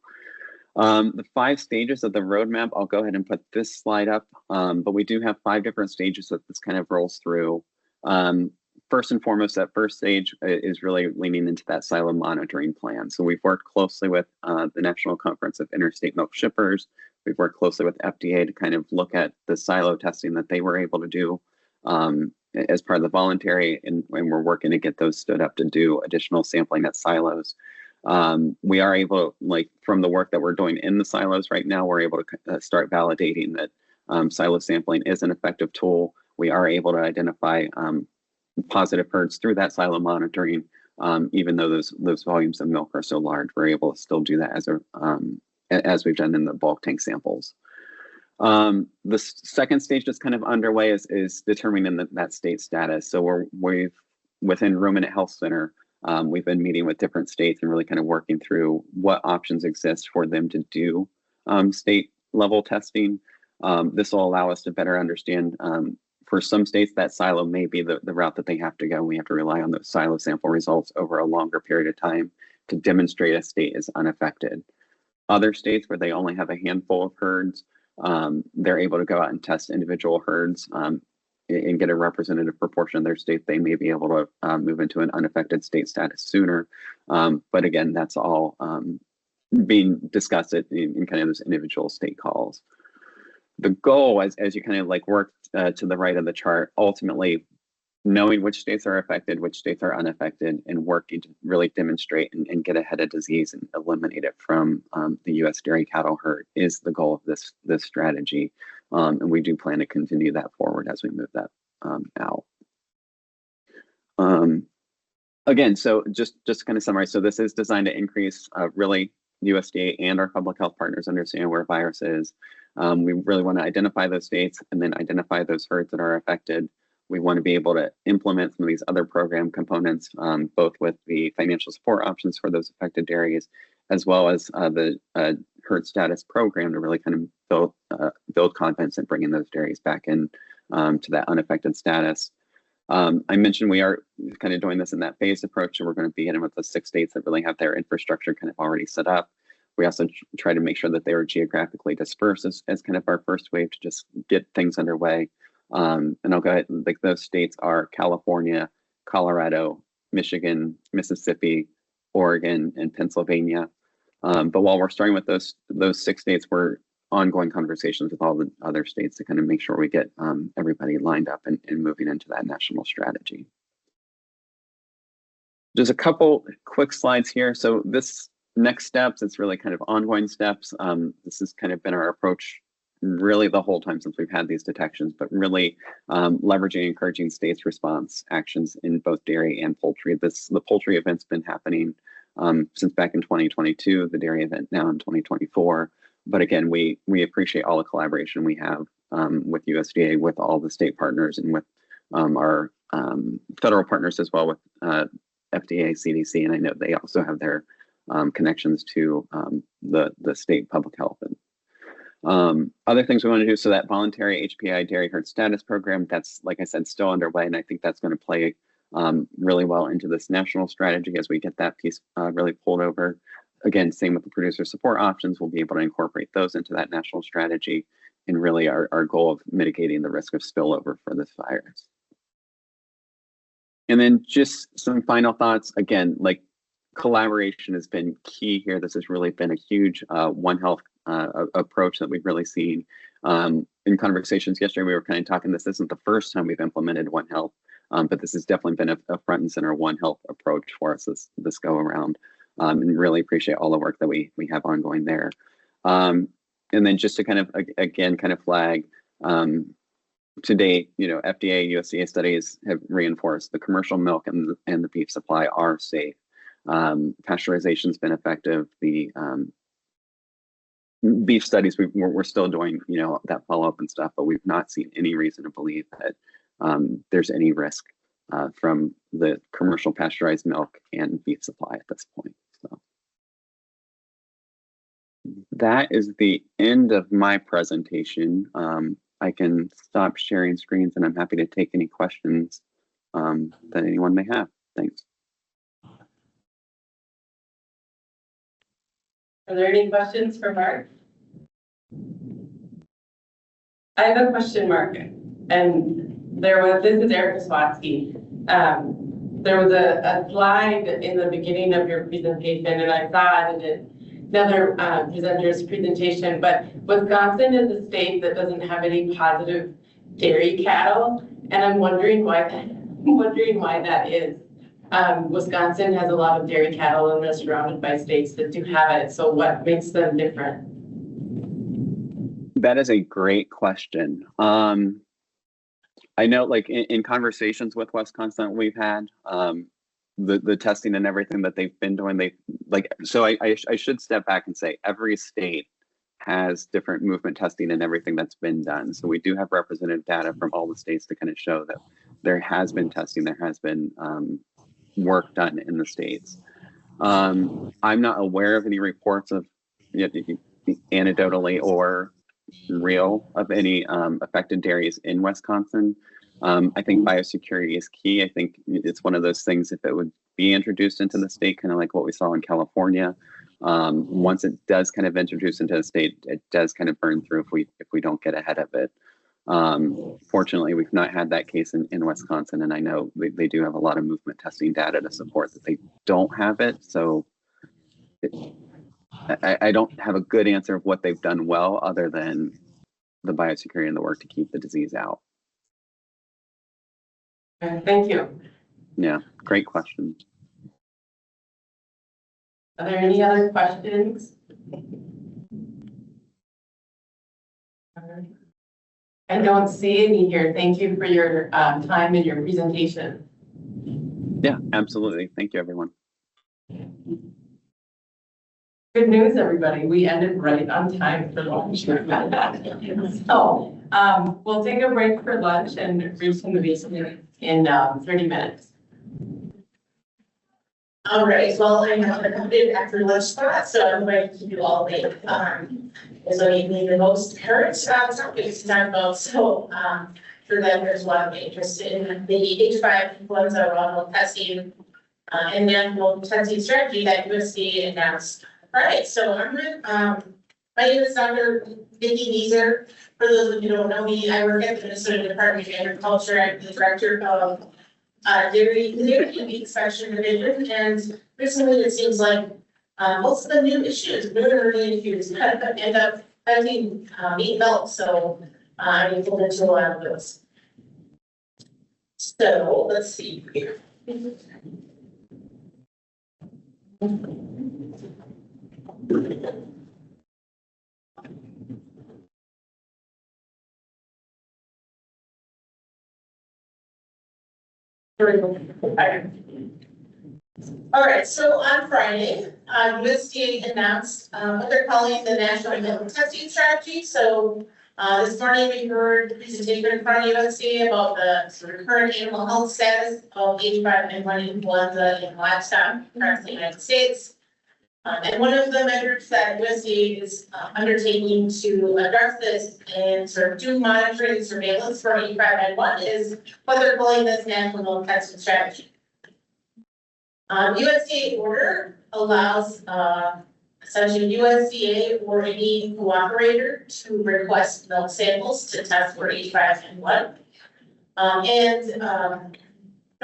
the 5 stages of the roadmap, I'll go ahead and put this slide up, but we do have 5 different stages that this kind of rolls through. First and foremost, that first stage is really leaning into that silo monitoring plan. So we've worked closely with the National Conference of Interstate Milk Shippers. We've worked closely with FDA to kind of look at the silo testing that they were able to do as part of the voluntary, and we're working to get those stood up to do additional sampling at silos. We are able, like from the work that we're doing in the silos right now, we're able to start validating that silo sampling is an effective tool. We are able to identify positive herds through that silo monitoring, even though those volumes of milk are so large. We're able to still do that as we've done in the bulk tank samples. The second stage that's kind of underway is determining that state status. So we've within Ruminant Health Center, we've been meeting with different states and really kind of working through what options exist for them to do state level testing. This will allow us to better understand for some states, that silo may be the route that they have to go. We have to rely on those silo sample results over a longer period of time to demonstrate a state is unaffected. Other states where they only have a handful of herds, they're able to go out and test individual herds and get a representative proportion of their state. They may be able to move into an unaffected state status sooner. But again, that's all being discussed in kind of those individual state calls. The goal, as you kind of like work to the right of the chart, ultimately knowing which states are affected, which states are unaffected, and working to really demonstrate and get ahead of disease and eliminate it from the U.S. dairy cattle herd is the goal of this strategy. And we do plan to continue that forward as we move that out. Again, so just to kind of summarize, so this is designed to increase really USDA and our public health partners understand where virus is. We really want to identify those states and then identify those herds that are affected. We want to be able to implement some of these other program components, both with the financial support options for those affected dairies, as well as the herd status program to really kind of build confidence in bringing those dairies back in to that unaffected status. I mentioned we are kind of doing this in that phased approach, and we're going to begin with the 6 states that really have their infrastructure kind of already set up. We also try to make sure that they are geographically dispersed as kind of our first wave to just get things underway. And I'll go ahead, like those states are California, Colorado, Michigan, Mississippi, Oregon, and Pennsylvania. But while we're starting with those 6 states, we're ongoing conversations with all the other states to kind of make sure we get everybody lined up and moving into that national strategy. Just a couple quick slides here. So this next steps, it's really kind of ongoing steps. This has kind of been our approach really the whole time since we've had these detections, but really leveraging, encouraging states' response actions in both dairy and poultry. The poultry event's been happening since back in 2022, the dairy event now in 2024. But again, we appreciate all the collaboration we have with USDA, with all the state partners, and with our federal partners as well, with FDA, CDC, and I know they also have their connections to the state public health. And other things we want to do, so that voluntary HPI dairy herd status program, that's, like I said, still underway, and I think that's going to play really well into this national strategy as we get that piece really pulled over. Again, same with the producer support options, we'll be able to incorporate those into that national strategy and really our goal of mitigating the risk of spillover for this virus. And then just some final thoughts, again, like collaboration has been key here. This has really been a huge One Health approach that we've really seen. In conversations yesterday, we were kind of talking, this isn't the first time we've implemented One Health, but this has definitely been a front and center One Health approach for us this go around. And really appreciate all the work that we have ongoing there. And then just to kind of, again, kind of flag, to date, you know, FDA, USDA studies have reinforced the commercial milk and the beef supply are safe. Pasteurization's been effective. The beef studies, we're still doing, you know, that follow-up and stuff, but we've not seen any reason to believe that there's any risk from the commercial pasteurized milk and beef supply at this point. So that is the end of my presentation. I can stop sharing screens and I'm happy to take any questions that anyone may have. Thanks. Are there any questions for Mark? I have a question, Mark, and this is Erica Sawatzke. There was a slide in the beginning of your presentation, and I saw it in another presenter's presentation, but Wisconsin is a state that doesn't have any positive dairy cattle, and I'm wondering why that is. Wisconsin has a lot of dairy cattle and they're surrounded by states that do have it. So what makes them different? That is a great question. I know, like in conversations with Wisconsin we've had, the testing and everything that they've been doing, so I should step back and say every state has different movement testing and everything that's been done. So we do have representative data from all the states to kind of show that there has been testing, there has been work done in the states. I'm not aware of any reports of, anecdotally or real, of any affected dairies in Wisconsin. I think biosecurity is key. I think it's one of those things, if it would be introduced into the state, kind of like what we saw in California, once it does kind of introduce into the state, it does kind of burn through if we don't get ahead of it. Fortunately, we've not had that case in Wisconsin, and I know they do have a lot of movement testing data to support that they don't have it. So I don't have a good answer of what they've done well, other than the biosecurity and the work to keep the disease out. Thank you. Yeah, great question. Are there any other questions? I don't see any here. Thank you for your time and your presentation. Yeah, absolutely. Thank you, everyone. Good news, everybody. We ended right on time for lunch. So we'll take a break for lunch and resume the meeting in 30 minutes. All right, well, I know that I did after lunch spot, so I'm going to keep you all late. So you need the most current topics to talk about, so for them, there's a lot of interest in the H5 influenza viral testing and the annual testing strategy that USDA announced. All right, so I'm with, my name is Dr. Nikki Neeser. For those of you who don't know me, I work at the Minnesota Department of Agriculture. I'm the director of dairy inspection division, and recently it seems like most of the new issues, really issues, end up having meat milk, so I'm able into a lot of those. So let's see here. All right, so on Friday, USDA announced what they're calling the National Milk Testing Strategy. So this morning we heard the presentation from USDA about the sort of current animal health status of H5N1 influenza in livestock across the United States. And one of the measures that USDA is undertaking to address this and sort of do monitoring and surveillance for H5N1 is what they're calling this National Milk Testing Strategy. USDA order allows essentially USDA or any cooperator to request milk samples to test for H5N1.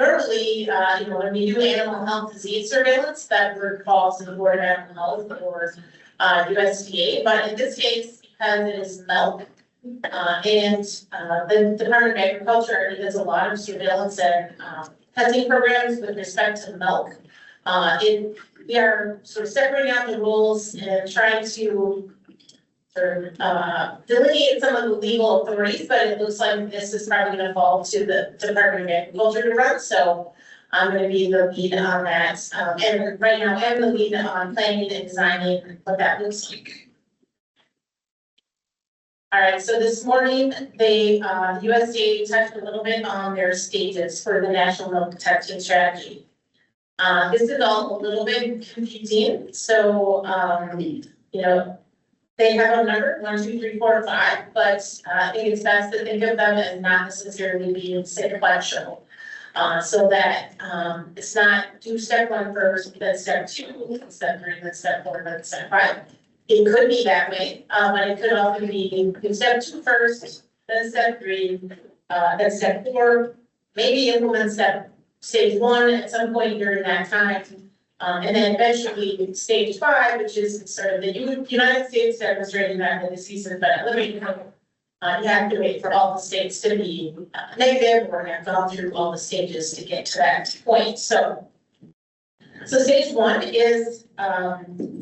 Normally, when we do animal health disease surveillance, that work falls to the Board of Animal Health or USDA. But in this case, because it is milk, and the Department of Agriculture does a lot of surveillance and testing programs with respect to milk. We are sort of separating out the rules and trying to sort of delineate some of the legal authorities, but it looks like this is probably going to fall to the Department of Agriculture to run. So I'm going to be the lead on that. And right now I'm the lead on planning and designing what that looks like. All right, so this morning, USDA touched a little bit on their stages for the National Milk Testing Strategy. This is all a little bit confusing. So, they have a number, 1, 2, 3, 4, 5, but I think it's best to think of them as not necessarily being sequential. So that it's not do step 1 first, then step 2, then step 3, then step 4, then step 5. It could be that way, but it could also be do step 2 first, then step 3, then step 4, maybe implement stage 1 at some point during that time. And then eventually stage 5, which is sort of the United States demonstrating that the disease has been eliminated. You have to wait for all the states to be negative or have gone through all the stages to get to that point. So stage 1 is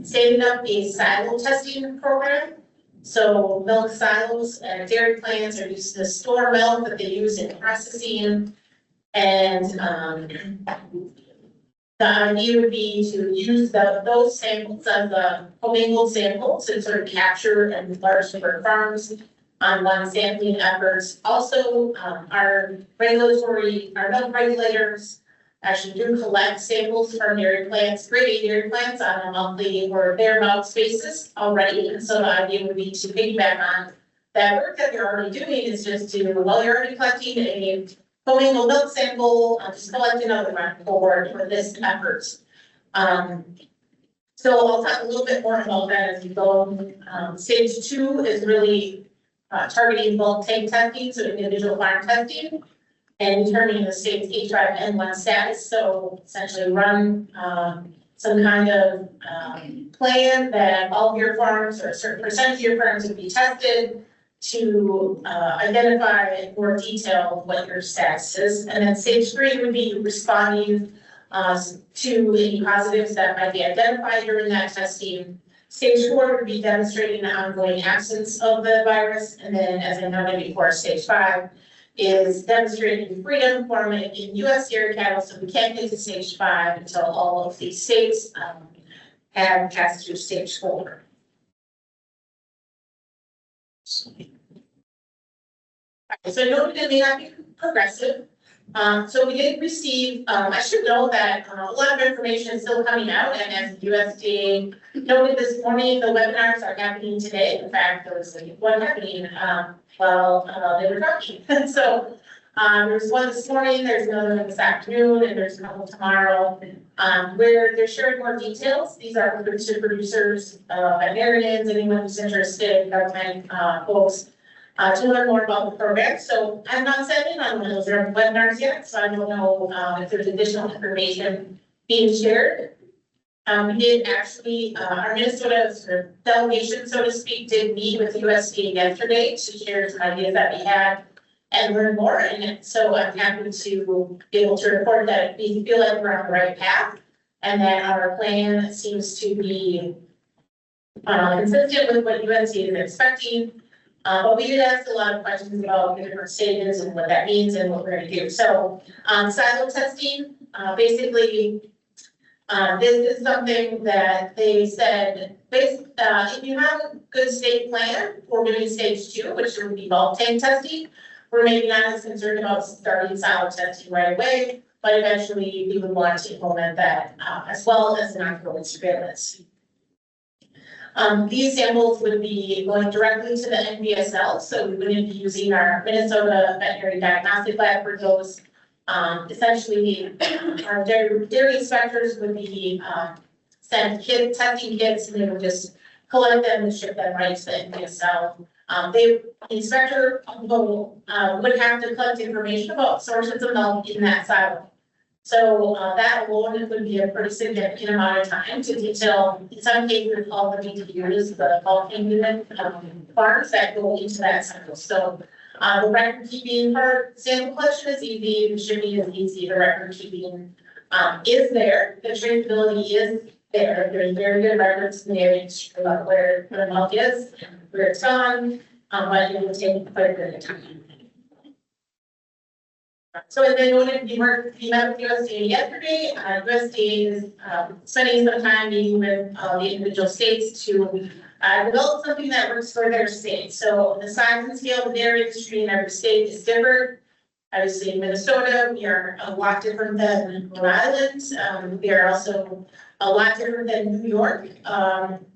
setting up a silo testing program. So milk silos and dairy plants are used to store milk that they use in processing. And the idea would be to use those samples as the commingled samples and sort of capture and large number of farms on one sampling efforts. Also, our milk regulators actually do collect samples from dairy plants, grade A dairy plants on a monthly or thereabouts basis already. And so the idea would be to piggyback on that work that they're already doing is just to, well, you're already collecting a commingled milk sample, just collect another one for this effort. So I'll talk a little bit more about that as we go. Stage 2 is really targeting bulk tank testing, so individual farm testing, and determining the state's H5N1 status. So essentially run some kind of plan that all of your farms or a certain percentage of your farms would be tested, to identify in more detail what your status is. And then stage 3 would be responding to any positives that might be identified during that testing. Stage 4 would be demonstrating the ongoing absence of the virus. And then, as I noted before, stage 5 is demonstrating freedom from it in U.S. dairy cattle. So we can't get to stage 5 until all of these states have passed through stage 4. So noted it may not be progressive. So we did receive, I should know that a lot of information is still coming out, and as the USDA noted this morning, the webinars are happening today. In fact, there was one happening while they were talking. So there's one this morning, there's another one this afternoon, and there's a couple tomorrow, where they're sharing more details. These are producers, veterinarians, anyone who's interested, government folks, to learn more about the program. So I'm not set in on those webinars yet, so I don't know if there's additional information being shared. We did actually, our Minnesota sort of delegation, so to speak, did meet with USDA yesterday to share some ideas that we had and learn more. And so I'm happy to be able to report that we feel like we're on the right path and that our plan seems to be consistent with what USDA is expecting. But we did ask a lot of questions about the different stages and what that means and what we're going to do. So silo testing, basically, this is something that they said, if you have a good state plan for doing stage 2, which would be bulk tank testing, we're maybe not as concerned about starting silo testing right away, but eventually we would want to implement that as well as an ongoing surveillance. These samples would be going directly to the NVSL, so we wouldn't be using our Minnesota Veterinary Diagnostic Lab for those. Essentially, our dairy inspectors would be sent testing kits, and they would just collect them and ship them right to the NVSL. The inspector would have to collect information about sources of milk in that silo. So that alone would be a pretty significant amount of time to detail, in some cases, all the BTUs, the bulk unit farms that go into that cycle. So the record keeping part, sample collection is easy, the shipping is easy, the record keeping is there, the traceability is there. There's very good records in the area about where the milk is, where it's gone, but it will take quite a bit of time. So as I noted, we met with USDA yesterday. USDA is spending some time meeting with the individual states to develop something that works for their state. So the size and scale of the dairy industry in every state is different. Obviously in Minnesota, we are a lot different than Rhode Island. We are also a lot different than New York.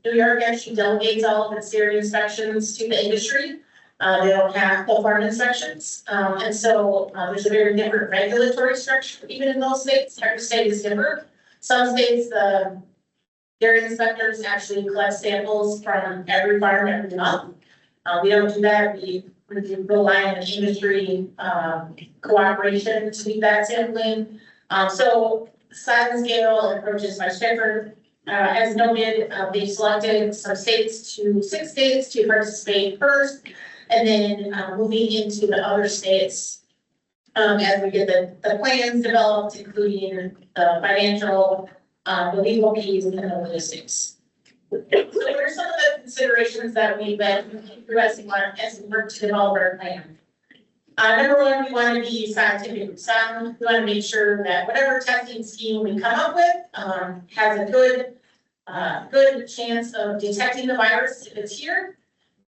New York actually delegates all of its dairy inspections to the industry. They don't have full farm inspections. And so there's a very different regulatory structure even in those states. Every state is different. Some states, the dairy inspectors actually collect samples from every farm every month. We don't do that. We rely on industry cooperation to do that sampling. So size and scale approaches by Shepherd. As noted, they've selected some states to 6 states to participate first. And then moving into the other states as we get the plans developed, including the financial, the legal piece, and the logistics. So what are some of the considerations that we've been addressing as we work to develop our plan? Number one, we want to be scientifically sound. We want to make sure that whatever testing scheme we come up with has a good chance of detecting the virus if it's here.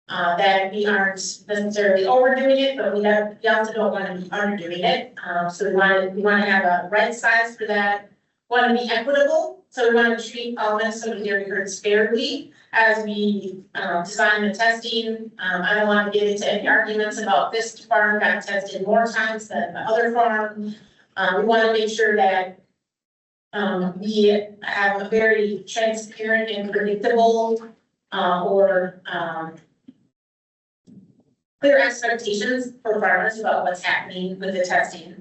That we aren't necessarily overdoing it, but we also don't want to be underdoing it. So we want to have a right size for that. We want to be equitable. So we want to treat all Minnesota dairy herds fairly as we design the testing. I don't want to get into any arguments about this farm got tested more times than the other farm. We want to make sure that we have a very transparent and predictable clear expectations for farmers about what's happening with the testing.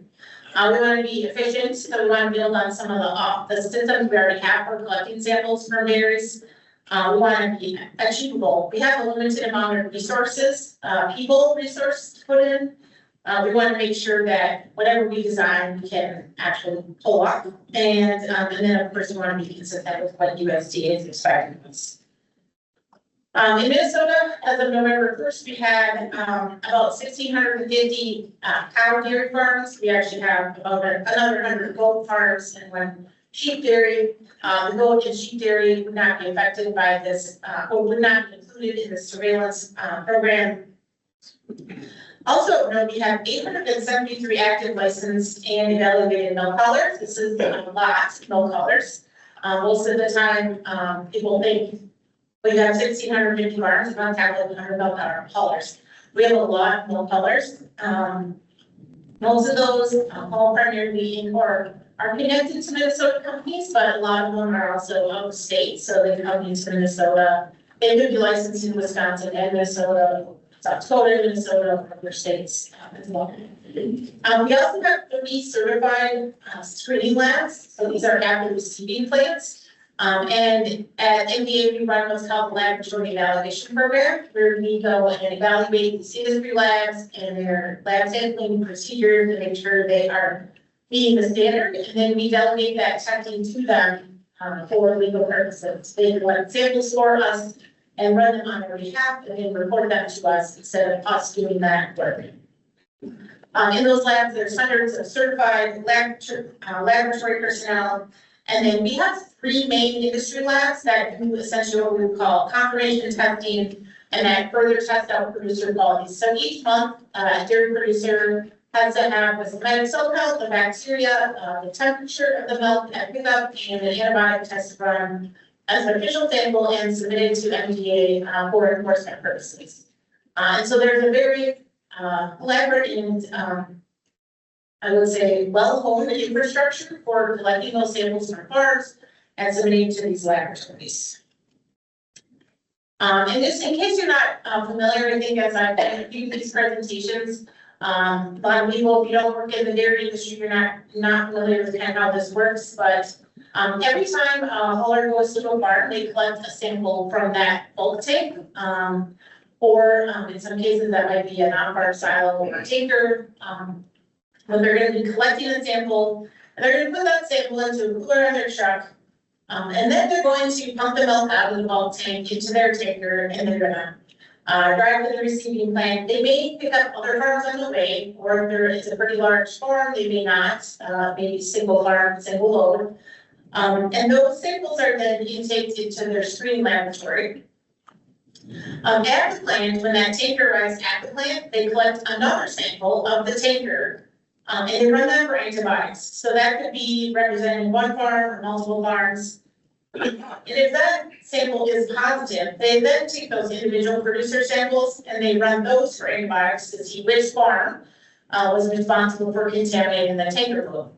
We want to be efficient, so we want to build on some of the systems we already have for collecting samples from dairies. We want to be achievable. We have a limited amount of resources, people resources to put in. We want to make sure that whatever we design, we can actually pull off. And then of course, we want to be consistent with what USDA is expecting of us. In Minnesota, as of November 1st, we had about 1,650 cow dairy farms. We actually have about another 100 goat farms and 1 sheep dairy. The goat and sheep dairy would not be affected by this, or would not be included in the surveillance program. Also, we have 873 active licensed and evaluated milk collars. This is a lot of milk collars. Most of the time, people think we have 1,650 barns, about have 100 milk collars. We have a lot of milk collars. Most of those all primarily in or are connected to Minnesota companies, but a lot of them are also out of state. So they come into Minnesota. They could be licensed in Wisconsin and Minnesota, South Dakota, Minnesota, other states as well. We also have 30 certified screening labs. So these are active receiving plants. And at NBA, we run what's called the laboratory evaluation program, where we go and evaluate these industry labs and their lab sampling procedures to make sure they are meeting the standard. And then we delegate that testing to them for legal purposes. They collect samples for us and run them on our behalf and then report them to us instead of us doing that work. In those labs, there's hundreds of certified laboratory personnel. And then we have 3 main industry labs that do essentially what we would call confirmation testing and that further test out producer quality. So each month, a dairy producer has to have the somatic cell count, the bacteria, the temperature of the milk at pickup, and an antibiotic test run as an official sample and submitted to FDA for enforcement purposes. And so there's a very elaborate and I would say well-honed infrastructure for collecting those samples from farms and submitting to these laboratories. And just in case you're not familiar, I think as I've been doing these presentations, a lot of people, if you don't work in the dairy industry, you're not familiar with kind of how this works, but every time a hauler goes to a farm, they collect a sample from that bulk tank, or in some cases that might be a non-farm silo or a tanker. But they're going to be collecting a sample, and they're going to put that sample into a cooler on their truck, and then they're going to pump the milk out of the bulk tank into their tanker, and they're going to drive to the receiving plant. They may pick up other farms on the way, or if it's a pretty large farm, they may not, maybe single farm, single load. And those samples are then intaked into their screening laboratory. At the plant, when that tanker arrives at the plant, they collect another sample of the tanker. And they run that for antibiotics. So that could be representing one farm or multiple farms. And if that sample is positive, they then take those individual producer samples and they run those for antibiotics to see which farm was responsible for contaminating the tanker fluid.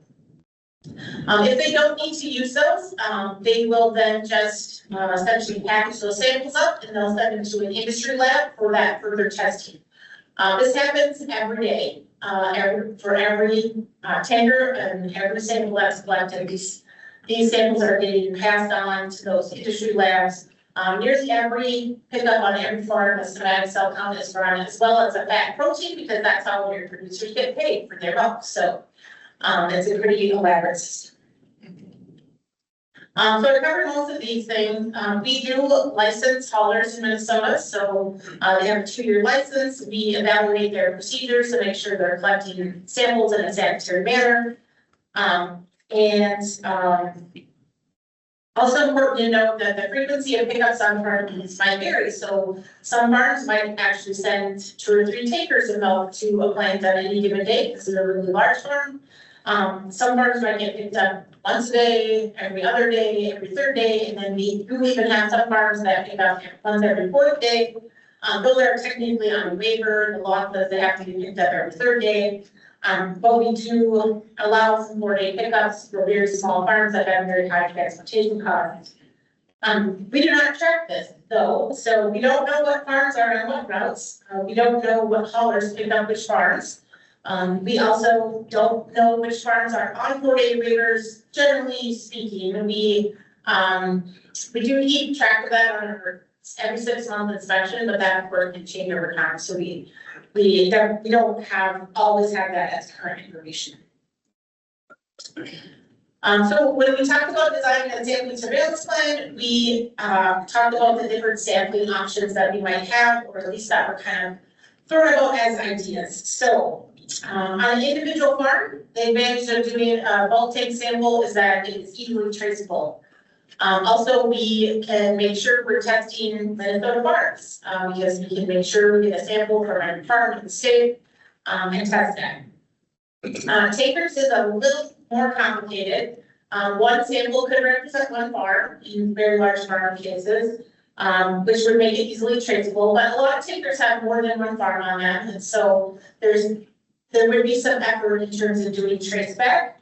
If they don't need to use those, they will then just essentially package those samples up and they'll send them to an industry lab for that further testing. This happens every day. For every tanker and every sample that's collected, these samples are getting passed on to those industry labs. Nearly every pickup on every farm, a somatic cell count is run, as well as a fat protein, because that's how your producers get paid for their milk. So it's a pretty elaborate system. So I covered most of these things. We do license haulers in Minnesota, so they have a 2-year license. We evaluate their procedures to make sure they're collecting samples in a sanitary manner. Also important to note that the frequency of pickups on farms might vary. So some farms might actually send 2 or 3 tankers of milk to a plant on any given day. This is a really large farm. Some farms might get picked up once a day, every other day, every 3rd day, and then we do even have some farms that pick up once every 4th day. Those are technically on a waiver. The law says they have to be picked up every 3rd day. But we do allow some 4-day pickups for very small farms that have very high transportation costs. We do not track this though, so we don't know what farms are on what routes. We don't know what haulers pick up which farms. We also don't know which farms are on 4-day waivers. Generally speaking, we We do keep track of that on our every 6-month inspection, but that work can change over time, so we don't always have that as current information. So when we talked about designing a sampling surveillance plan, we talked about the different sampling options that we might have, or at least that were kind of thrown out as ideas. So on an individual farm, the advantage of doing a bulk tank sample is that it's easily traceable. Also, we can make sure we're testing Minnesota farms, because we can make sure we get a sample from every farm in the state, and test that. Takers is a little more complicated. One sample could represent one farm in very large farm cases, which would make it easily traceable, but a lot of takers have more than one farm on them, and so there would be some effort in terms of doing trace back.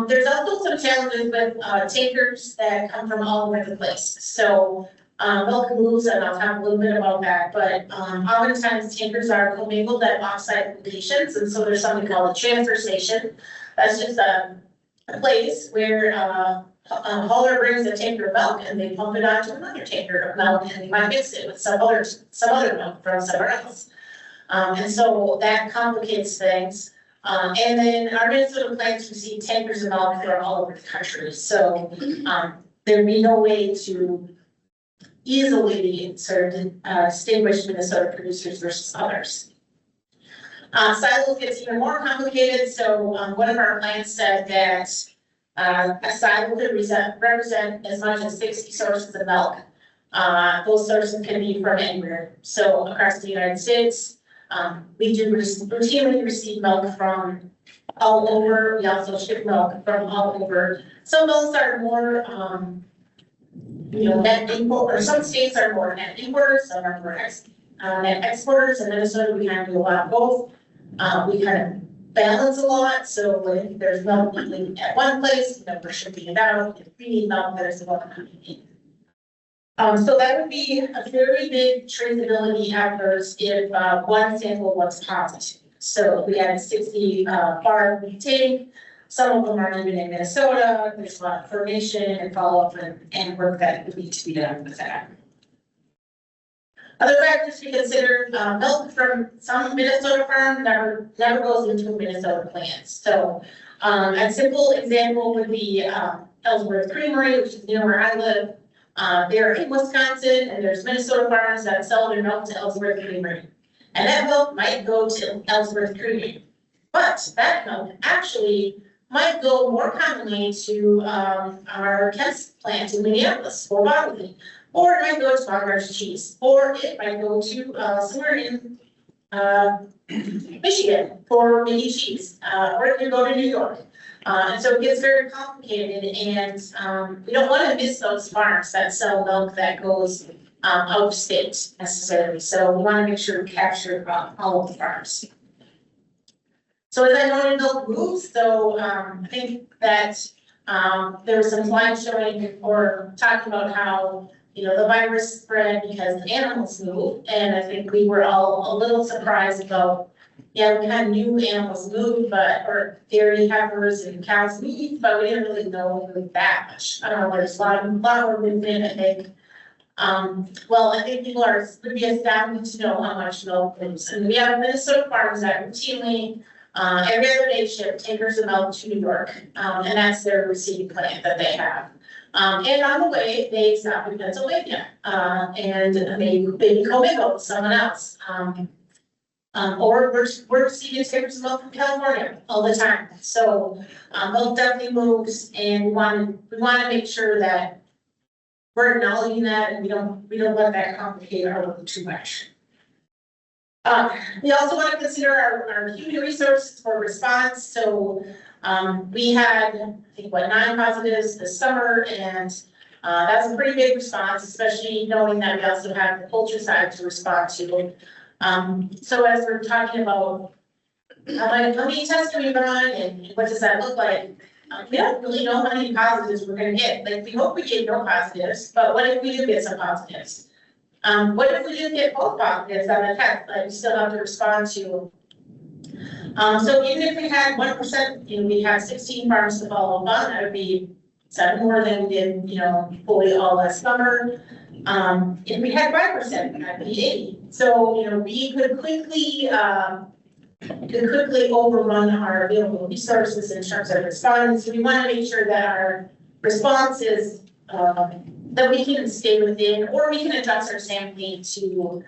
There's also some challenges with takers that come from all over the place. So milk moves, and I'll talk a little bit about that, but oftentimes takers are commingled at offsite locations, and so there's something called a transfer station. That's just a place where a hauler brings a tanker of milk and they pump it onto another tanker of milk, and they might mix it with some other milk from somewhere else. And so that complicates things. And then our Minnesota plants receive tankers of milk from all over the country. So there'd be no way to easily sort of distinguish Minnesota producers versus others. Silos gets even more complicated. So one of our plants said that a silo could represent as much as 60 sources of milk. Those sources can be from anywhere. So across the United States, we do routinely receive milk from all over. We also ship milk from all over. Some milks are more, net import, or some states are more net importers, some are more net exporters. In Minnesota, we kind of do a lot of both. We kind of balance a lot. So if there's milk leaving at one place, we're shipping it out. If we need milk, there's a lot coming in. So that would be a very big traceability effort if one sample was positive. So if we had a 60 farm we take, some of them are even in Minnesota. There's a lot of information and follow-up and work that would need to be done with that. Other factors to consider, milk from some Minnesota farm never goes into a Minnesota plant. So a simple example would be Ellsworth Creamery, which is near where I live. They're in Wisconsin, and there's Minnesota farms that sell their milk to Ellsworth Creamery. And that milk might go to Ellsworth Creamery, but that milk actually might go more commonly to our Kemp's plant in Minneapolis for bottling, or it might go to Baumgart's cheese, or it might go to somewhere in Michigan for maybe cheese, or it could go to New York. And so it gets very complicated, and we don't want to miss those farms that sell milk that goes out of state necessarily. So we want to make sure we capture all of the farms. So as I noted, milk moves. So I think that there was some slides showing or talking about how the virus spread because the animals move, and I think we were all a little surprised about. Yeah, we had new animals move, or dairy heifers and cows meat, but we didn't really know that much. I don't know, there's a lot more movement, I think. Well, I think people would be astounded to know how much milk moves. And we have Minnesota farms that routinely, every other day ship tankers of milk to New York. And that's their receiving plant that they have. And on the way, they stop in Pennsylvania, and maybe commingle with someone else. Or we're receiving tankers of milk from California all the time. So milk definitely moves, and we want to make sure that we're acknowledging that, and we don't let that complicate our work too much. We also want to consider our human resources for response. So we had, I think, 9 positives this summer, and that's a pretty big response, especially knowing that we also have the poultry side to respond to. So as we're talking about how many tests do we run and what does that look like, we don't really know how many positives we're going to get. Like, we hope we get no positives, but what if we do get some positives? What if we do get both positives on the test that we still have to respond to? So even if we had 1%, we have 16 farms to follow up on, that would be 7 more than we did, fully all last summer. If we had 5%, that'd be 80. So, we could quickly overrun our available resources in terms of response. We want to make sure that our response is, that we can stay within, or we can adjust our sampling to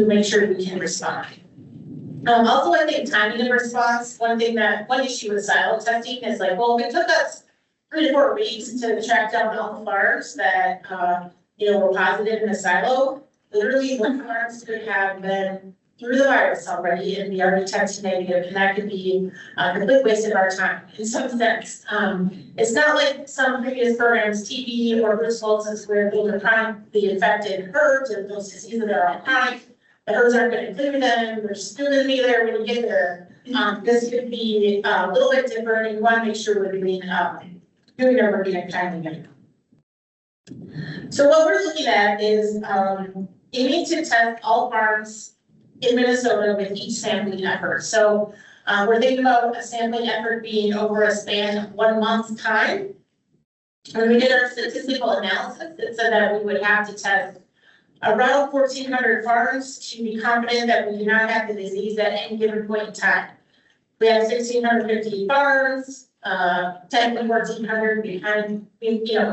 make sure we can respond. Also, I think timing of response, one issue with silo testing is like, well, if it took us 3 to 4 weeks to track down all the farms that, were positive in the silo, literally the farms could have been through the virus already and be already tested negative, and that could be a complete waste of our time in some sense. It's not like some previous programs, TB or brucellosis, where those are chronically infected herds and those diseases are all chronic. The herds aren't going to clear them, they're still going to be there when you get there. This could be a little bit different, and you want to make sure we're doing our work in a timely manner. So what we're looking at is aiming to test all farms in Minnesota with each sampling effort. So we're thinking about a sampling effort being over a span of 1 month's time. When we did our statistical analysis, it said that we would have to test around 1,400 farms to be confident that we do not have the disease at any given point in time. We have 1,650 farms, 10 to 1,400, if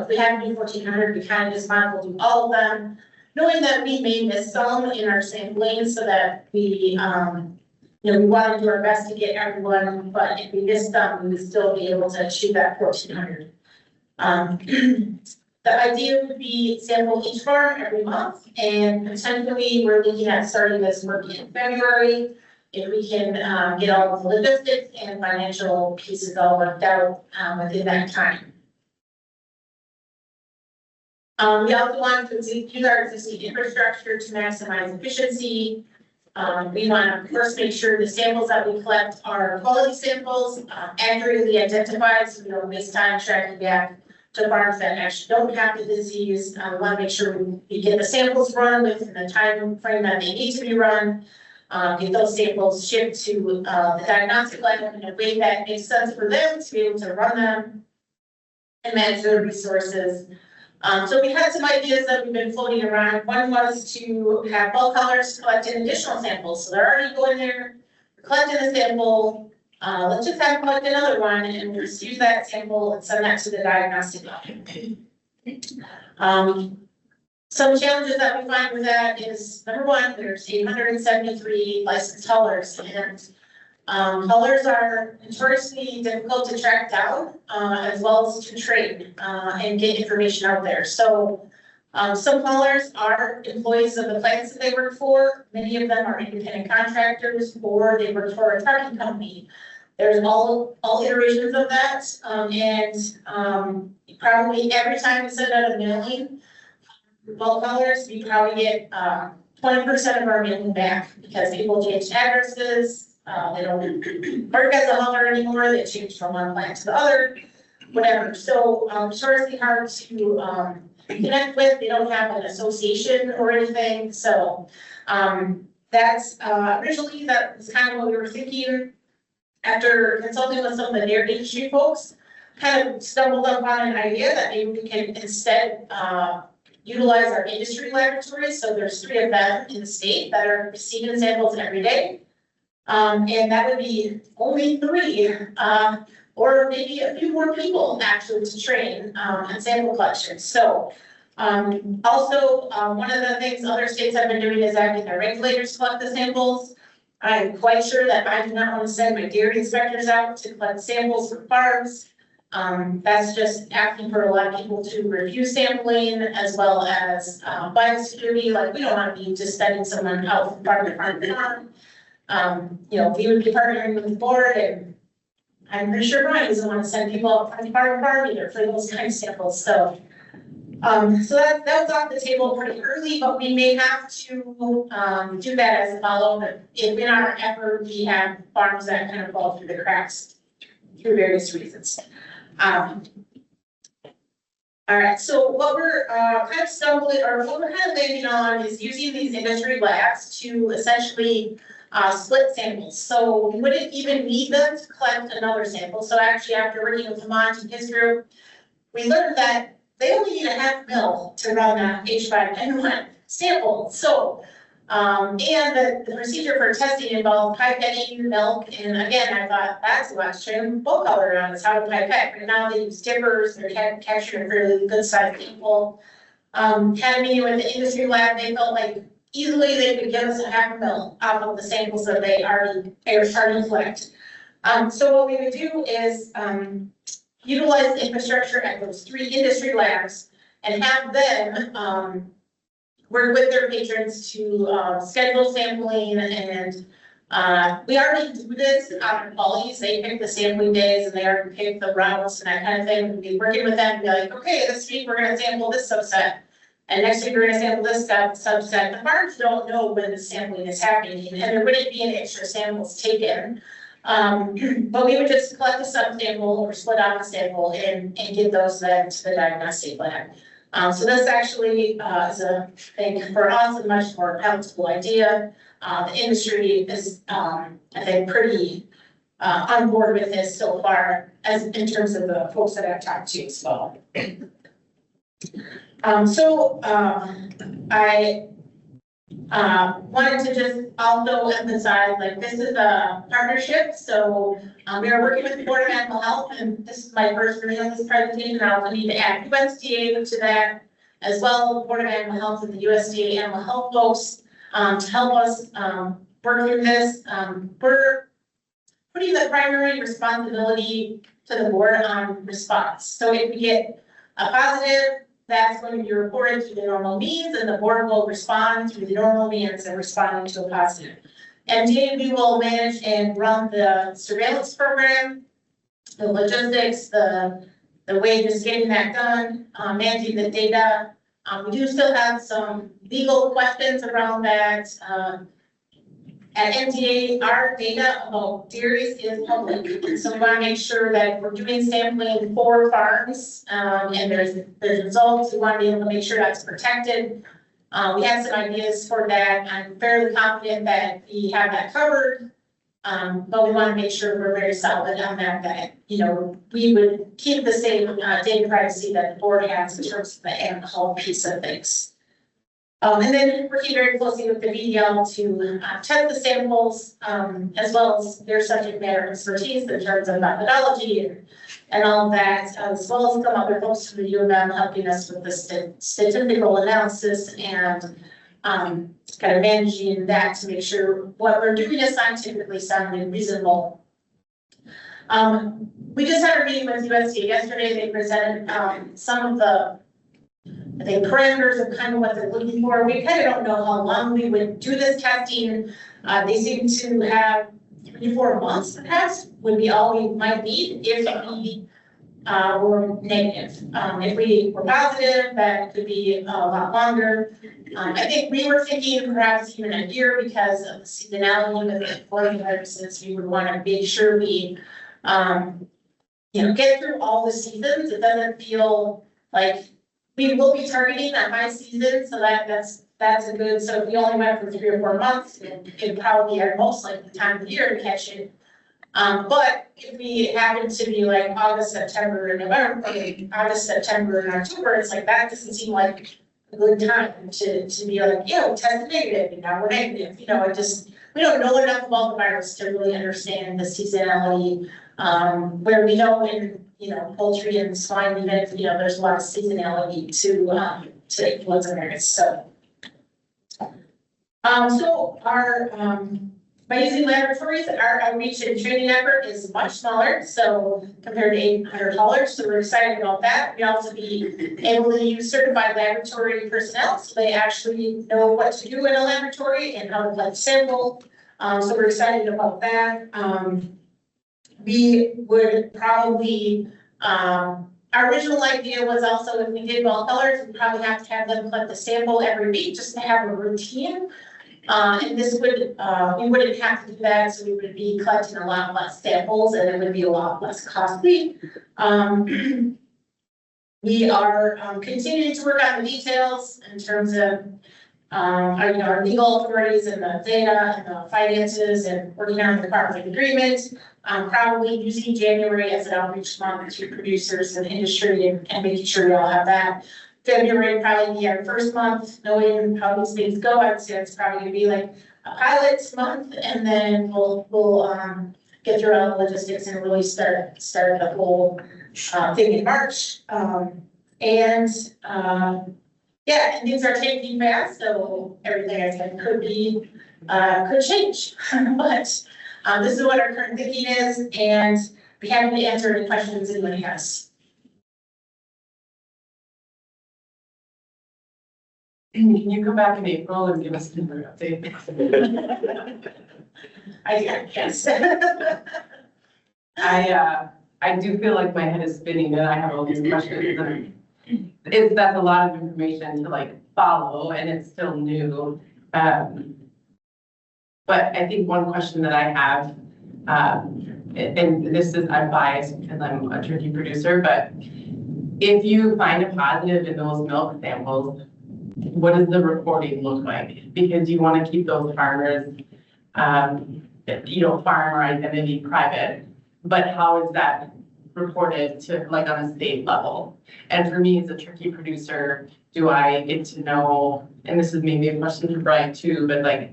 we have to do 1,400, we kind of just might as well do all of them, knowing that we may miss some in our sampling, so that we, we want to do our best to get everyone, but if we miss them, we would still be able to achieve that 1,400. The idea would be sample each farm every month, and potentially we're looking at starting this work in February, if we can get all of the logistics and financial pieces all worked out within that time. We also want to use our existing infrastructure to maximize efficiency. We want to first make sure the samples that we collect are quality samples, accurately identified, so we don't waste time tracking back to farms that actually don't have the disease. We want to make sure we get the samples run within the time frame that they need to be run. Get those samples shipped to the diagnostic lab in a way that makes sense for them to be able to run them and manage their resources. So we had some ideas that we've been floating around. One was to have bulk haulers collect additional samples. So they're already going there, collecting the sample. Let's just have them collect another one and just use that sample and send that to the diagnostic lab. Some challenges that we find with that is, number one, there's 873 licensed haulers, and haulers are notoriously difficult to track down, as well as to train and get information out there. So some haulers are employees of the plants that they work for. Many of them are independent contractors, or they work for a trucking company. There's all iterations of that, and probably every time we send out a mailing, bulk haulers, we probably get 20% of our mailing back because people change addresses, they don't work as a hauler anymore, they change from one plant to the other, whatever. So notoriously hard to connect with, they don't have an association or anything. So that's originally that was kind of what we were thinking. After consulting with some of the dairy industry folks, kind of stumbled upon an idea that maybe we can instead utilize our industry laboratories. So there's 3 of them in the state that are receiving samples every day. And that would be only 3, or maybe a few more people actually to train on sample collection. So also, one of the things other states have been doing is having their regulators collect the samples. I'm quite sure that I do not want to send my dairy inspectors out to collect samples from farms. That's just asking for a lot of people to review sampling, as well as biosecurity. Like, we don't want to be just sending someone out from farm to farm to farm. We would be partnering with the board, and I'm pretty sure Brian doesn't want to send people out from farm to farm either for those kind of samples. So that was off the table pretty early, but we may have to do that as a follow-up. If in our effort we have farms that kind of fall through the cracks through various reasons. All right, so what we're kind of stumbling, or what we're kind of landing on, is using these industry labs to essentially split samples. So we wouldn't even need them to collect another sample. So actually, after working with Hemant and his group, we learned that they only need a half mil to run a H5N1 sample. So, and the procedure for testing involved pipetting milk. And again, I thought that's a lot to train full color on is how to pipette. But now they use dippers, they're capturing fairly good sized people. Had a meeting with the industry lab, they felt like easily they could give us a half mil out of the samples that they already collect. So what we would do is utilize the infrastructure at those 3 industry labs and have them work with their patrons to schedule sampling. And we already do this out of qualities. They pick the sampling days and they already pick the routes and that kind of thing. We'd be working with them and be like, okay, this week we're gonna sample this subset. And next week we're gonna sample this subset. The farms don't know when the sampling is happening and there wouldn't be any extra samples taken. But we would just collect a subsample or split out a sample and give those then to the diagnostic lab. So this actually is a thing for us, a much more palatable idea. The industry is, I think, pretty on board with this so far, as in terms of the folks that I've talked to as well. I wanted to just also emphasize, like, this is a partnership. So we are working with the Board of Animal Health, and this is my first version of this presentation. I also need to add USDA to that as well. The Board of Animal Health and the USDA animal health folks to help us work through this. We're putting the primary responsibility to the board on response. So if we get a positive, that's going to be reported through the normal means, and the board will respond through the normal means and respond to a positive. MDA, we will manage and run the surveillance program, the logistics, the wages, getting that done, managing the data. We do still have some legal questions around that. At MDA, our data about dairies is public, so we want to make sure that we're doing sampling for farms, and there's results. We want to be able to make sure that's protected. We have some ideas for that. I'm fairly confident that we have that covered, but we want to make sure we're very solid on that, you know, we would keep the same data privacy that the board has in terms of the animal health piece of things. And then working very closely with the VDL to test the samples, as well as their subject matter expertise in terms of methodology and all of that, as well as some other folks from the U of M helping us with the statistical analysis and kind of managing that to make sure what we're doing is scientifically sound and reasonable. We just had a meeting with USDA yesterday. They presented some of the parameters of kind of what they're looking for. We kind of don't know how long we would do this testing. They seem to have 3 to 4 months perhaps would be all we might need if we were negative. If we were positive, that could be a lot longer. I think we were thinking perhaps even a year because of the seasonality with the viruses. We would want to make sure we, you know, get through all the seasons. It doesn't feel like we will be targeting a high season, so that's a good. So if we only went for 3 or 4 months, it'd probably be our most likely time of year to catch it. But if we happen to be like August, September, and November, August, September, and October, it's like that doesn't seem like a good time to be like, you know, tested negative, and now we're negative. You know, we don't know enough about the virus to really understand the seasonality. Where we know in, you know, poultry and swine, even if, you know, there's a lot of seasonality to influenza virus. So our by using laboratories, our outreach and training effort is much smaller, so compared to $800. So we're excited about that. We also be able to use certified laboratory personnel, so they actually know what to do in a laboratory and how to collect sample. So we're excited about that. We would probably, our original idea was also if we did bulk colors, we'd probably have to have them collect a sample every week just to have a routine. And this would, we wouldn't have to do that, so we would be collecting a lot less samples and it would be a lot less costly. We are continuing to work on the details in terms of our legal authorities and the data and the finances and working on the department agreement. Probably using January as an outreach month to producers and industry and making sure we all have that. February probably be our first month, knowing how these things go. I would say it's probably gonna be like a pilot month, and then we'll get through all the logistics and really start the whole thing in March. And things are changing fast, so everything I said could change. But this is what our current thinking is, and be happy to answer any questions anybody has. Can you come back in April and give us another update? Yes. I do feel like my head is spinning and I have all these questions and that's a lot of information to like follow and it's still new. But I think one question that I have, and this is, I'm biased because I'm a turkey producer, but if you find a positive in those milk samples, what does the reporting look like? Because you want to keep those farmers, farmer identity private, but how is that reported to like on a state level? And for me as a turkey producer, do I get to know, and this is maybe a question for Brian too, but like,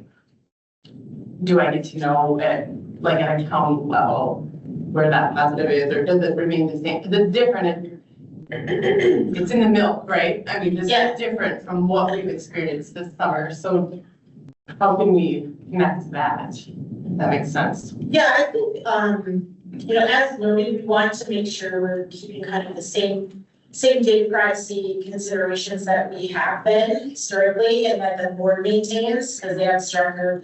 do I get to know at an county level where that positive is, or does it remain the same? Because it's different. It's in the milk, right? I mean, this is different from what we've experienced this summer. So how can we connect that? If that makes sense. Yeah, I think, as noted, we want to make sure we're keeping kind of the same data privacy considerations that we have been historically and that the board maintains, because they have stronger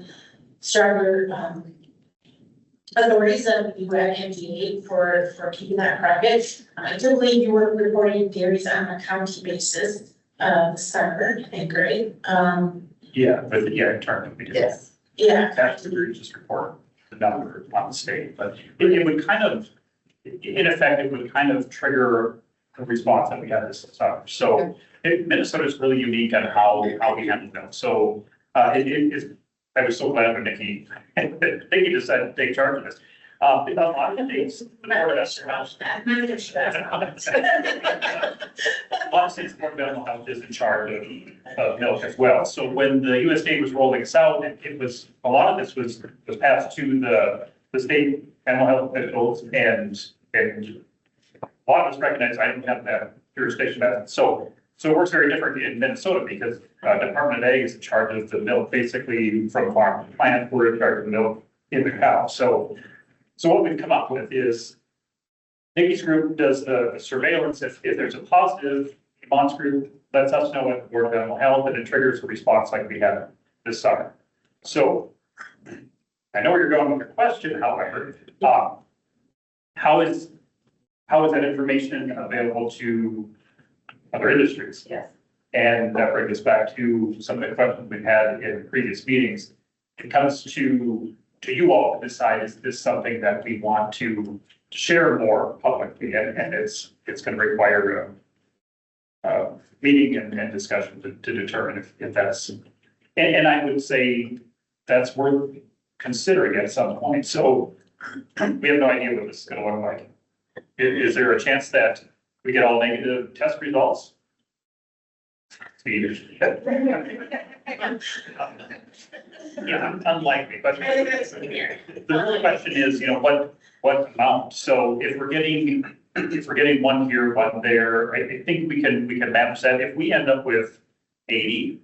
authorities than we have MGA for keeping that private. Typically, you were reporting dairies on a county basis this summer, I think, right? Internally, we did. Yes. Yeah. That's the just report the number on the state, but it would kind of, in effect, it would kind of trigger the response that we had this summer. So Minnesota is really unique on how we handle them. So I was so glad when Nikki decided to take charge of this. A lot of states, the Board of Animal Health is in charge of milk as well. So when the USDA was rolling this out, it was, a lot of this was passed to the state animal health officials and a lot of us recognize I don't have that jurisdiction. So it works very different in Minnesota because Department of Ag is in charge of the milk, basically from farm to plant. We're in charge of the milk in the cow. So what we've come up with is Nikki's group does the surveillance. If there's a positive, Hemant's group lets us know at the Board of Animal Health, and it triggers a response like we had this summer. So I know where you're going with your question, however, how is that information available to other industries? Yes. And that brings us back to some of the questions we've had in previous meetings. It comes to you all to decide, is this something that we want to share more publicly? And it's going to require a meeting and discussion to determine if that's, and I would say that's worth considering at some point. So we have no idea what this is going to look like. Is there a chance that we get all negative test results? Yeah, unlikely, but the real question is, what amount? So if we're getting one here, one there, I think we can manage that. If we end up with 80,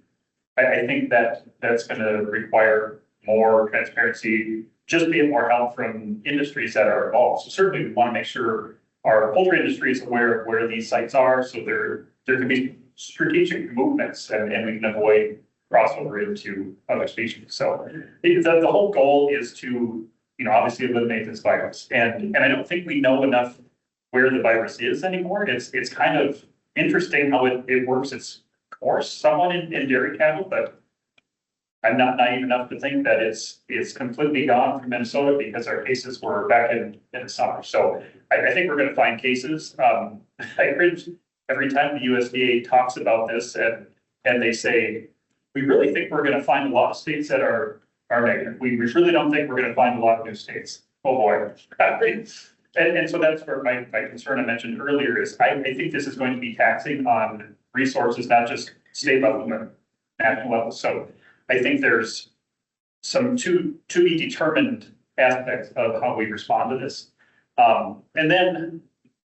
I think that's going to require more transparency, just be more help from industries that are involved. So certainly we want to make sure our poultry industry is aware of where these sites are, so there can be strategic movements and we can avoid crossover into other species. So the whole goal is to, obviously eliminate this virus. And I don't think we know enough where the virus is anymore. It's kind of interesting how it works its course somewhat in dairy cattle, but I'm not naive enough to think that it's completely gone from Minnesota because our cases were back in the summer. So I think we're going to find cases. I cringe every time the USDA talks about this and they say, we really think we're gonna find a lot of states that are negative. We really don't think we're gonna find a lot of new states. Oh, boy. And so that's where my concern I mentioned earlier is I think this is going to be taxing on resources, not just state level, but national level. So I think there's some to be determined aspects of how we respond to this. And then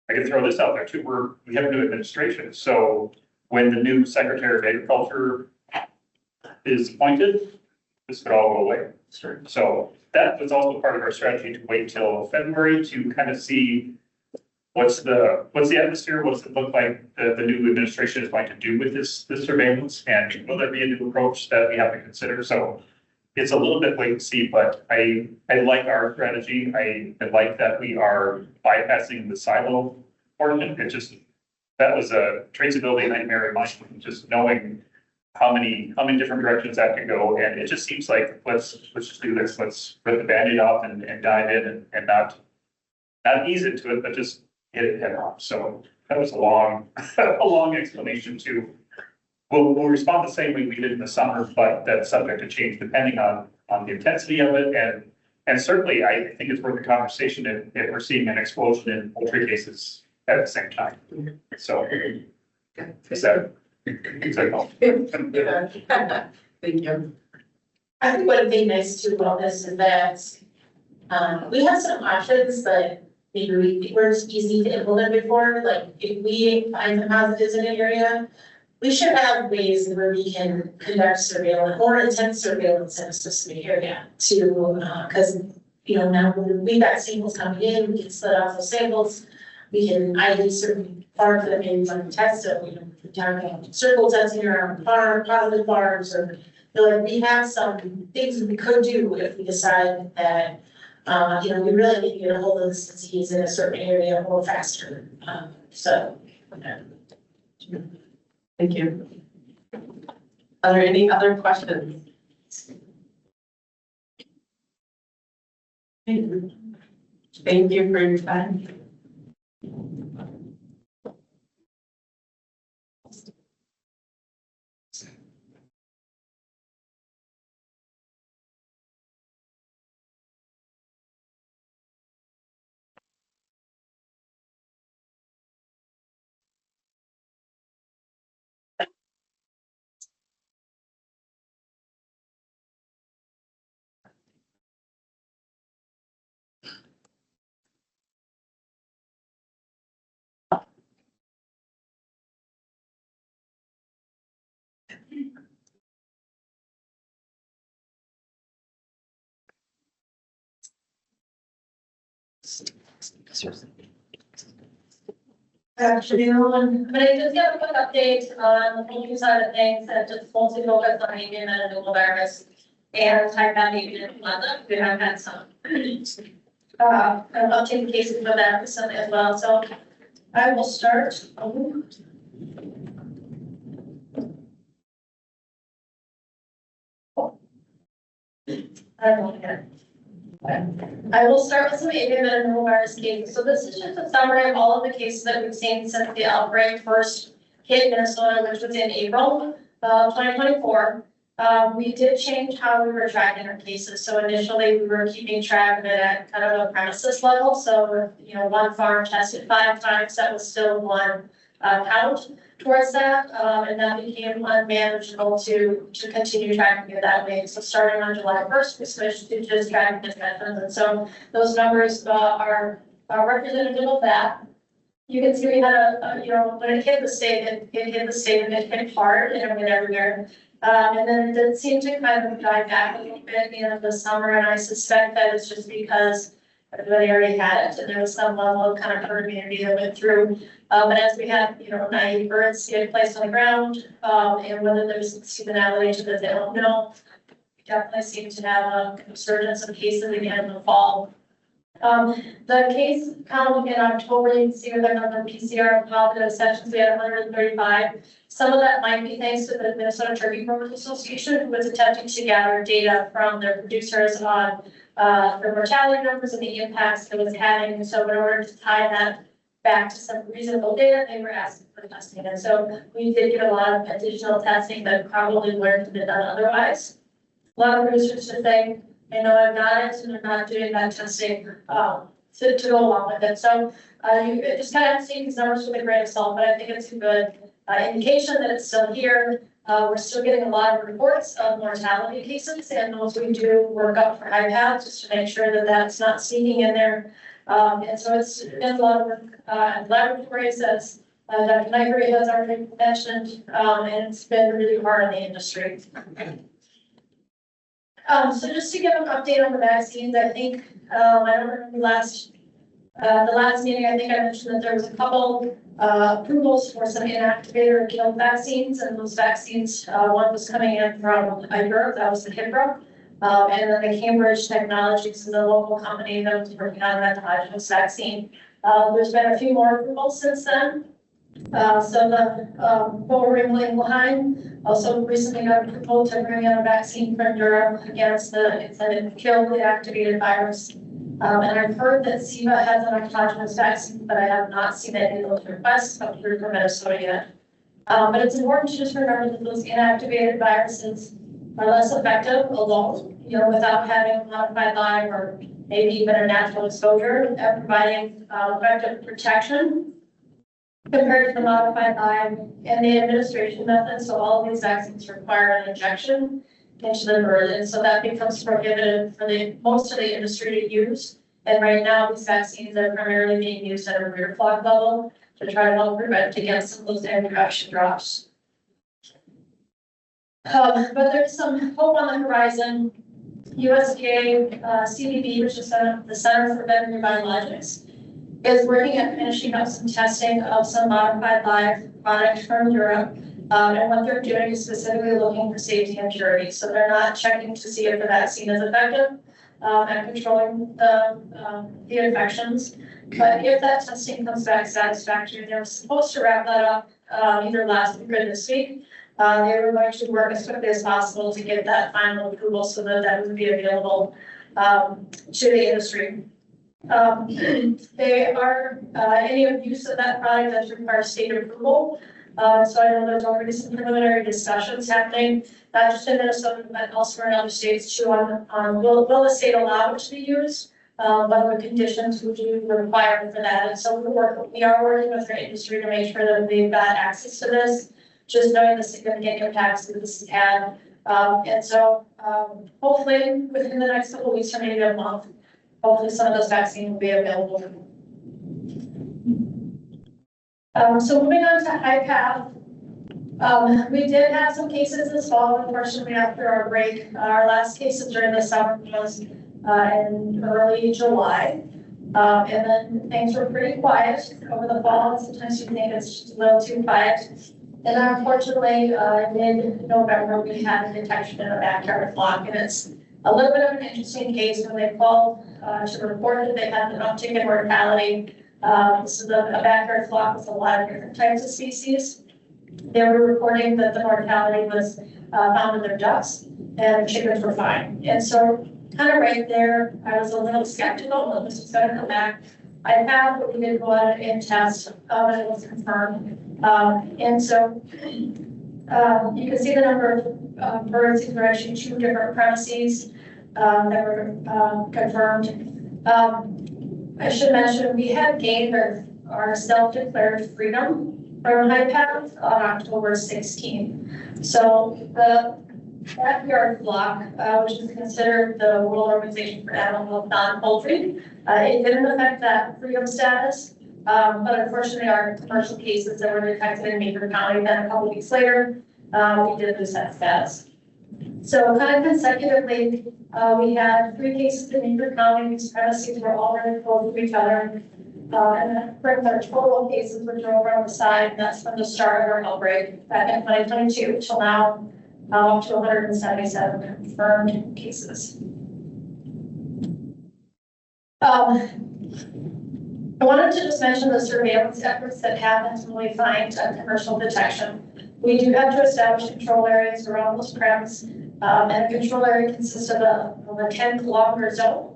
I can throw this out there too. We have a new administration. So when the new Secretary of Agriculture is appointed, this could all go away. So that was also part of our strategy to wait till February to kind of see what's the atmosphere, what's it look like the new administration is going to do with this surveillance, and will there be a new approach that we have to consider? So it's a little bit wait and see, but I like our strategy. I like that we are bypassing the silo portion. It just, that was a traceability nightmare in my mind, just knowing how many different directions that could go. And it just seems like, let's just do this. Let's rip the Band-Aid off and dive in and not ease into it, but just hit it head on. So that was a long explanation to, we'll respond the same way we did in the summer, but that's subject to change depending on the intensity of it. And certainly I think it's worth the conversation if we're seeing an explosion in poultry cases at the same time. So is that help? Thank you. I think one thing nice too about this is that we have some options that maybe we weren't easy to implement before. Like if we find some positives in an area, we should have ways where we can conduct surveillance, more intense surveillance in a specific area to, because, now we've got samples coming in, we can split off those samples. We can ID certain farms that maybe want to test it, we're talking about circle testing around farm, positive farms, or, we have some things we could do if we decide that, we really need to get a hold of this disease in a certain area a little faster. Thank you. Are there any other questions? Thank you for your time. Afternoon, but I just got a quick update on the poultry side of things that just mostly focused on avian metapneumovirus and type 1 avian influenza. We have had some uptake cases for that recently as well. So I will start. I will start with some avian metapneumovirus cases. So this is just a summary of all of the cases that we've seen since the outbreak first hit Minnesota, which was in April of 2024. We did change how we were tracking our cases. So initially we were keeping track of it at kind of a premises level. So if, one farm tested 5 times, that was still one count towards that, and that became unmanageable to continue tracking it that way. So starting on July 1st, we switched to just tracking infections, and so those numbers are representative of that. You can see we had when it hit the state, it hit the state and it hit hard and it went everywhere. And then it did seem to kind of die back a little bit at the end of the summer, and I suspect that it's just because everybody already had it, and there was some level of kind of herd immunity that went through. But as we had, naive birds get placed on the ground, and whether there's seasonality to that, they don't know. We definitely seem to have a resurgence of cases again in the fall. The case count in October, you can see with our number of PCR positive sessions, we had 135. Some of that might be thanks to the Minnesota Turkey Growers Association, who was attempting to gather data from their producers on the mortality numbers and the impacts it was having. So in order to tie back to some reasonable data, they were asking for testing. And so we did get a lot of additional testing that probably would have been done otherwise. A lot of producers are saying, I know I've got it, and they're not doing that testing to go along with it. So you just kind of have to take these numbers with a grain of salt, but I think it's a good indication that it's still here. We're still getting a lot of reports of mortality cases, and those we do work up for IPAD just to make sure that that's not sneaking in there. And so it's been a lot of work in laboratories, as Dr. Naikare has already mentioned, and it's been really hard on the industry. So just to give an update on the vaccines, I think, I don't remember the last meeting, I think I mentioned that there was a couple approvals for some inactivated or killed vaccines, and those vaccines, one was coming in from Europe, that was the Hipro, and then the Cambridge Technologies is a local company that was working on that homogenous vaccine. There's been a few more approvals since then. So the Boehringer Ingelheim also recently got approval to bring in a vaccine from Europe against it's a killed activated virus. And I've heard that SIVA has an autogenous vaccine, but I have not seen any of those requests come through from Minnesota yet. But it's important to just remember that those inactivated viruses are less effective alone, without having a modified live or maybe even a natural exposure at providing effective protection compared to the modified live and the administration method. So all of these vaccines require an injection into the bird, and so that becomes prohibitive for most of the industry to use. And right now, these vaccines are primarily being used at a rear flock level to try to help prevent against some of those introduction drops. But there's some hope on the horizon. USDA CVB, which is the Center for Veterinary Biologics, is working at finishing up some testing of some modified live product from Europe. And what they're doing is specifically looking for safety and purity. So they're not checking to see if the vaccine is effective at controlling the infections. But if that testing comes back satisfactory, they're supposed to wrap that up either last week or this week. They were going to work as quickly as possible to get that final approval so that that would be available to the industry. They are any abuse of that product does require state approval. So I know there's already some preliminary discussions happening, not just in Minnesota, but elsewhere in other states too, on will the state allow it to be used? What are the conditions would you require for that? And so we are working with our industry to make sure that we've got access to this, just knowing the significant impacts that this has had. And so hopefully within the next couple of weeks or maybe a month, hopefully some of those vaccines will be available. So moving on to IPAP, we did have some cases this fall, unfortunately, after our break. Our last cases during the summer was in early July. And then things were pretty quiet over the fall. Sometimes you think it's just a little too quiet. And unfortunately, in November, we had a detection in a backyard flock. And it's a little bit of an interesting case when they called to report that they had an uptick in mortality. So a backyard flock with a lot of different types of species. They were reporting that the mortality was found in their ducks and chickens were fine. And so kind of right there, I was a little skeptical that this was going to come back. I have, but we did go out and test, and it was confirmed. And so you can see the number of birds. These were actually 2 different premises that were confirmed. I should mention we had gained our self-declared freedom from IPAP on October 16th. So the backyard flock, which is considered the World Organization for Animal Health non-poultry, it didn't affect that freedom status. But unfortunately, our commercial cases that were detected in Meeker County, then a couple weeks later, we did lose that status. So kind of consecutively, we had 3 cases in Meeker County. These premises were all very close to each other. And then brings our total cases, which are over on the side, and that's from the start of our outbreak back in 2022 till now, up to 177 confirmed cases. I wanted to just mention the surveillance efforts that happens when we find commercial detection. We do have to establish control areas around those premises, and a control area consists of a 10-kilometer zone.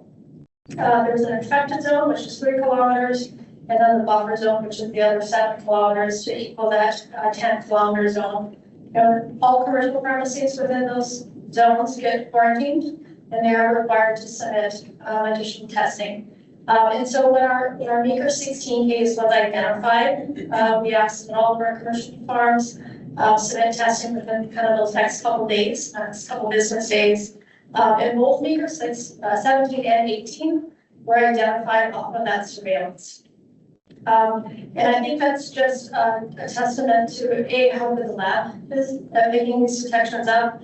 There's an infected zone, which is 3 kilometers, and then the buffer zone, which is the other 7 kilometers to equal that 10-kilometer zone. And all commercial premises within those zones get quarantined, and they are required to submit additional testing. And so when our Meeker 16 case was identified, we asked that all of our commercial farms submit testing within kind of those next couple days, next couple business days. And both Meeker 17 and 18 were identified off of that surveillance. And I think that's just a testament to how good the lab is at making these detections up.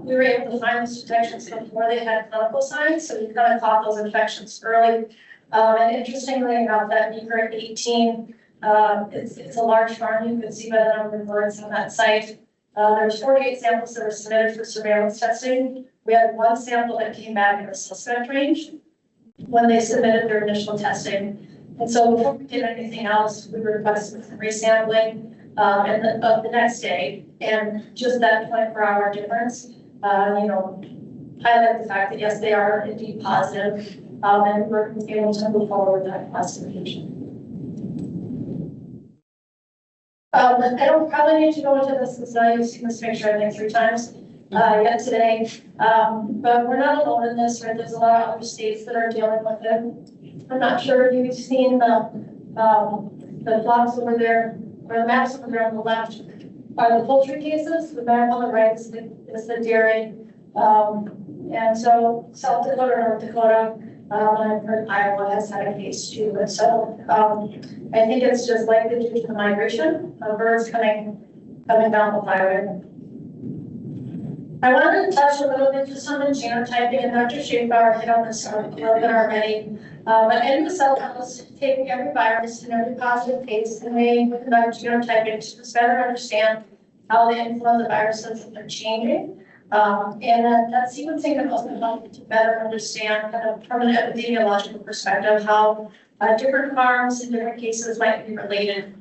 We were able to find these detections before they had clinical signs, so we kind of caught those infections early. And interestingly enough, that Meeker 18, it's a large farm. You can see by the number of birds on that site. There's 48 samples that were submitted for surveillance testing. We had 1 sample that came back in the suspect range when they submitted their initial testing. And so before we did anything else, we requested some resampling of the next day, and just that 24-hour difference, highlight the fact that yes, they are indeed positive, and we're able to move forward with that classification. I don't probably need to go into this because you've seen this picture I think 3 times yet today, but we're not alone in this, right? There's a lot of other states that are dealing with it. I'm not sure if you've seen the plots over there, or the maps over there on the left are the poultry cases. The map on the right is the dairy. And so South Dakota, North Dakota, and I've heard Iowa has had a case too. And so I think it's just likely due to the migration of birds coming down the highway. I wanted to touch a little bit just on the genotyping, and Dr. Schaefbauer hit on this a little bit already. But NMSL us take every virus and every positive case, and we conduct genotyping to just better understand how the influenza viruses are changing. And that sequencing can also help to better understand, kind of from an epidemiological perspective, how different farms and different cases might be related.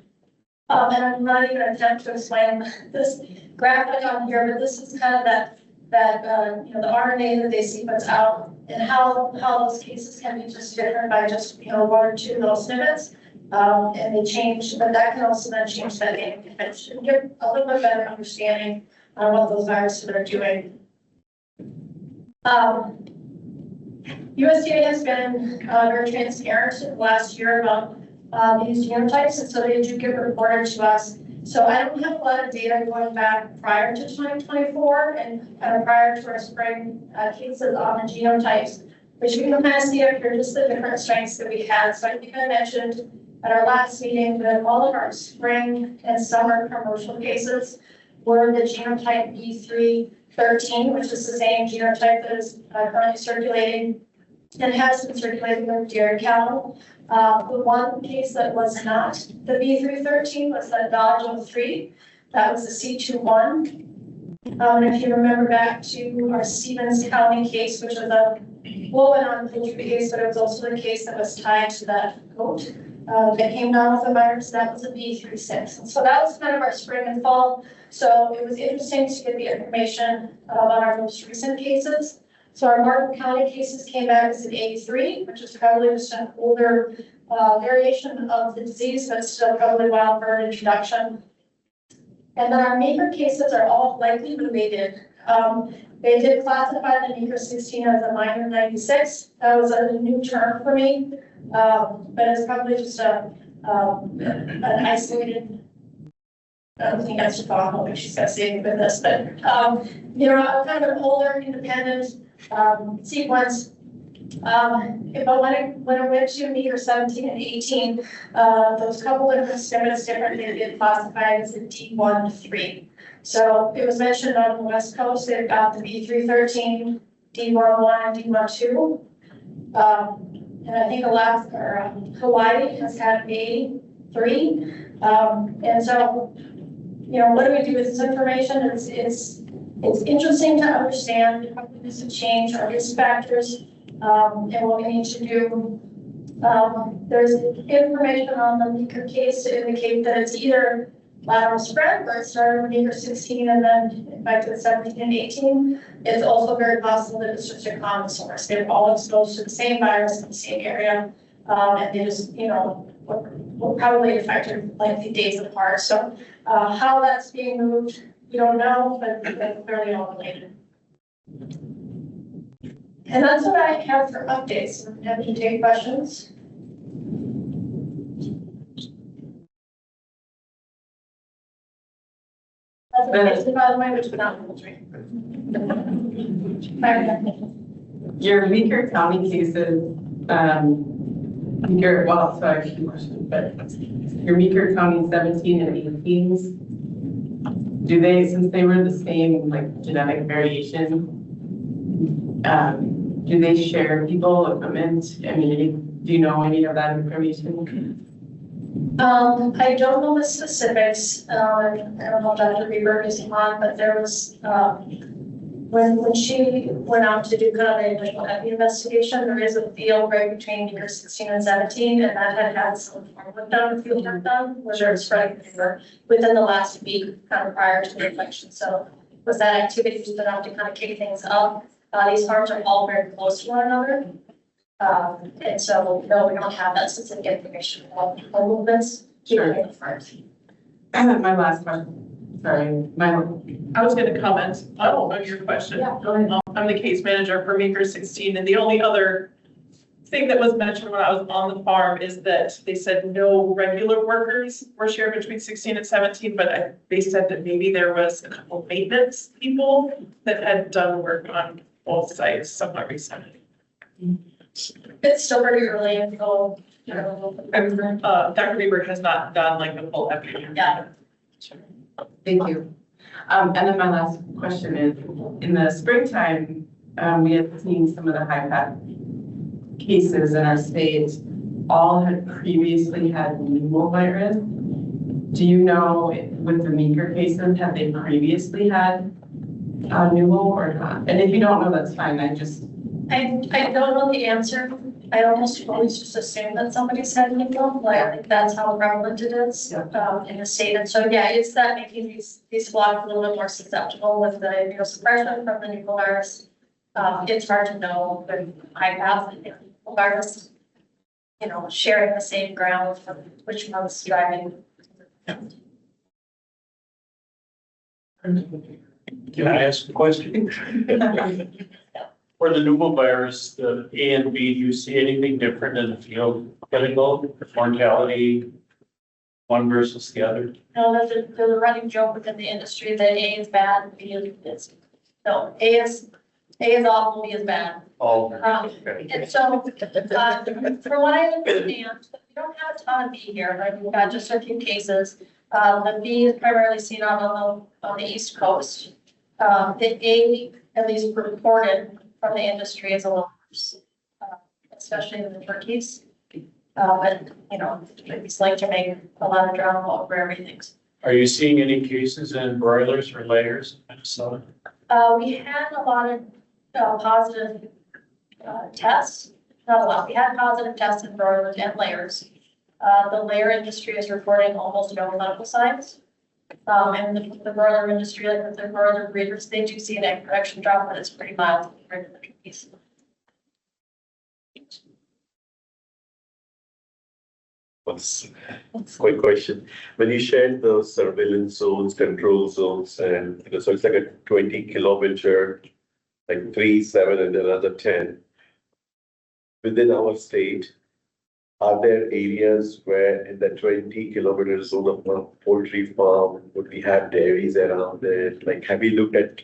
And I'm not even attempt to explain this graphic on here, but this is kind of that the RNA that they sequence out, and how those cases can be just different by just 1 or 2 little snippets, and they change. But that can also then change that image and give a little bit better understanding on what those viruses are doing. USDA has been very transparent in the last year about these genotypes, and so they do get reported to us. So I don't have a lot of data going back prior to 2024 and prior to our spring cases on the genotypes, but you can kind of see up here just the different strengths that we had. So I think I mentioned at our last meeting that all of our spring and summer commercial cases were the genotype B313, which is the same genotype that is currently circulating and has been circulating with dairy cattle. The one case that was not the B313 was the Dodge 03. That was the C21. And if you remember back to our Stevens County case, which was a woven-on poultry case, but it was also the case that was tied to that goat that came down with the virus, that was a B36. And so that was kind of our spring and fall. So it was interesting to get the information on our most recent cases. So our Martin County cases came back as an 83, which is probably just an older variation of the disease, but still probably wild bird introduction. And then our Meeker cases are all likely related. They did classify the Meeker 16 as a minor 96. That was a new term for me, but it's probably just an isolated. I don't think that's Stephan, I think she's got to say with this, but kind of an older independent sequence. But when it went to Meeker 17 and 18, those couple of snippets differently get classified as a D13. So it was mentioned on the West Coast, they've got the B313, D11, and D12. And I think Alaska or Hawaii has had A3. And so, what do we do with this information? It's interesting to understand how this will change our risk factors and what we need to do. There's information on the Meeker case to indicate that it's either lateral spread, where it started with Meeker 16 and then back to the 17 and 18. It's also very possible that it's just a common source. They're all exposed to the same virus in the same area, and they just, will probably affect her like the days apart. So how that's being moved, we don't know, but it's fairly all related. And that's what I have for updates. I'm happy to take questions. That's amazing, by the way, which is not poultry. Your Meeker County cases, well, so I have a few questions, but your Meeker County 17 and 18s, do they, since they were the same like genetic variation, do they share people, equipment? I mean, do you know any of that information? I don't know the specifics. I don't know if Dr. Bieber is on, but there was, when she went out to do kind of an initial epi investigation, there is a field right between year 16 and 17, and that had some farm work done, field work done, where they're spreading fever within the last week, kind of prior to the infection. So was that activity just enough to kind of kick things up? These farms are all very close to one another. And so, no, we don't have that specific information about the movements. Sure. My last question, sorry, I was gonna comment on your question. Yeah, go ahead. I'm the case manager for Meeker 16, and the only other thing that was mentioned when I was on the farm is that they said no regular workers were shared between 16 and 17, but they said that maybe there was a couple maintenance people that had done work on both sites somewhat recently. It's still pretty early and so, you know. Dr. Bieber has not done like the full epi. Yeah. Thank you. And then my last question is, in the springtime, we had seen some of the high path cases in our state, all had previously had pneumo virus. Do you know with the Meeker cases, have they previously had pneumo or not? And if you don't know, that's fine. I don't know the answer. I almost always just assume that somebody's had pneumo. Like, I think that's how prevalent it is in the state. And so, yeah, it's that making these flocks a little bit more susceptible with the immunosuppression from the pneumovirus. It's hard to know with high path virus, you know, sharing the same ground from which one's driving. Can I ask a question? For the pneumovirus, the A and B, do you see anything different in the field clinical mortality, one versus the other? No, there's a running joke within the industry that A is bad and B is, no, A is awful, B is bad. Oh. And so, from what I understand, we don't have a ton of B here, right? We've got just a few cases. The B is primarily seen on the East Coast. The A, at least reported from the industry, is a little worse, especially in the turkeys. But, you know, it's like to make a lot of drama over everything. Are you seeing any cases in broilers or layers in Minnesota? We had a lot of positive tests, not a lot. We had positive tests in broilers and layers. The layer industry is reporting almost no clinical signs. And the broiler industry, like with the broiler breeders, they do see an egg production drop, but it's pretty mild compared to the turkeys. Quick question. When you shared those surveillance zones, control zones, and so it's like a 20 kilometer, like 3, 7, and another 10. Within our state, are there areas where in the 20 kilometer zone of a poultry farm, would we have dairies around it? Like, have you looked at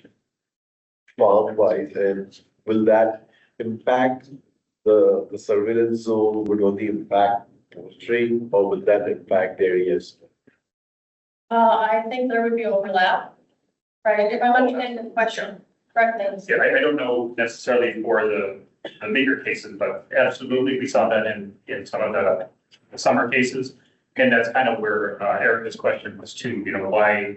farm wise, and will that impact the surveillance zone would only impact poultry, or would that impact areas? I think there would be overlap, right? If I'm understanding the question correctly. Yeah, I don't know necessarily for the bigger cases, but absolutely we saw that in some of the summer cases. And that's kind of where Erica's question was too, you know, why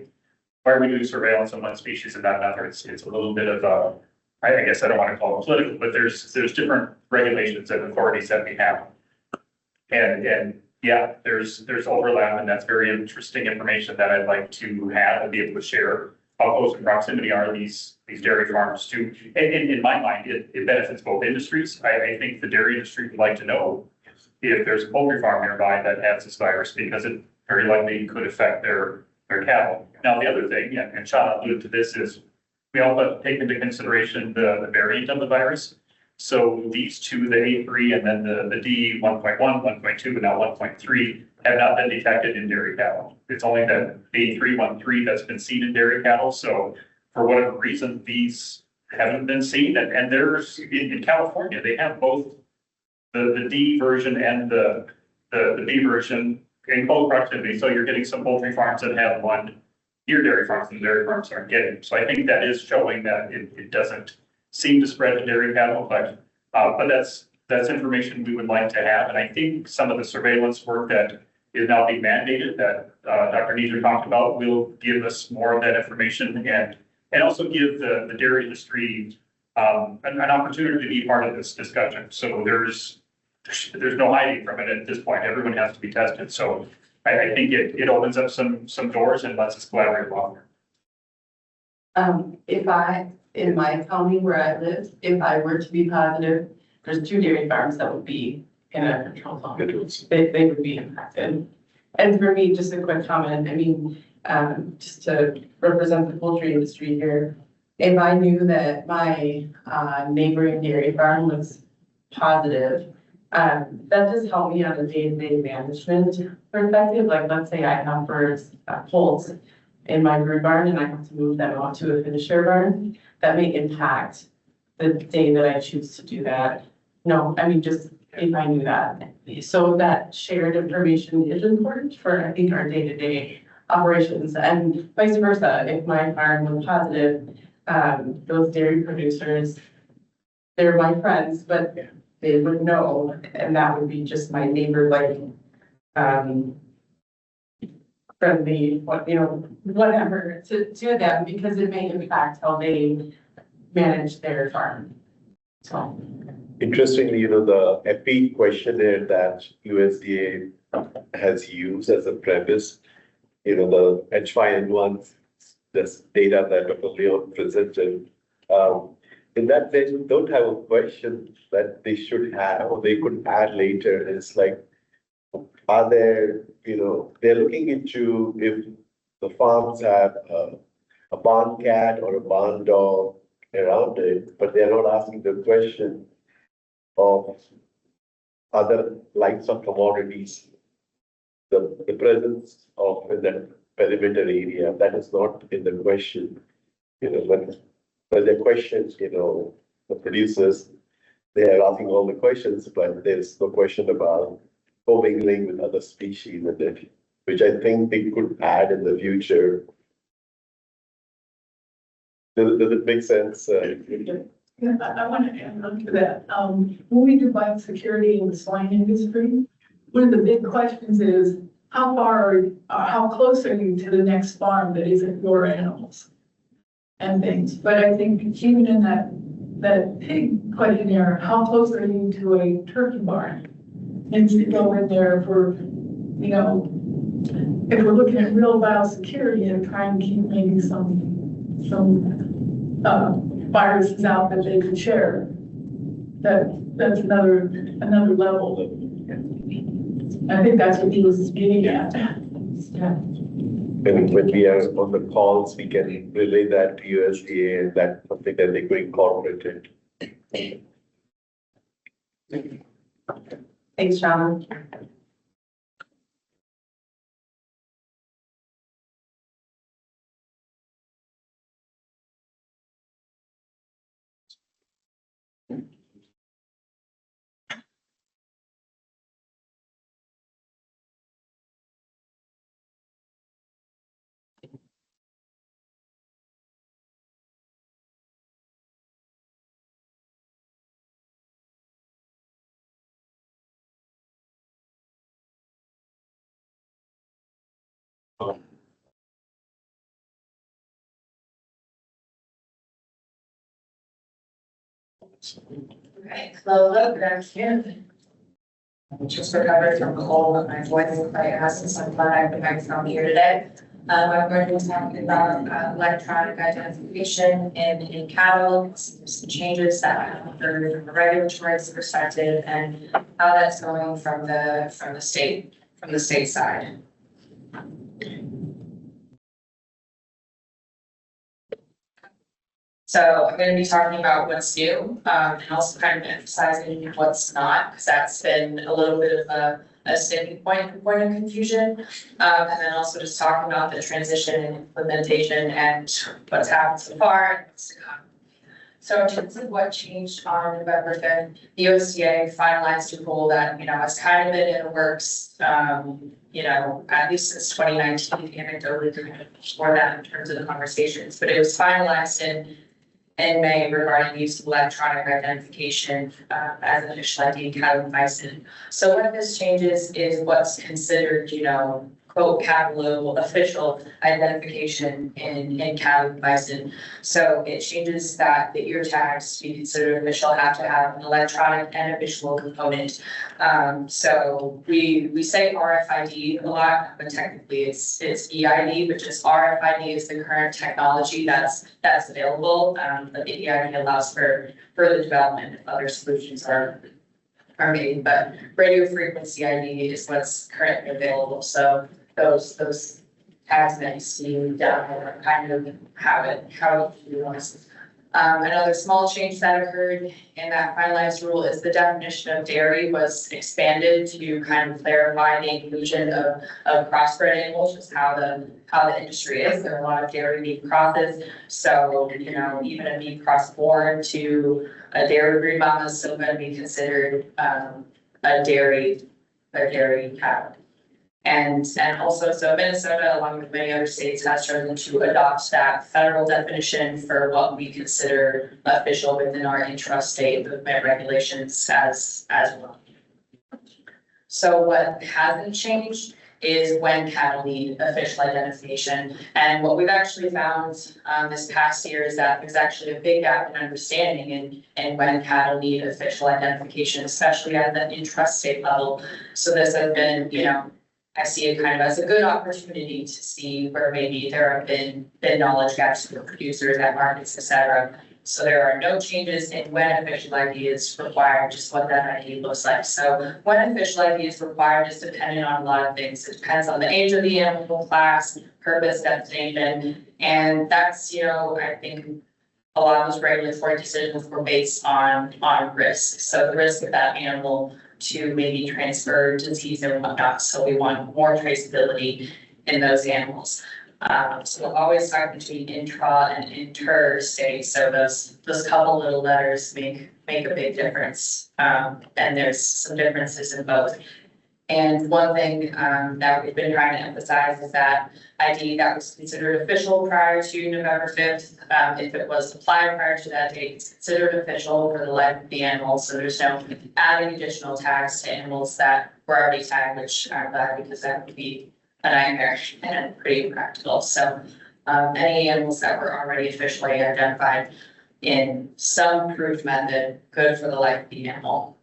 are we doing surveillance on one species and not another? It's a little bit of I guess I don't want to call it political, but there's different regulations and authorities that we have. And yeah, there's overlap, and that's very interesting information that I'd like to have and be able to share. How close in proximity are these dairy farms to? And in my mind, it benefits both industries. I think the dairy industry would like to know if there's a poultry farm nearby that has this virus, because it very likely could affect their cattle. Now, the other thing, and Shauna alluded to this, is we also have to take into consideration the variant of the virus. So these two, the A3 and then the D 1.1, 1.2, and now 1.3 have not been detected in dairy cattle. It's only the A313 that's been seen in dairy cattle. So for whatever reason, these haven't been seen. And there's, in California, they have both the D version and the B version in close proximity. So you're getting some poultry farms that have one, your dairy farms and dairy farms aren't getting. So I think that is showing that it doesn't seem to spread to dairy cattle, but that's information we would like to have. And I think some of the surveillance work that is now being mandated that Dr. Neeser talked about will give us more of that information and also give the dairy industry an opportunity to be part of this discussion. So there's no hiding from it at this point. Everyone has to be tested. So I think it opens up some doors and lets us collaborate longer. In my county where I live, if I were to be positive, there's 2 dairy farms that would be in a control zone. They would be impacted. And for me, just a quick comment, I mean, just to represent the poultry industry here, if I knew that my neighboring dairy farm was positive, that does help me on a day-to-day management perspective. Like, let's say I have birds, poults in my brood barn and I have to move them out to a finisher barn, that may impact the day that I choose to do that. No, I mean, just if I knew that. So that shared information is important for, I think, our day-to-day operations, and vice versa. If my farm was positive, those dairy producers, they're my friends, but they would know, and that would be just my neighbor, like, friendly, whatever to them, because it may impact how they manage their farm. So. Interestingly, the EPI questionnaire that USDA has used as a premise, the H5N1, this data that Dr. Leon presented, in that they don't have a question that they should have or they could add later. It's like, are there, they're looking into if the farms have a barn cat or a barn dog around it, but they're not asking the question of other lines of commodities, the presence of in that perimeter area, that is not in the question. When the questions, the producers, they are asking all the questions, but there's no question about commingling with other species, which I think they could add in the future. Does it make sense? Yeah, I want to add on to that. When we do biosecurity in the swine industry, one of the big questions is how close are you to the next farm that isn't your animals and things. But I think even in that pig questionnaire, how close are you to a turkey barn? Needs to go in there for, if we're looking at real biosecurity and trying to keep maybe some viruses out that they can share. That's another level. I think that's what he was getting at. Yeah. And when we are on the calls, we can relay that to USDA, and that's something that they could incorporate it. Thanks, Shauna. Okay, hello, good afternoon. Just recovered from the cold, my voice is quite raspy, so I'm glad I can come here today. I'm going to be talking about electronic identification in cattle, some changes that occurred from a regulatory perspective and how that's going from the state side. So I'm going to be talking about what's new, and also kind of emphasizing what's not, because that's been a little bit of a sticking point of confusion. And then also just talking about the transition and implementation and what's happened so far and what's to come. So in terms of what changed on November 5th, the USDA finalized a rule that, has kind of been in the works, at least since 2019, anecdotally kind of before that in terms of the conversations, but it was finalized in May regarding the use of electronic identification as an official ID in cattle and bison. So what this changes is what's considered, quote, capital official identification in cattle and bison. So it changes that the ear tags to be considered official have to have an electronic and a visual component. So we say RFID a lot, but technically it's EID, but just RFID is the current technology that's available. But the EID allows for further development if other solutions are made, but radio frequency ID is what's currently available. So those tags that you see down there are kind of how it was. Another small change that occurred in that finalized rule is the definition of dairy was expanded to kind of clarify the inclusion of crossbred animals, just how the industry is. There are a lot of dairy meat crosses. So, even a meat cross born to a dairy breed mama is still going to be considered a dairy cow. And also, so Minnesota, along with many other states, has chosen to adopt that federal definition for what we consider official within our intrastate movement regulations as well. So what hasn't changed is when cattle need official identification. And what we've actually found this past year is that there's actually a big gap in understanding in when cattle need official identification, especially at the intrastate level. So this has been, I see it kind of as a good opportunity to see where maybe there have been knowledge gaps for producers at markets, et cetera. So there are no changes in when official ID is required, just what that ID looks like. So when official ID is required is dependent on a lot of things. It depends on the age of the animal, class, purpose, destination, and that's, I think a lot of those regulatory decisions were based on risk. So the risk of that animal to maybe transfer disease and whatnot. So we want more traceability in those animals. So we'll always talk between intra and interstate. So those couple little letters make a big difference. And there's some differences in both. And one thing that we've been trying to emphasize is that ID that was considered official prior to November 5th, if it was applied prior to that date, it's considered official for the life of the animal. So there's no adding additional tags to animals that were already tagged, which I'm glad, because that would be a nightmare and pretty impractical. So any animals that were already officially identified in some proved method, good for the life of the animal.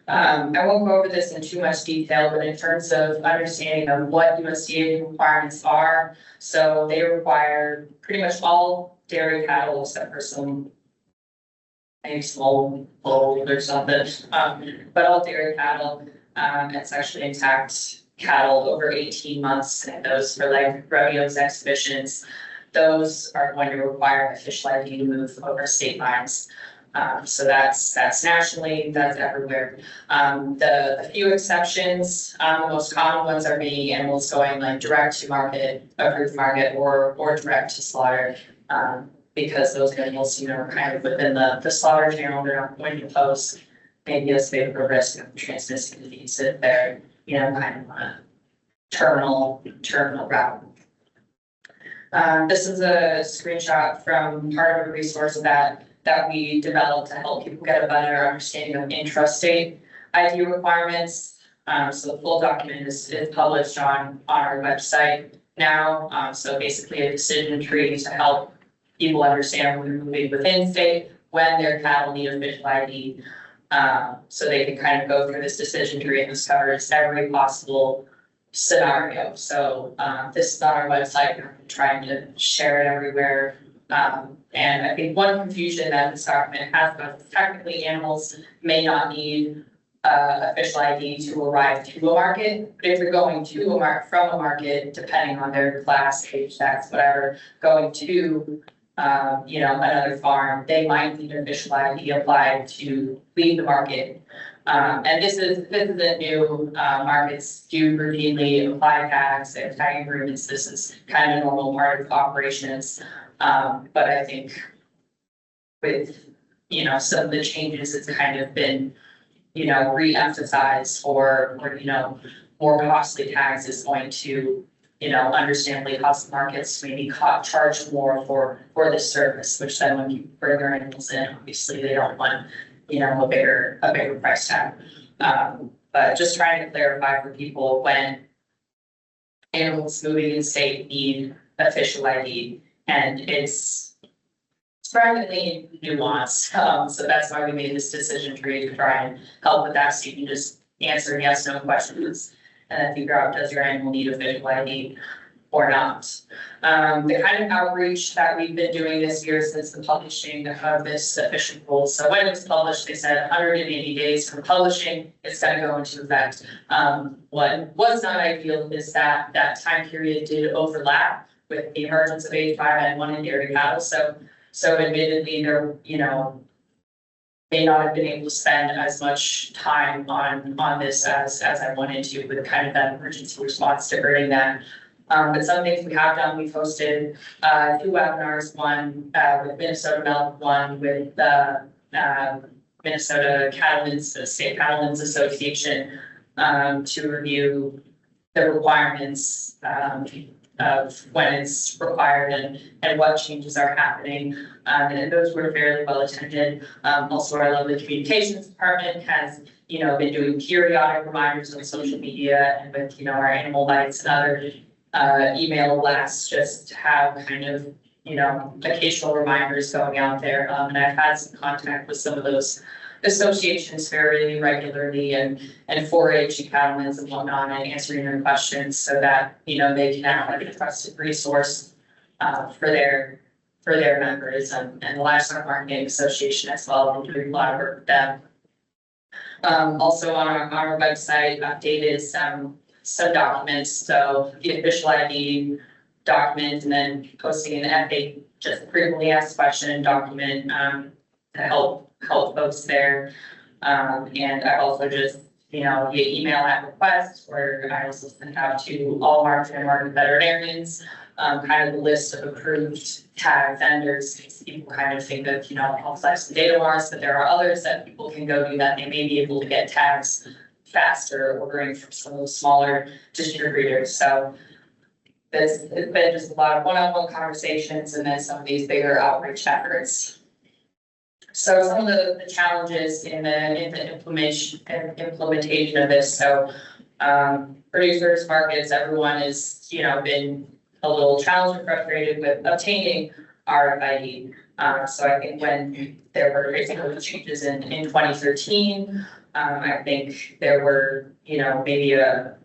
I won't go over this in too much detail, but in terms of understanding of what USDA requirements are, so they require pretty much all dairy cattle except for some maybe small bulls or something, but all dairy cattle, it's actually intact cattle over 18 months, and those for like rodeos, exhibitions, those are going to require official ID to move over state lines. So that's nationally, that's everywhere. The few exceptions, the most common ones are maybe animals going like direct to market, approved market, or direct to slaughter. Because those animals, are kind of within the slaughter channel, they're not going to pose maybe as big of a risk of transmitting disease if they're, kind of on a terminal route. This is a screenshot from part of a resource that we developed to help people get a better understanding of intrastate ID requirements. So the full document is published on our website now. So basically a decision tree to help people understand when they're moving within state, when their cattle need official ID. So they can kind of go through this decision tree, and this covers every possible scenario. So, this is on our website, we're trying to share it everywhere. And I think one confusion that this document has about is technically animals may not need official ID to arrive to a market, but if they're going to from a market, depending on their class, age, sex, whatever, going to another farm, they might need an official ID applied to leave the market. And this isn't new, markets do routinely apply tags, they have tag agreements, this is kind of a normal part of operations. But I think with, some of the changes, it's kind of been, re-emphasized or, more costly tags is going to, understandably cost markets maybe charge more for this service, which then when you bring their animals in, obviously they don't want, a bigger price tag. But just trying to clarify for people when animals moving in state need official ID, and it's surprisingly nuanced. So that's why we made this decision tree to try and help with that, so you can just answer yes, no questions, and then figure out, does your animal need official ID or not? The kind of outreach that we've been doing this year since the publishing of this official rule. So when it was published, they said 180 days from publishing, it's gonna go into effect. What was not ideal is that that time period did overlap with the emergence of H5N1 in dairy cattle. So admittedly, there, may not have been able to spend as much time on this as I wanted to with kind of that emergency response to earning that. But some things we have done, we've hosted 2 webinars, one with Minnesota Milk, one with the Minnesota Cattlemen's, the State Cattlemen's Association, to review the requirements of when it's required and what changes are happening. And those were fairly well attended. Also, our lovely communications department has, been doing periodic reminders on social media and with, our animal bites and other email blasts, just to have kind of, occasional reminders going out there. And I've had some contact with some of those associations fairly regularly and 4-H cattlemen's and whatnot, and answering their questions so that, they can have a trusted resource for their members, and the Livestock Marketing Association as well. We're doing a lot of work with them. Also on our website, updated some documents, so the official ID document, and then posting an FA, just frequently asked question document to help folks there. And I also just, via email at request, or I also sent out to all market and market veterinarians, kind of the list of approved tag vendors. People kind of think of, Health and Data Mars, but there are others that people can go to that they may be able to get tags faster, ordering from some of those smaller distributors. So it's been just a lot of one-on-one conversations and then some of these bigger outreach efforts. So some of the challenges in the implementation of this. So producers, markets, everyone is, been a little challenged and frustrated with obtaining RFID. So I think when there were basically changes in 2013, I think there were, maybe a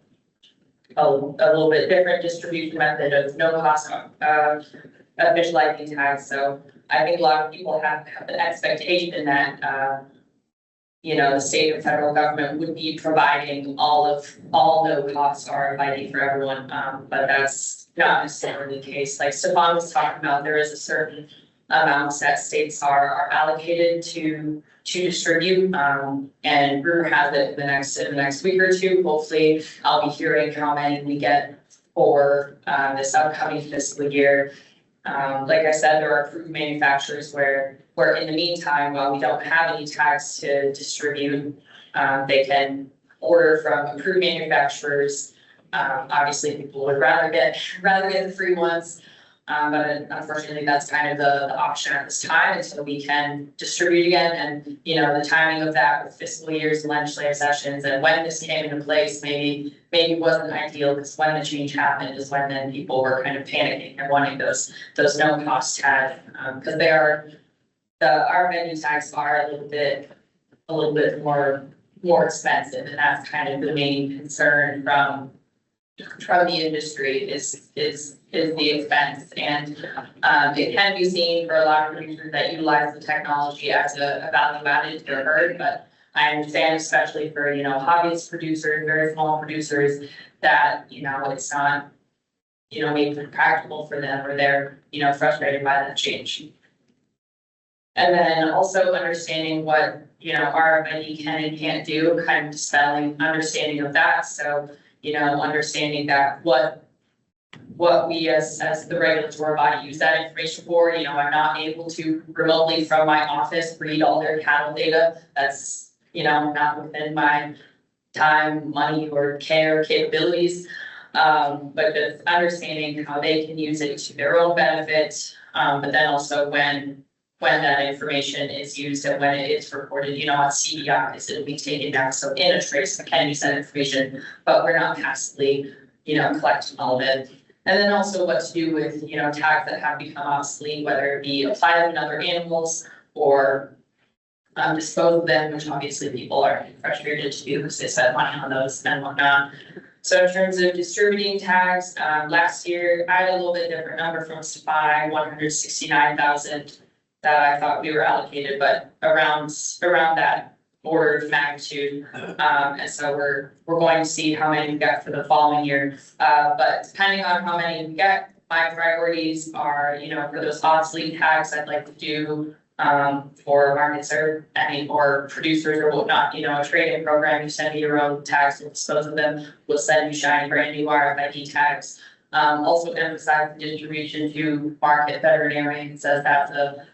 little bit different distribution method of no cost official ID tags. So I think a lot of people have the expectation that, the state and federal government would be providing all no cost RFID for everyone, but that's not necessarily the case. Like Stephan was talking about, there is a certain amounts that states are allocated to distribute, and rumor has it in the next week or two, hopefully I'll be hearing how many we get for this upcoming fiscal year. Like I said, there are approved manufacturers where in the meantime, while we don't have any tags to distribute, they can order from approved manufacturers. Obviously, people would rather get the free ones. But unfortunately, that's kind of the option at this time until we can distribute again. And, the timing of that with fiscal years and legislative sessions and when this came into place, maybe wasn't ideal, because when the change happened is when then people were kind of panicking and wanting those no cost tags, because our menu tags are a little bit more expensive, and that's kind of the main concern from from the industry is the expense. And it can be seen for a lot of producers that utilize the technology as a value added to their herd, but I understand, especially for, you know, hobbyist producers, very small producers, that, you know, it's not, you know, maybe practical for them, or they're, you know, frustrated by that change. And then also understanding what, you know, RFID can and can't do, kind of dispelling understanding of that. So, you know, understanding that what we as the regulatory body use that information for, you know, I'm not able to remotely from my office read all their cattle data. That's, you know, not within my time, money, or care capabilities. But just understanding how they can use it to their own benefit, but then also when that information is used and when it is reported, you know, on CDIs, it'll be taken down. So in a trace, we can use that information, but we're not passively, you know, collecting all of it. And then also what to do with, you know, tags that have become obsolete, whether it be apply them in other animals or dispose of them, which obviously people are frustrated to do because they spend money on those and whatnot. So in terms of distributing tags, last year I had a little bit different number from Stephan, 169,000 that I thought we were allocated, but around that order of magnitude. And so we're going to see how many we get for the following year. But depending on how many we get, my priorities are, you know, for those obsolete tags, I'd like to do for markets or producers or whatnot, you know, a trade-in program. You send me your own tags and dispose of them. We'll send you shiny brand new RFID tags. Also emphasize the distribution to market veterinarian, says that's a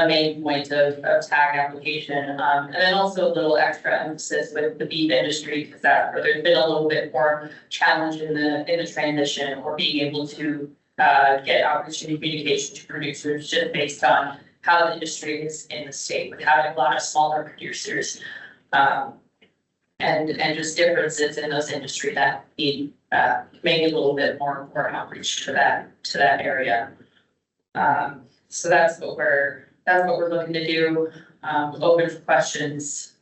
main point of tag application. And then also a little extra emphasis with the beef industry, because there's been a little bit more challenge in the transition, or being able to get outreach and communication to producers just based on how the industry is in the state, with having a lot of smaller producers, and just differences in those industry that need maybe a little bit more outreach to that area. So that's what we're looking to do. Open for questions.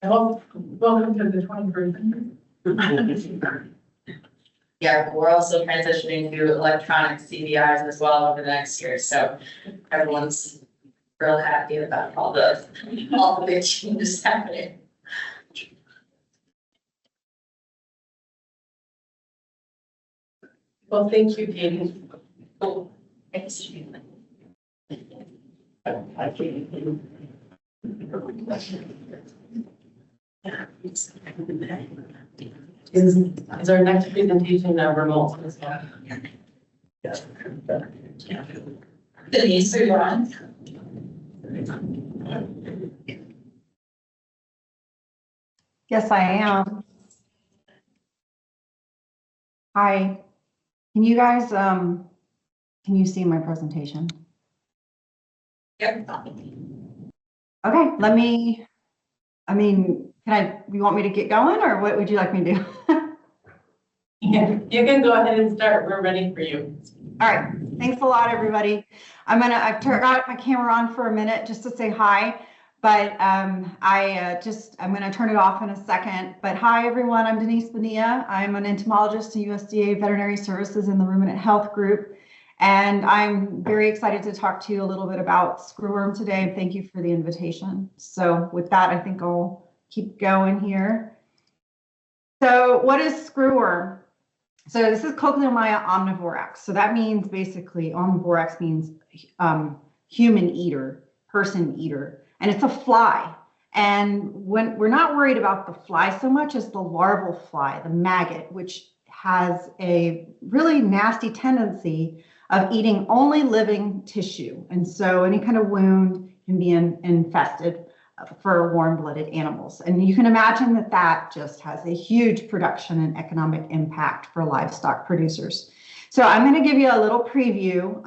Welcome to the 21st. Yeah, we're also transitioning to electronic CVIs as well over the next year, so everyone's real happy about all the big changes happening. Well, thank you, Katie. Thanks. Is our next presentation remote as well? Denise, are you on? Yes, I am. Hi. Can you guys, can you see my presentation? Yep. Okay, you want me to get going, or what would you like me to do? Yeah, you can go ahead and start. We're ready for you. All right, thanks a lot, everybody. I've got my camera on for a minute just to say hi, but I'm gonna turn it off in a second. But hi, everyone, I'm Denise Bonilla. I'm an entomologist in USDA Veterinary Services in the Ruminant Health Group. And I'm very excited to talk to you a little bit about screwworm today. Thank you for the invitation. So with that, I think I'll keep going here. So what is screwworm? So this is Cochleomya omnivorax. So that means basically omnivorax means human eater, person eater, and it's a fly. And when we're not worried about the fly so much as the larval fly, the maggot, which has a really nasty tendency of eating only living tissue. And so any kind of wound can be infested for warm-blooded animals. And you can imagine that that just has a huge production and economic impact for livestock producers. So I'm going to give you a little preview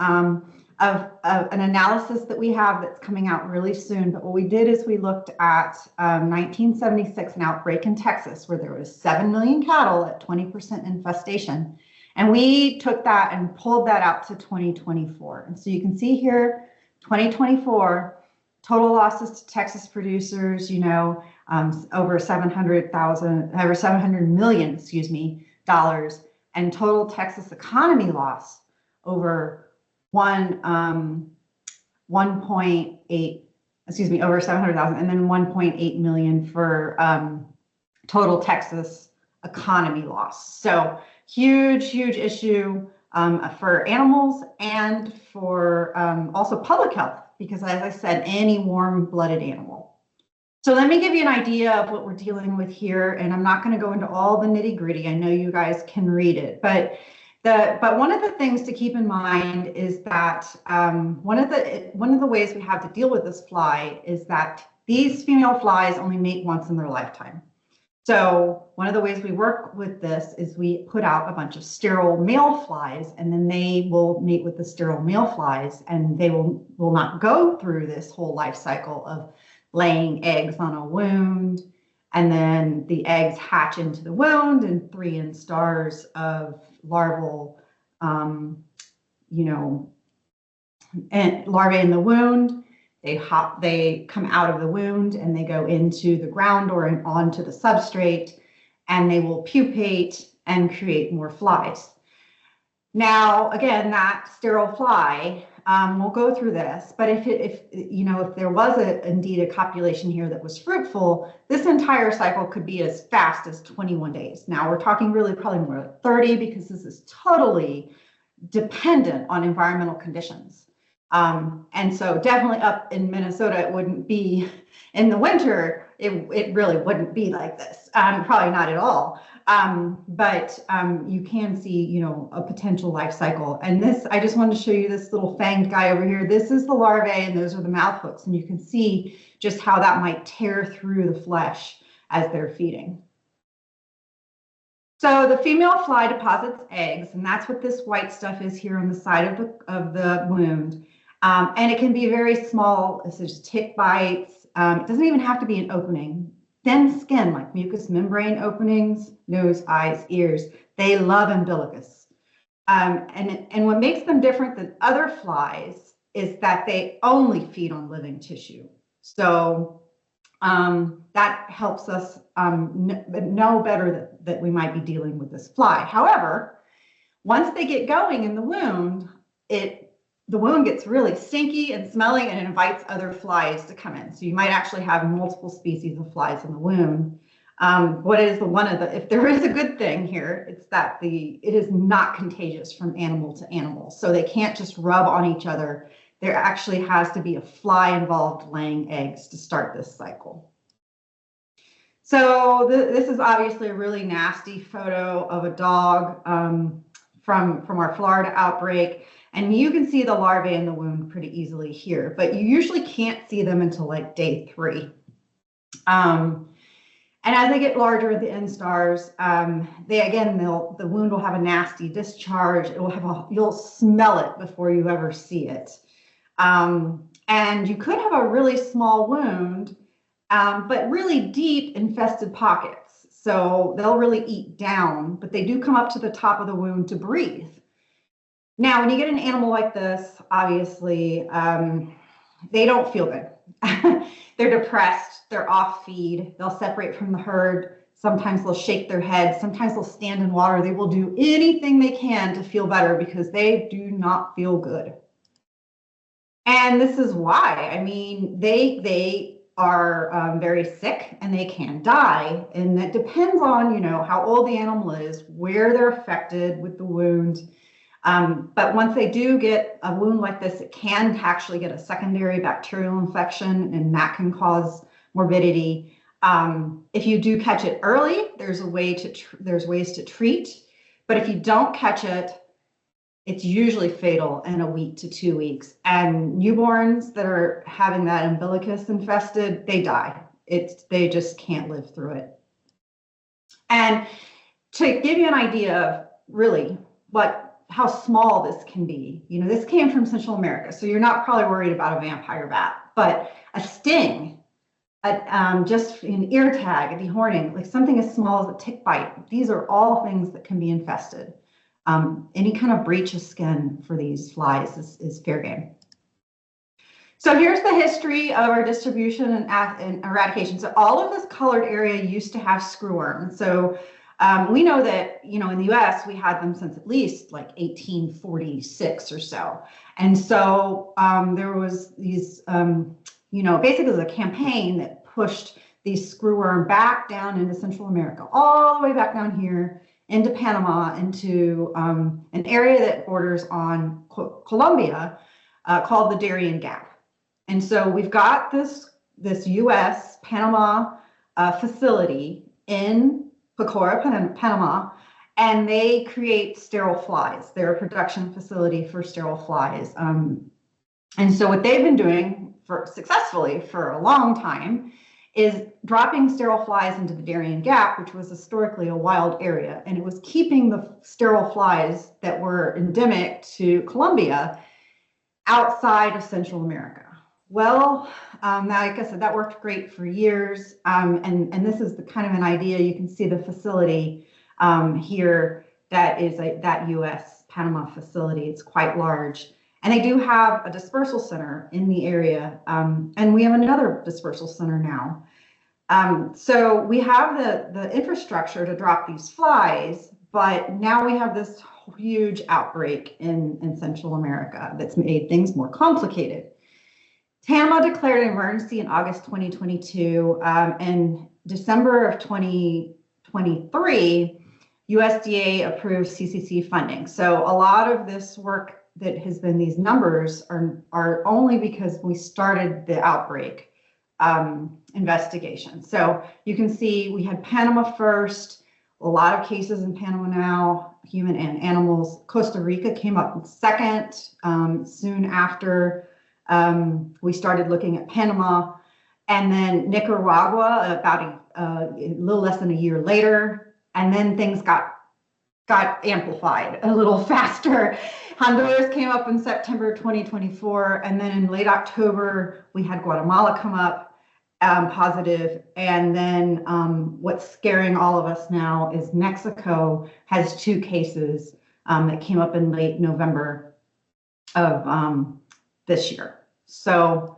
of an analysis that we have that's coming out really soon. But what we did is we looked at 1976, an outbreak in Texas where there was 7 million cattle at 20% infestation. And we took that and pulled that out to 2024. And so you can see here, 2024, Total losses to Texas producers, over 700 million, excuse me, dollars, and total Texas economy loss over 1.8, excuse me, over 700,000, and then 1.8 million for total Texas economy loss. So huge issue for animals and for also public health, because as I said, any warm-blooded animal. So let me give you an idea of what we're dealing with here, and I'm not going to go into all the nitty-gritty. I know you guys can read it, but one of the things to keep in mind is that one of the ways we have to deal with this fly is that these female flies only mate once in their lifetime. So one of the ways we work with this is we put out a bunch of sterile male flies, and then they will mate with the sterile male flies, and they will not go through this whole life cycle of laying eggs on a wound, and then the eggs hatch into the wound, and 3 instars of larval, and larvae in the wound. They come out of the wound and they go into the ground or onto the substrate, and they will pupate and create more flies. Now, again, that sterile fly will go through this, but if there was indeed a copulation here that was fruitful, this entire cycle could be as fast as 21 days. Now we're talking really probably more like 30, because this is totally dependent on environmental conditions. And so definitely up in Minnesota, it wouldn't be in the winter. It really wouldn't be like this. Probably not at all. But you can see, a potential life cycle. And this, I just wanted to show you this little fanged guy over here. This is the larvae, and those are the mouth hooks. And you can see just how that might tear through the flesh as they're feeding. So the female fly deposits eggs, and that's what this white stuff is here on the side of the wound. And it can be very small. This is tick bites. It doesn't even have to be an opening. Thin skin, like mucous membrane openings, nose, eyes, ears. They love umbilicus. And what makes them different than other flies is that they only feed on living tissue. So that helps us know better that we might be dealing with this fly. However, once they get going in the wound, the wound gets really stinky and smelly, and it invites other flies to come in. So you might actually have multiple species of flies in the wound. If there is a good thing here, it's that it is not contagious from animal to animal. So they can't just rub on each other. There actually has to be a fly involved laying eggs to start this cycle. So this is obviously a really nasty photo of a dog from our Florida outbreak. And you can see the larvae in the wound pretty easily here, but you usually can't see them until like day 3. And as they get larger at the instars, the wound will have a nasty discharge. You'll smell it before you ever see it. And you could have a really small wound, but really deep infested pockets. So they'll really eat down, but they do come up to the top of the wound to breathe. Now, when you get an animal like this, obviously, they don't feel good. They're depressed, they're off feed, they'll separate from the herd. Sometimes they'll shake their head, sometimes they'll stand in water. They will do anything they can to feel better because they do not feel good. And this is why. I mean, they are very sick and they can die. And that depends on, how old the animal is, where they're affected with the wound. But once they do get a wound like this, it can actually get a secondary bacterial infection, and that can cause morbidity. If you do catch it early, there's ways to treat. But if you don't catch it, it's usually fatal in a week to 2 weeks. And newborns that are having that umbilicus infested, they die. They just can't live through it. And to give you an idea of really how small this can be, this came from Central America, so you're not probably worried about a vampire bat, but a sting, just an ear tag, a dehorning, like something as small as a tick bite. These are all things that can be infested. Any kind of breach of skin for these flies is fair game. So here's the history of our distribution and eradication. So all of this colored area used to have screwworm. So we know that, in the US, we had them since at least like 1846 or so. And so there was these, basically it was a campaign that pushed these screwworm back down into Central America, all the way back down here into Panama, into an area that borders on Colombia called the Darien Gap. And so we've got this US Panama facility in Pecora, Panama, and they create sterile flies. They're a production facility for sterile flies. And so what they've been doing successfully for a long time is dropping sterile flies into the Darien Gap, which was historically a wild area, and it was keeping the sterile flies that were endemic to Colombia outside of Central America. Well, like I said, that worked great for years, and this is the kind of an idea. You can see the facility here that is that U.S. Panama facility. It's quite large. And they do have a dispersal center in the area, and we have another dispersal center now. So we have the infrastructure to drop these flies, but now we have this huge outbreak in Central America that's made things more complicated. Panama declared an emergency in August 2022. In December of 2023, USDA approved CCC funding. So a lot of this work that has been, these numbers are only because we started the outbreak investigation. So you can see we had Panama first, a lot of cases in Panama now, human and animals. Costa Rica came up second soon after we started looking at Panama, and then Nicaragua about a little less than a year later, and then things got amplified a little faster. Honduras came up in September 2024, and then in late October, we had Guatemala come up positive. And then what's scaring all of us now is Mexico has 2 cases that came up in late November of this year. So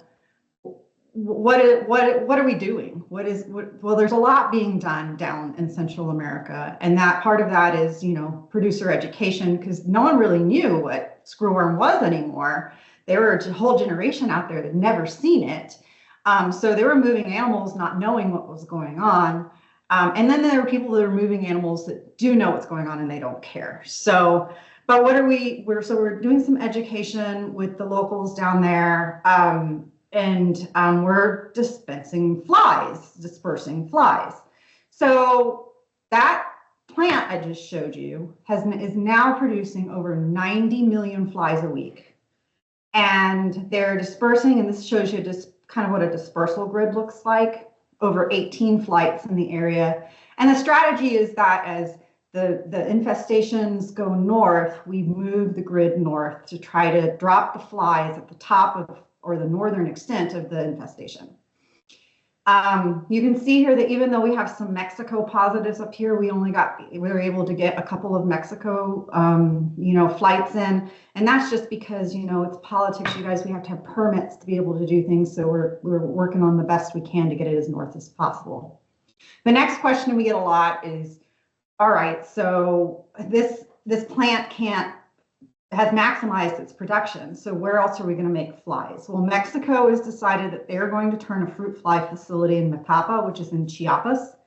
what are we doing? Well, there's a lot being done down in Central America, and that part of that is, producer education, because no one really knew what screwworm was anymore. There were a whole generation out there that never seen it. So they were moving animals not knowing what was going on. And then there were people that are moving animals that do know what's going on and they don't care. So, but we're doing some education with the locals down there. And we're dispersing flies. So that plant I just showed you is now producing over 90 million flies a week. And they're dispersing, and this shows you just kind of what a dispersal grid looks like, over 18 flights in the area. And the strategy is that as the infestations go north, we move the grid north to try to drop the flies at the top of, or the northern extent of the infestation. You can see here that even though we have some Mexico positives up here, we were able to get a couple of Mexico, flights in, and that's just because, it's politics, you guys, we have to have permits to be able to do things. So we're working on the best we can to get it as north as possible. The next question we get a lot is, all right, so this plant has maximized its production. So where else are we going to make flies? Well, Mexico has decided that they're going to turn a fruit fly facility in Matapa, which is in Chiapas,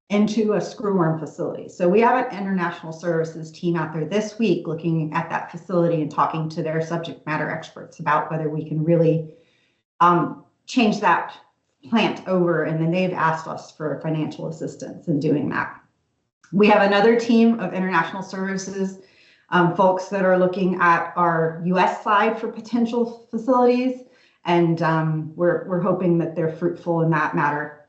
into a screwworm facility. So we have an international services team out there this week looking at that facility and talking to their subject matter experts about whether we can really change that plant over. And then they've asked us for financial assistance in doing that. We have another team of international services folks that are looking at our US side for potential facilities, and we're hoping that they're fruitful in that matter.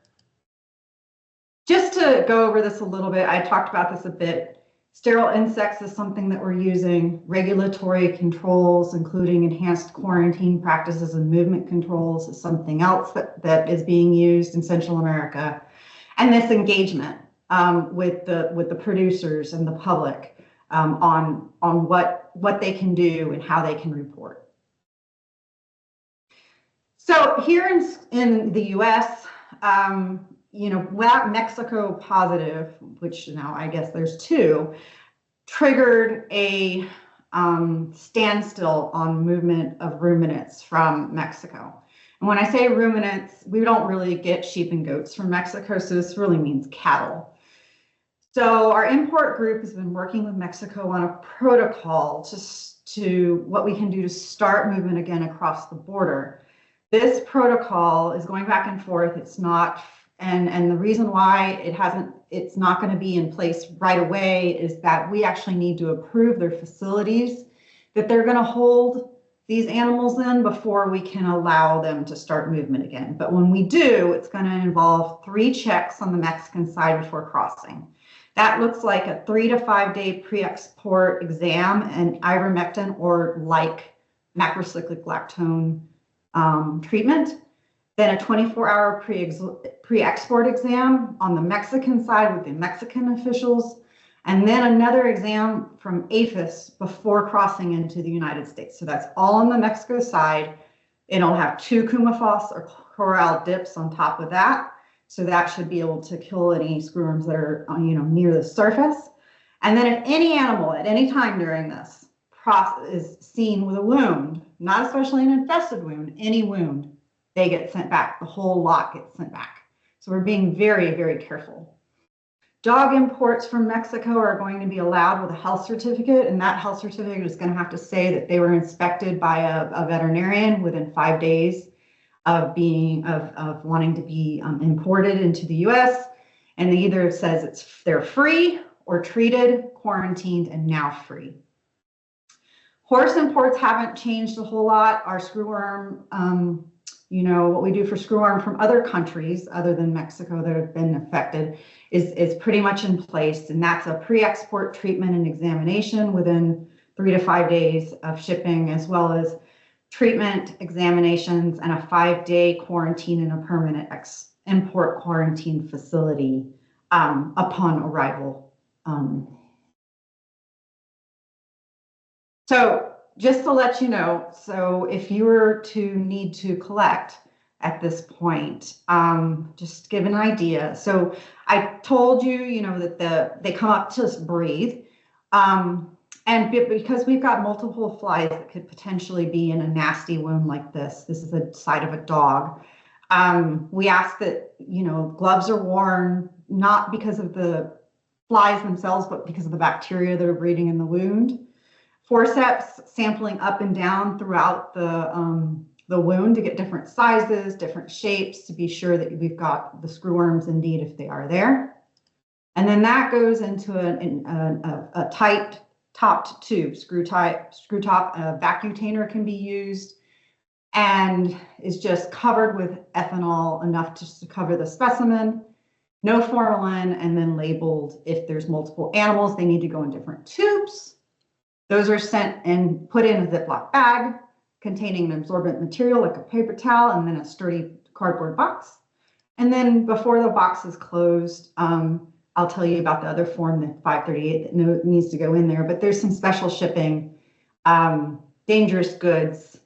Just to go over this a little bit, I talked about this a bit. Sterile insects is something that we're using. Regulatory controls, including enhanced quarantine practices and movement controls, is something else that is being used in Central America. And this engagement with the producers and the public on what they can do and how they can report. So here in the US, you know, that Mexico positive, which now I guess there's two, triggered a standstill on movement of ruminants from Mexico. And when I say ruminants, we don't really get sheep and goats from Mexico, so this really means cattle. So our import group has been working with Mexico on a protocol to what we can do to start movement again across the border. This protocol is going back and forth. It's not, and the reason why it's not going to be in place right away is that we actually need to approve their facilities that they're going to hold these animals in before we can allow them to start movement again. But when we do, it's going to involve 3 checks on the Mexican side before crossing. That looks like a 3 to 5 day pre-export exam and ivermectin or like macrocyclic lactone treatment. Then a 24-hour pre-export exam on the Mexican side with the Mexican officials, and then another exam from APHIS before crossing into the United States. So that's all on the Mexico side. It'll have 2 Coumaphos or chloral dips on top of that. So that should be able to kill any screwworms that are, you know, near the surface. And then if any animal at any time during this process is seen with a wound, not especially an infested wound, any wound, they get sent back. The whole lot gets sent back. So we're being very, very careful. Dog imports from Mexico are going to be allowed with a health certificate, and that health certificate is going to have to say that they were inspected by a veterinarian within 5 days of wanting to be imported into the US. And it either says they're free or treated, quarantined, and now free. Horse imports haven't changed a whole lot. Our screwworm, you know, what we do for screwworm from other countries other than Mexico that have been affected is pretty much in place. And that's a pre-export treatment and examination within 3 to 5 days of shipping, as well as treatment, examinations, and a 5-day quarantine in a permanent import quarantine facility upon arrival. So just to let you know, so if you were to need to collect at this point, just give an idea. So I told you, you know, that they come up to us breathe. And because we've got multiple flies that could potentially be in a nasty wound like this is the side of a dog. We ask that, you know, gloves are worn, not because of the flies themselves, but because of the bacteria that are breeding in the wound. Forceps sampling up and down throughout the wound to get different sizes, different shapes, to be sure that we've got the screwworms indeed if they are there. And then that goes into a tight topped tube, screw top. A vacutainer can be used and is just covered with ethanol enough just to cover the specimen, no formalin, and then labeled if there's multiple animals, they need to go in different tubes. Those are sent and put in a Ziploc bag containing an absorbent material like a paper towel and then a sturdy cardboard box. And then before the box is closed, I'll tell you about the other form, the 538, that needs to go in there, but there's some special shipping, dangerous goods,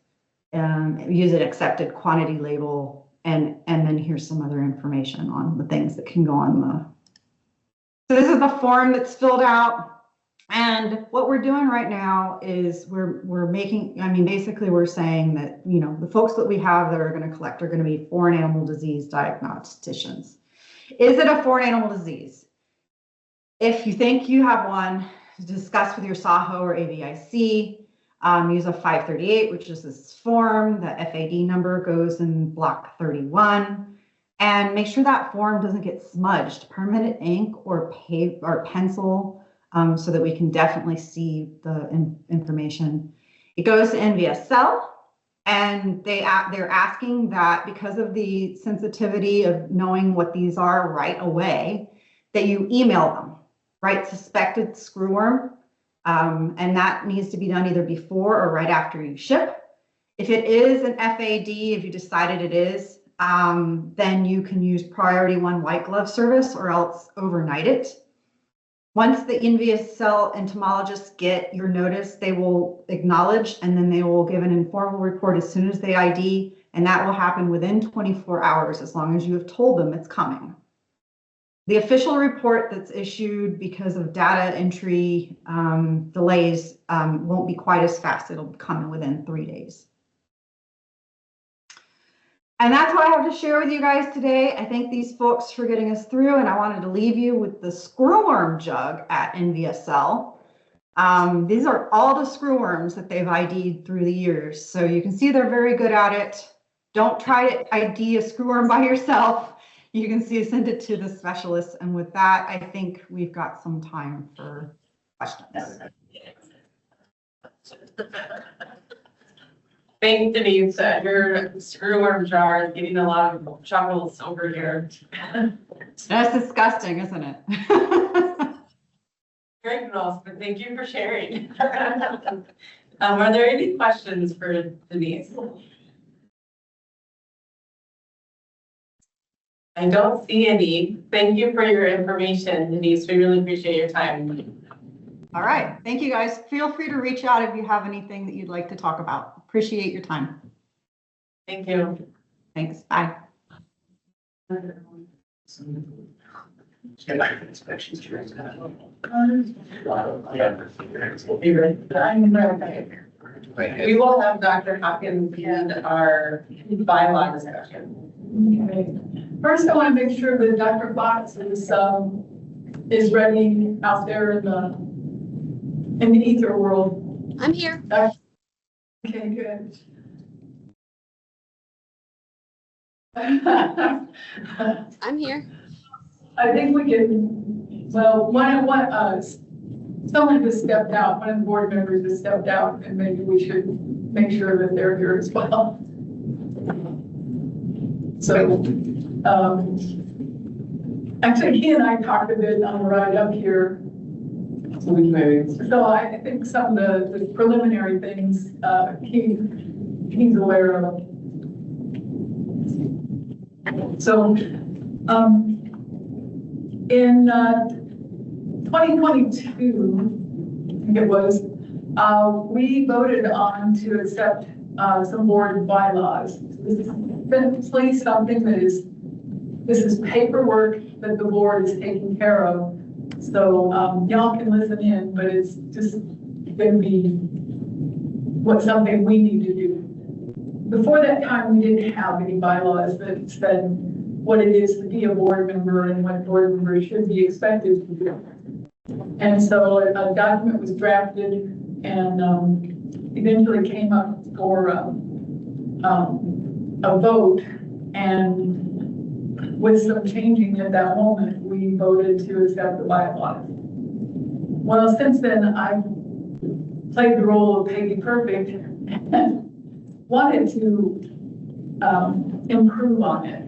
use an accepted quantity label, and then here's some other information on the things that can go on the. So this is the form that's filled out. And what we're doing right now is we're making, I mean, basically we're saying that, you know, the folks that we have that are going to collect are going to be foreign animal disease diagnosticians. Is it a foreign animal disease? If you think you have one, discuss with your SAHO or AVIC, use a 538, which is this form. The FAD number goes in block 31. And make sure that form doesn't get smudged, permanent ink or pencil, so that we can definitely see the information. It goes to NVSL, and they're asking that because of the sensitivity of knowing what these are right away, that you email them, right? Suspected screwworm, and that needs to be done either before or right after you ship. If it is an FAD, if you decided it is, then you can use priority 1 white glove service or else overnight it. Once the NVSL entomologists get your notice, they will acknowledge and then they will give an informal report as soon as they ID, and that will happen within 24 hours as long as you have told them it's coming. The official report that's issued because of data entry delays won't be quite as fast. It'll come within 3 days. And that's what I have to share with you guys today. I thank these folks for getting us through, and I wanted to leave you with the screwworm jug at NVSL. These are all the screwworms that they've ID'd through the years. So you can see they're very good at it. Don't try to ID a screwworm by yourself. You can see, send it to the specialists. And with that, I think we've got some time for questions. Thanks, Denise. Your screwworm jar is getting a lot of chuckles over here. That's disgusting, isn't it? Great, girls, but thank you for sharing. Are there any questions for Denise? I don't see any. Thank you for your information, Denise. We really appreciate your time. All right. Thank you, guys. Feel free to reach out if you have anything that you'd like to talk about. Appreciate your time. Thank you. Thanks. Bye. We will have Dr. Hawkins and our bylaw discussion. Okay. First, I want to make sure that Dr. Fox is ready out there in the ether world. I'm here. Okay, good. I'm here. I think we can, well, someone just stepped out, one of the board members just stepped out, and maybe we should make sure that they're here as well. So, actually, he and I talked a bit on the ride up here. So I think some of the preliminary things he's aware of. So in 2022, I think it was, we voted on to accept some board bylaws. This is essentially something that this is paperwork that the board is taking care of. So y'all can listen in, but it's just going to be something we need to do. Before that time, we didn't have any bylaws that said what it is to be a board member and what board members should be expected to do. And so a document was drafted and eventually came up for a vote. And with some changing at that moment, we voted to accept the bylaws. Well, since then, I've played the role of Peggy Perfect and wanted to improve on it.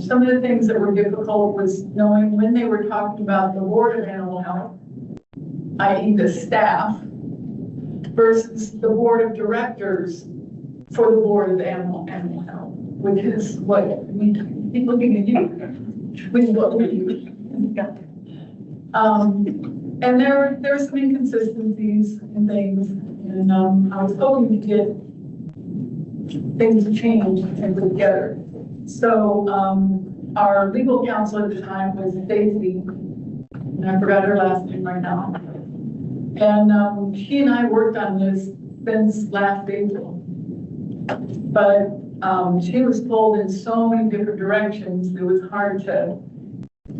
Some of the things that were difficult was knowing when they were talking about the Board of Animal Health, i.e. the staff, versus the Board of Directors for the Board of Animal Health, which is what we keep looking at you, which is what we do. And there are some inconsistencies and things, and I was hoping to get things changed and put together. So our legal counsel at the time was Stacy, and I forgot her last name right now. And she and I worked on this since last April. But she was pulled in so many different directions, it was hard to,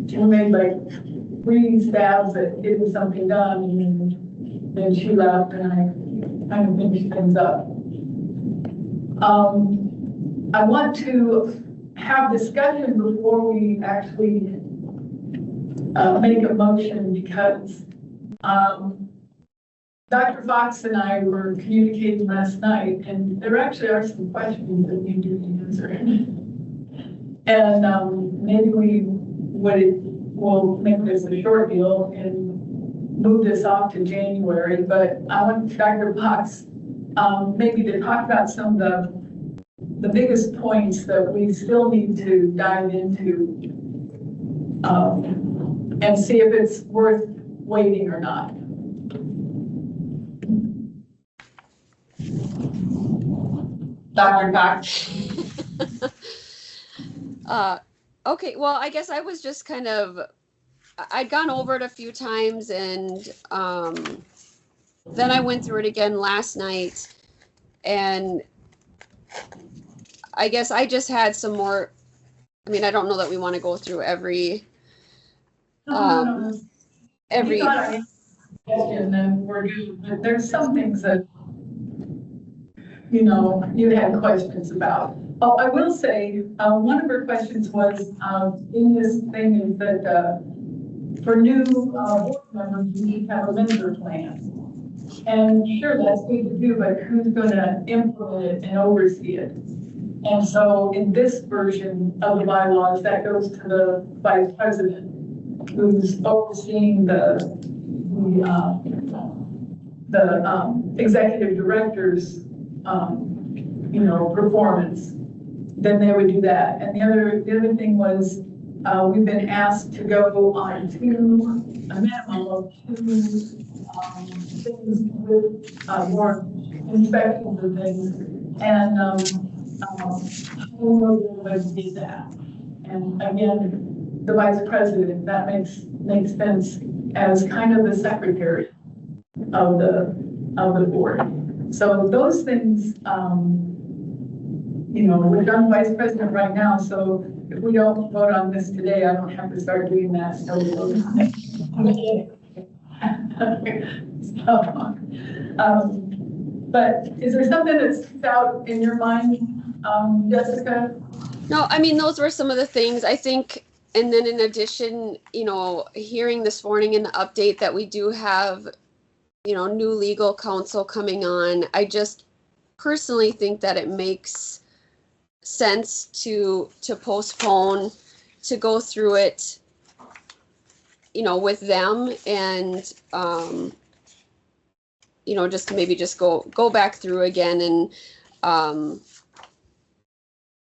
she made like 3 stabs at getting something done, and then she left and I kind of finished things up. I want to have discussion before we actually make a motion, because Dr. Fox and I were communicating last night, and there actually are some questions that you need to answer. And maybe we'll make this a short deal and move this off to January, but I want Dr. Fox maybe to talk about some of the biggest points that we still need to dive into. and see if it's worth waiting or not. Dr. Cox? Okay, well, I guess I was just kind of, I'd gone over it a few times and then I went through it again last night, and I guess I just had some more, I mean, I don't know that we want to go through every, every question, then we're good, but there's some things that, you know, you had questions about. Oh, I will say, one of her questions was, in this thing is that, for new, board members, you need to have a mentor plan. And sure, that's good to do, but who's gonna implement it and oversee it? And so in this version of the bylaws, that goes to the vice president, who's overseeing the executive director's, you know, performance. Then they would do that. And the other thing was, we've been asked to go on a minimum of 2 things with more inspections and things. And everybody did that. And again, the vice president, that makes sense as kind of the secretary of the board. So those things, you know, we're done vice president right now, so if we don't vote on this today, I don't have to start doing that. But is there something that sticks out in your mind, Jessica? No, I mean, those were some of the things I think. And then in addition, you know, hearing this morning in the update that we do have, you know, new legal counsel coming on, I just personally think that it makes sense to postpone, to go through it, you know, with them and, you know, just maybe just go back through again and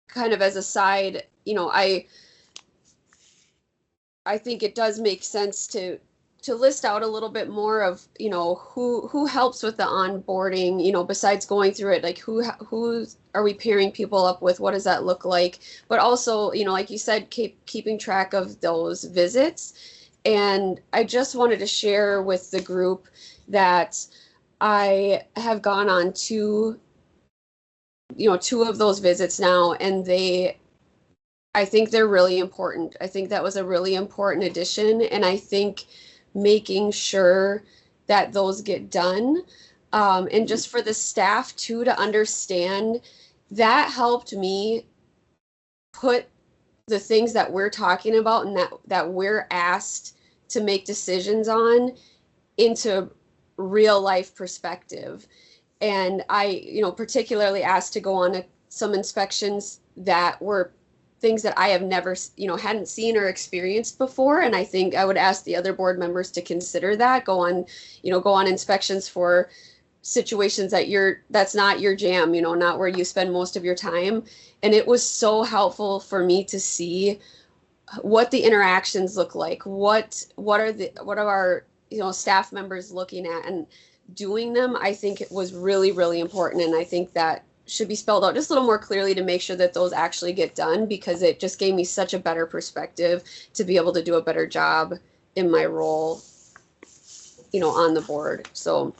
kind of as a side, you know, I think it does make sense to list out a little bit more of, you know, who helps with the onboarding, you know, besides going through it, like who are we pairing people up with? What does that look like? But also, you know, like you said, keeping track of those visits. And I just wanted to share with the group that I have gone on 2 of those visits now, and I think they're really important. I think that was a really important addition. And I think making sure that those get done, and just for the staff too, to understand, that helped me put the things that we're talking about and that we're asked to make decisions on into real life perspective. And I, you know, particularly asked to go on some inspections that were things that I have never, you know, hadn't seen or experienced before. And I think I would ask the other board members to consider that, go on inspections for situations that's not your jam, you know, not where you spend most of your time. And it was so helpful for me to see what the interactions look like, what are our, you know, staff members looking at and doing them. I think it was really, really important. And I think that should be spelled out just a little more clearly to make sure that those actually get done, because it just gave me such a better perspective to be able to do a better job in my role, you know, on the board. So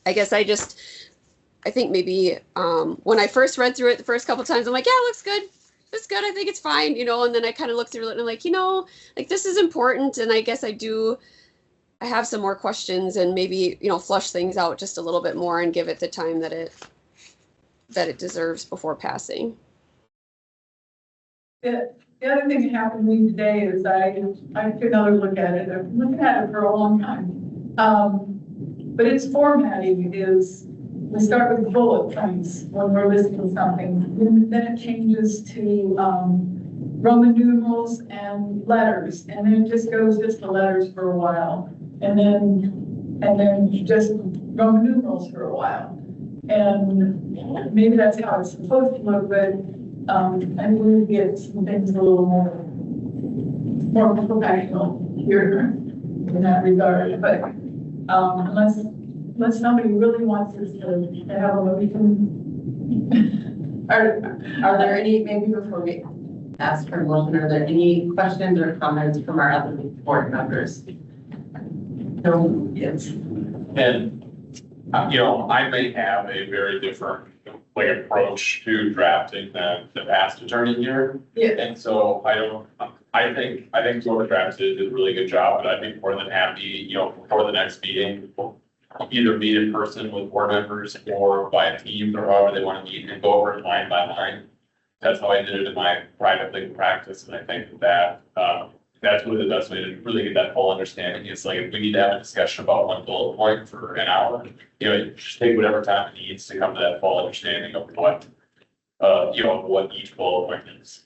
I guess I think maybe when I first read through it the first couple times, I'm like, yeah, it looks good. It's good. I think it's fine, you know, and then I kind of look through it and I'm like, you know, like this is important. And I guess I have some more questions and maybe, you know, flush things out just a little bit more and give it the time that it deserves before passing. The other thing that happened to me today is I took another look at it. I've looked at it for a long time. But its formatting is, we start with bullet points when we're listing something. And then it changes to Roman numerals and letters. And then it just goes just the letters for a while. And then just Roman numerals for a while. And maybe that's how it's supposed to look, but I think we get some things a little more more professional here in that regard, but, unless somebody really wants us to have a motion. Are there any, maybe before we ask for a motion, are there any questions or comments from our other board members? No, yes. And, you know, I may have a very different, like, approach to drafting than the past attorney here. Yeah. And so I think whoever drafted did a really good job, but I'd be more than happy, you know, before the next meeting, either meet in person with board members or by teams or however they want to meet and go over it line by line. That's how I did it in my private legal practice, and I think that, that's really the best way to really get that full understanding. It's like, if we need to have a discussion about one bullet point for an hour, you know, just take whatever time it needs to come to that full understanding of what, you know, what each bullet point is.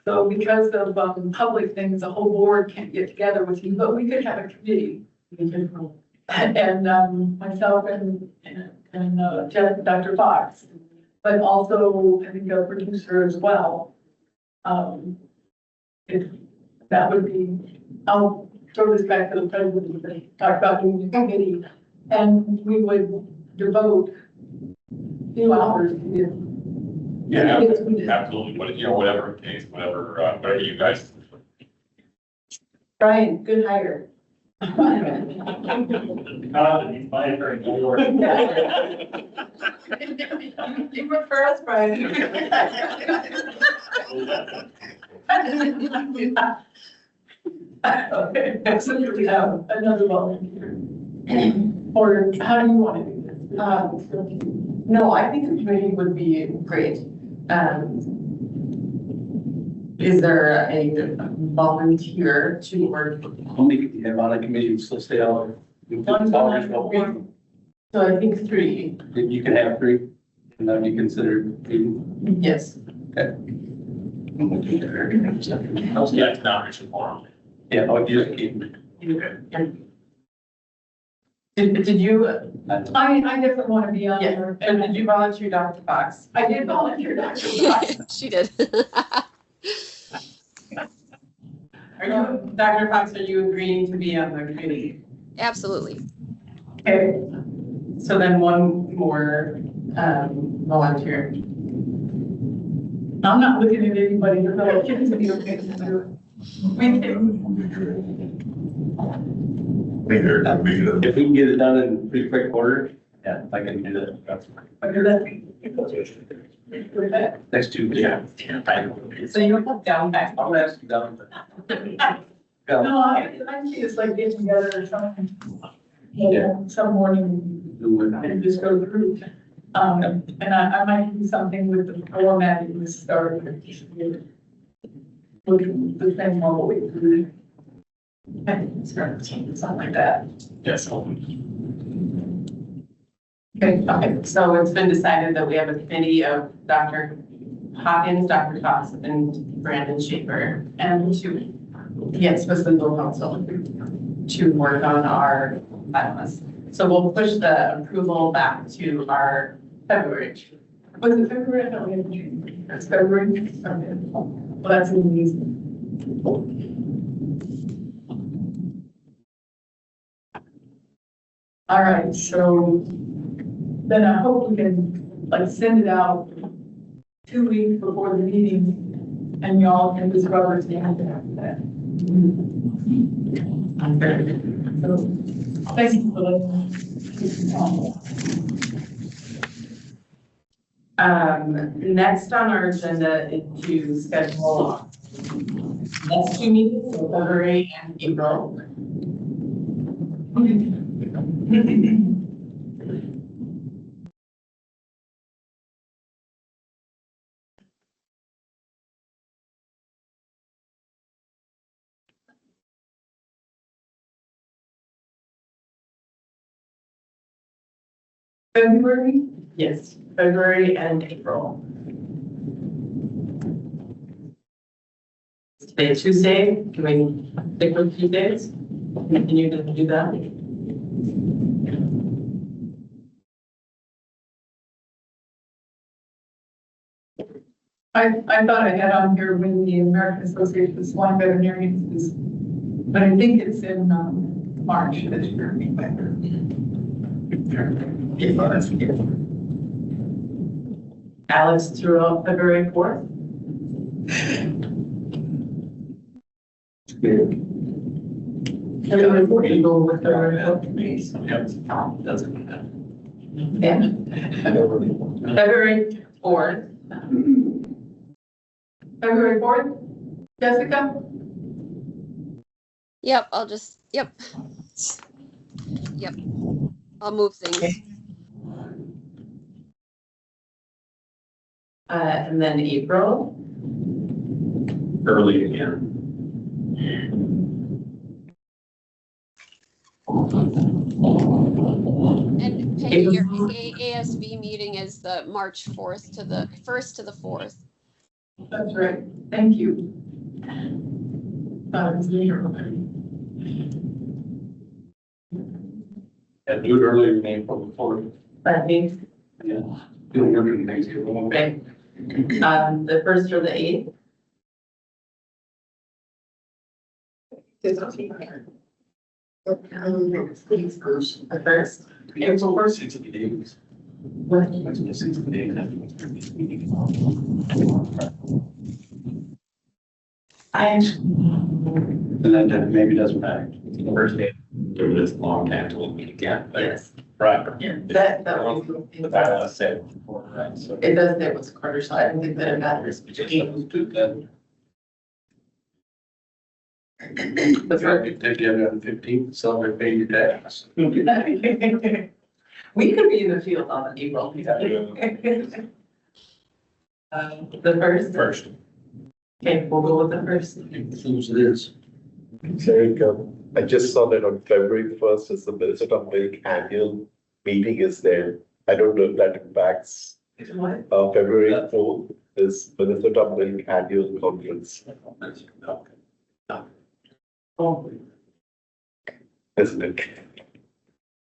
So because of public things, the whole board can't get together with you, but we could have a committee. And myself and Dr. Fox, but also I think a producer as well. If that would be, I'll throw this back to the president, and talk about doing a committee, and we would devote a few hours to Yeah, absolutely, but you know, whatever it takes, whatever you guys. Brian, good hire. He's fine for You work for us, Brian. Okay, so we have another volunteer. Or how do you want to do this? No, I think the committee would be great. Is there a volunteer to work? How many do you have on a committee, so stay out? So I think 3. You can have 3, and that would be considered meeting. Yes. Okay. Yeah, it's not rich and form. Yeah, oh, you just keep. Did you? I definitely want to be on Yeah, there. and did you volunteer Dr. Fox? I did volunteer Dr. Fox. She did. Are you, Dr. Fox, are you agreeing to be on the committee? Absolutely. Okay. So then one more volunteer. I'm not looking at anybody, but I can be okay to do it. We can. If we can get it done in pretty quick order, yeah, I can do that. That's next Tuesday. Yeah. So you have down back. I'll ask you down. No, I see it's like getting together or something. Yeah, some morning and just go through. And I might do something with the formatting we started. Looking the same model we do. I think it's something like that. Yes. Okay, so it's been decided that we have a committee of Dr. Hawkins, Dr. Fox, and Brandon Schaefer, and with legal counsel to work on our bylaws. So we'll push the approval back to our February. Was it February? No, we have June. It's February. Okay. Well, that's amazing. All right, so then I hope we can like send it out 2 weeks before the meeting and y'all can just rubber stamp it after that. So, thank you for next on our agenda is to schedule next 2 meetings, so February and April. February? Yes, February and April. Today, Tuesday, can we stick with Tuesdays? Continue to do that? I thought I had on here when the American Association of Swine Veterinarians is, but I think it's in, March this year. Alex threw out February 4th. February 4th, you go with February 4th. Yeah. February 4th. February 4th, Jessica? Yep, yep. I'll move things. And then April. Early again. And Peggy, your ASB meeting is the March 4th to the 1st to the 4th. That's right. Thank you. And do it earlier than April before. That means, Yeah. Do it earlier than next year. okay. The 1st or the 8th. The 1st. April 1st, 60 days. What? 60 days. And that maybe doesn't matter. The first day, do this long time till we again. Yes. Right. That was. But that was said before, right? So. It does say it was a quarter, so I don't think that it matters between. The fact that they did on 15th, celebrate baby day. We could be in the field on April. The 1st? First. Okay, we'll go with the 1st. Who's it is? Eric, I just saw that on February 1st is the Minnesota Milk annual meeting is there. I don't know if that impacts. What? February 4th is Minnesota Milk annual conference, Oh. isn't it?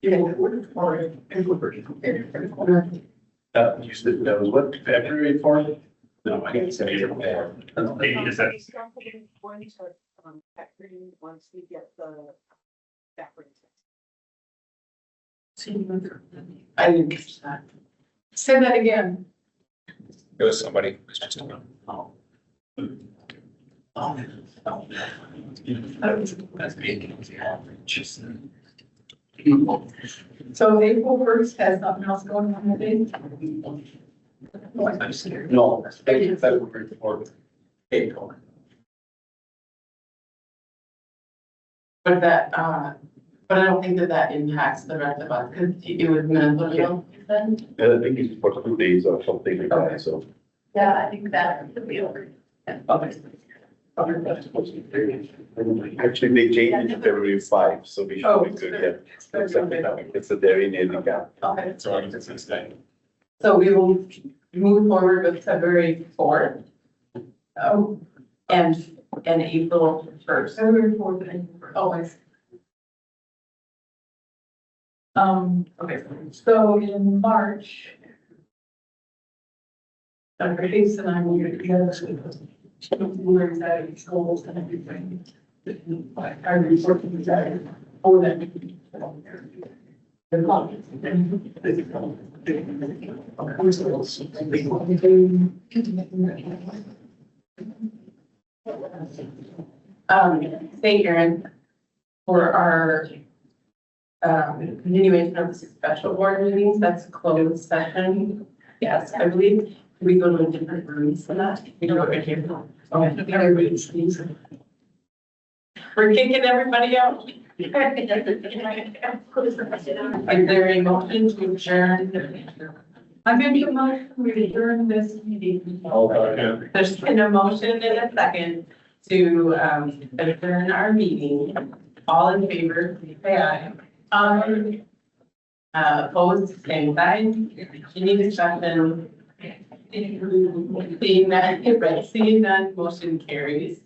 You said that was what, February 4th? No, I didn't say April 4th. Maybe just that. Once we get the background. I didn't catch that. Say that again. It was somebody who was just. That's big. So April 1st has nothing else going on that day? No, February 4th. April. But that, but I don't think that impacts the rest of us, because it was Minnesota then. And I think it's for 2 days or something like Okay. that, so. Yeah, I think that would be over. Actually, they changed it to February 5, so we should be good, yeah. It's a dairy handicap. Okay, So I guess it's day. so we will move forward with February 4th. Oh, and April 1st. February 4th and April 1st, always. Okay. So in March, Dr. Hoefs and I will get together where that is goals and everything. I report to that for them. Thank Aaron for our continuation of the special board meetings. That's closed session. Yes, I believe we go to a different room for that. We do it right here. Okay. Everybody's leaving. We're kicking everybody out. Is there a motion to adjourn? I'm going to motion to adjourn this meeting. There's been a motion and a second to adjourn our meeting. All in favor, say aye. Opposed, same sign. Any discussion? Seeing none, motion carries.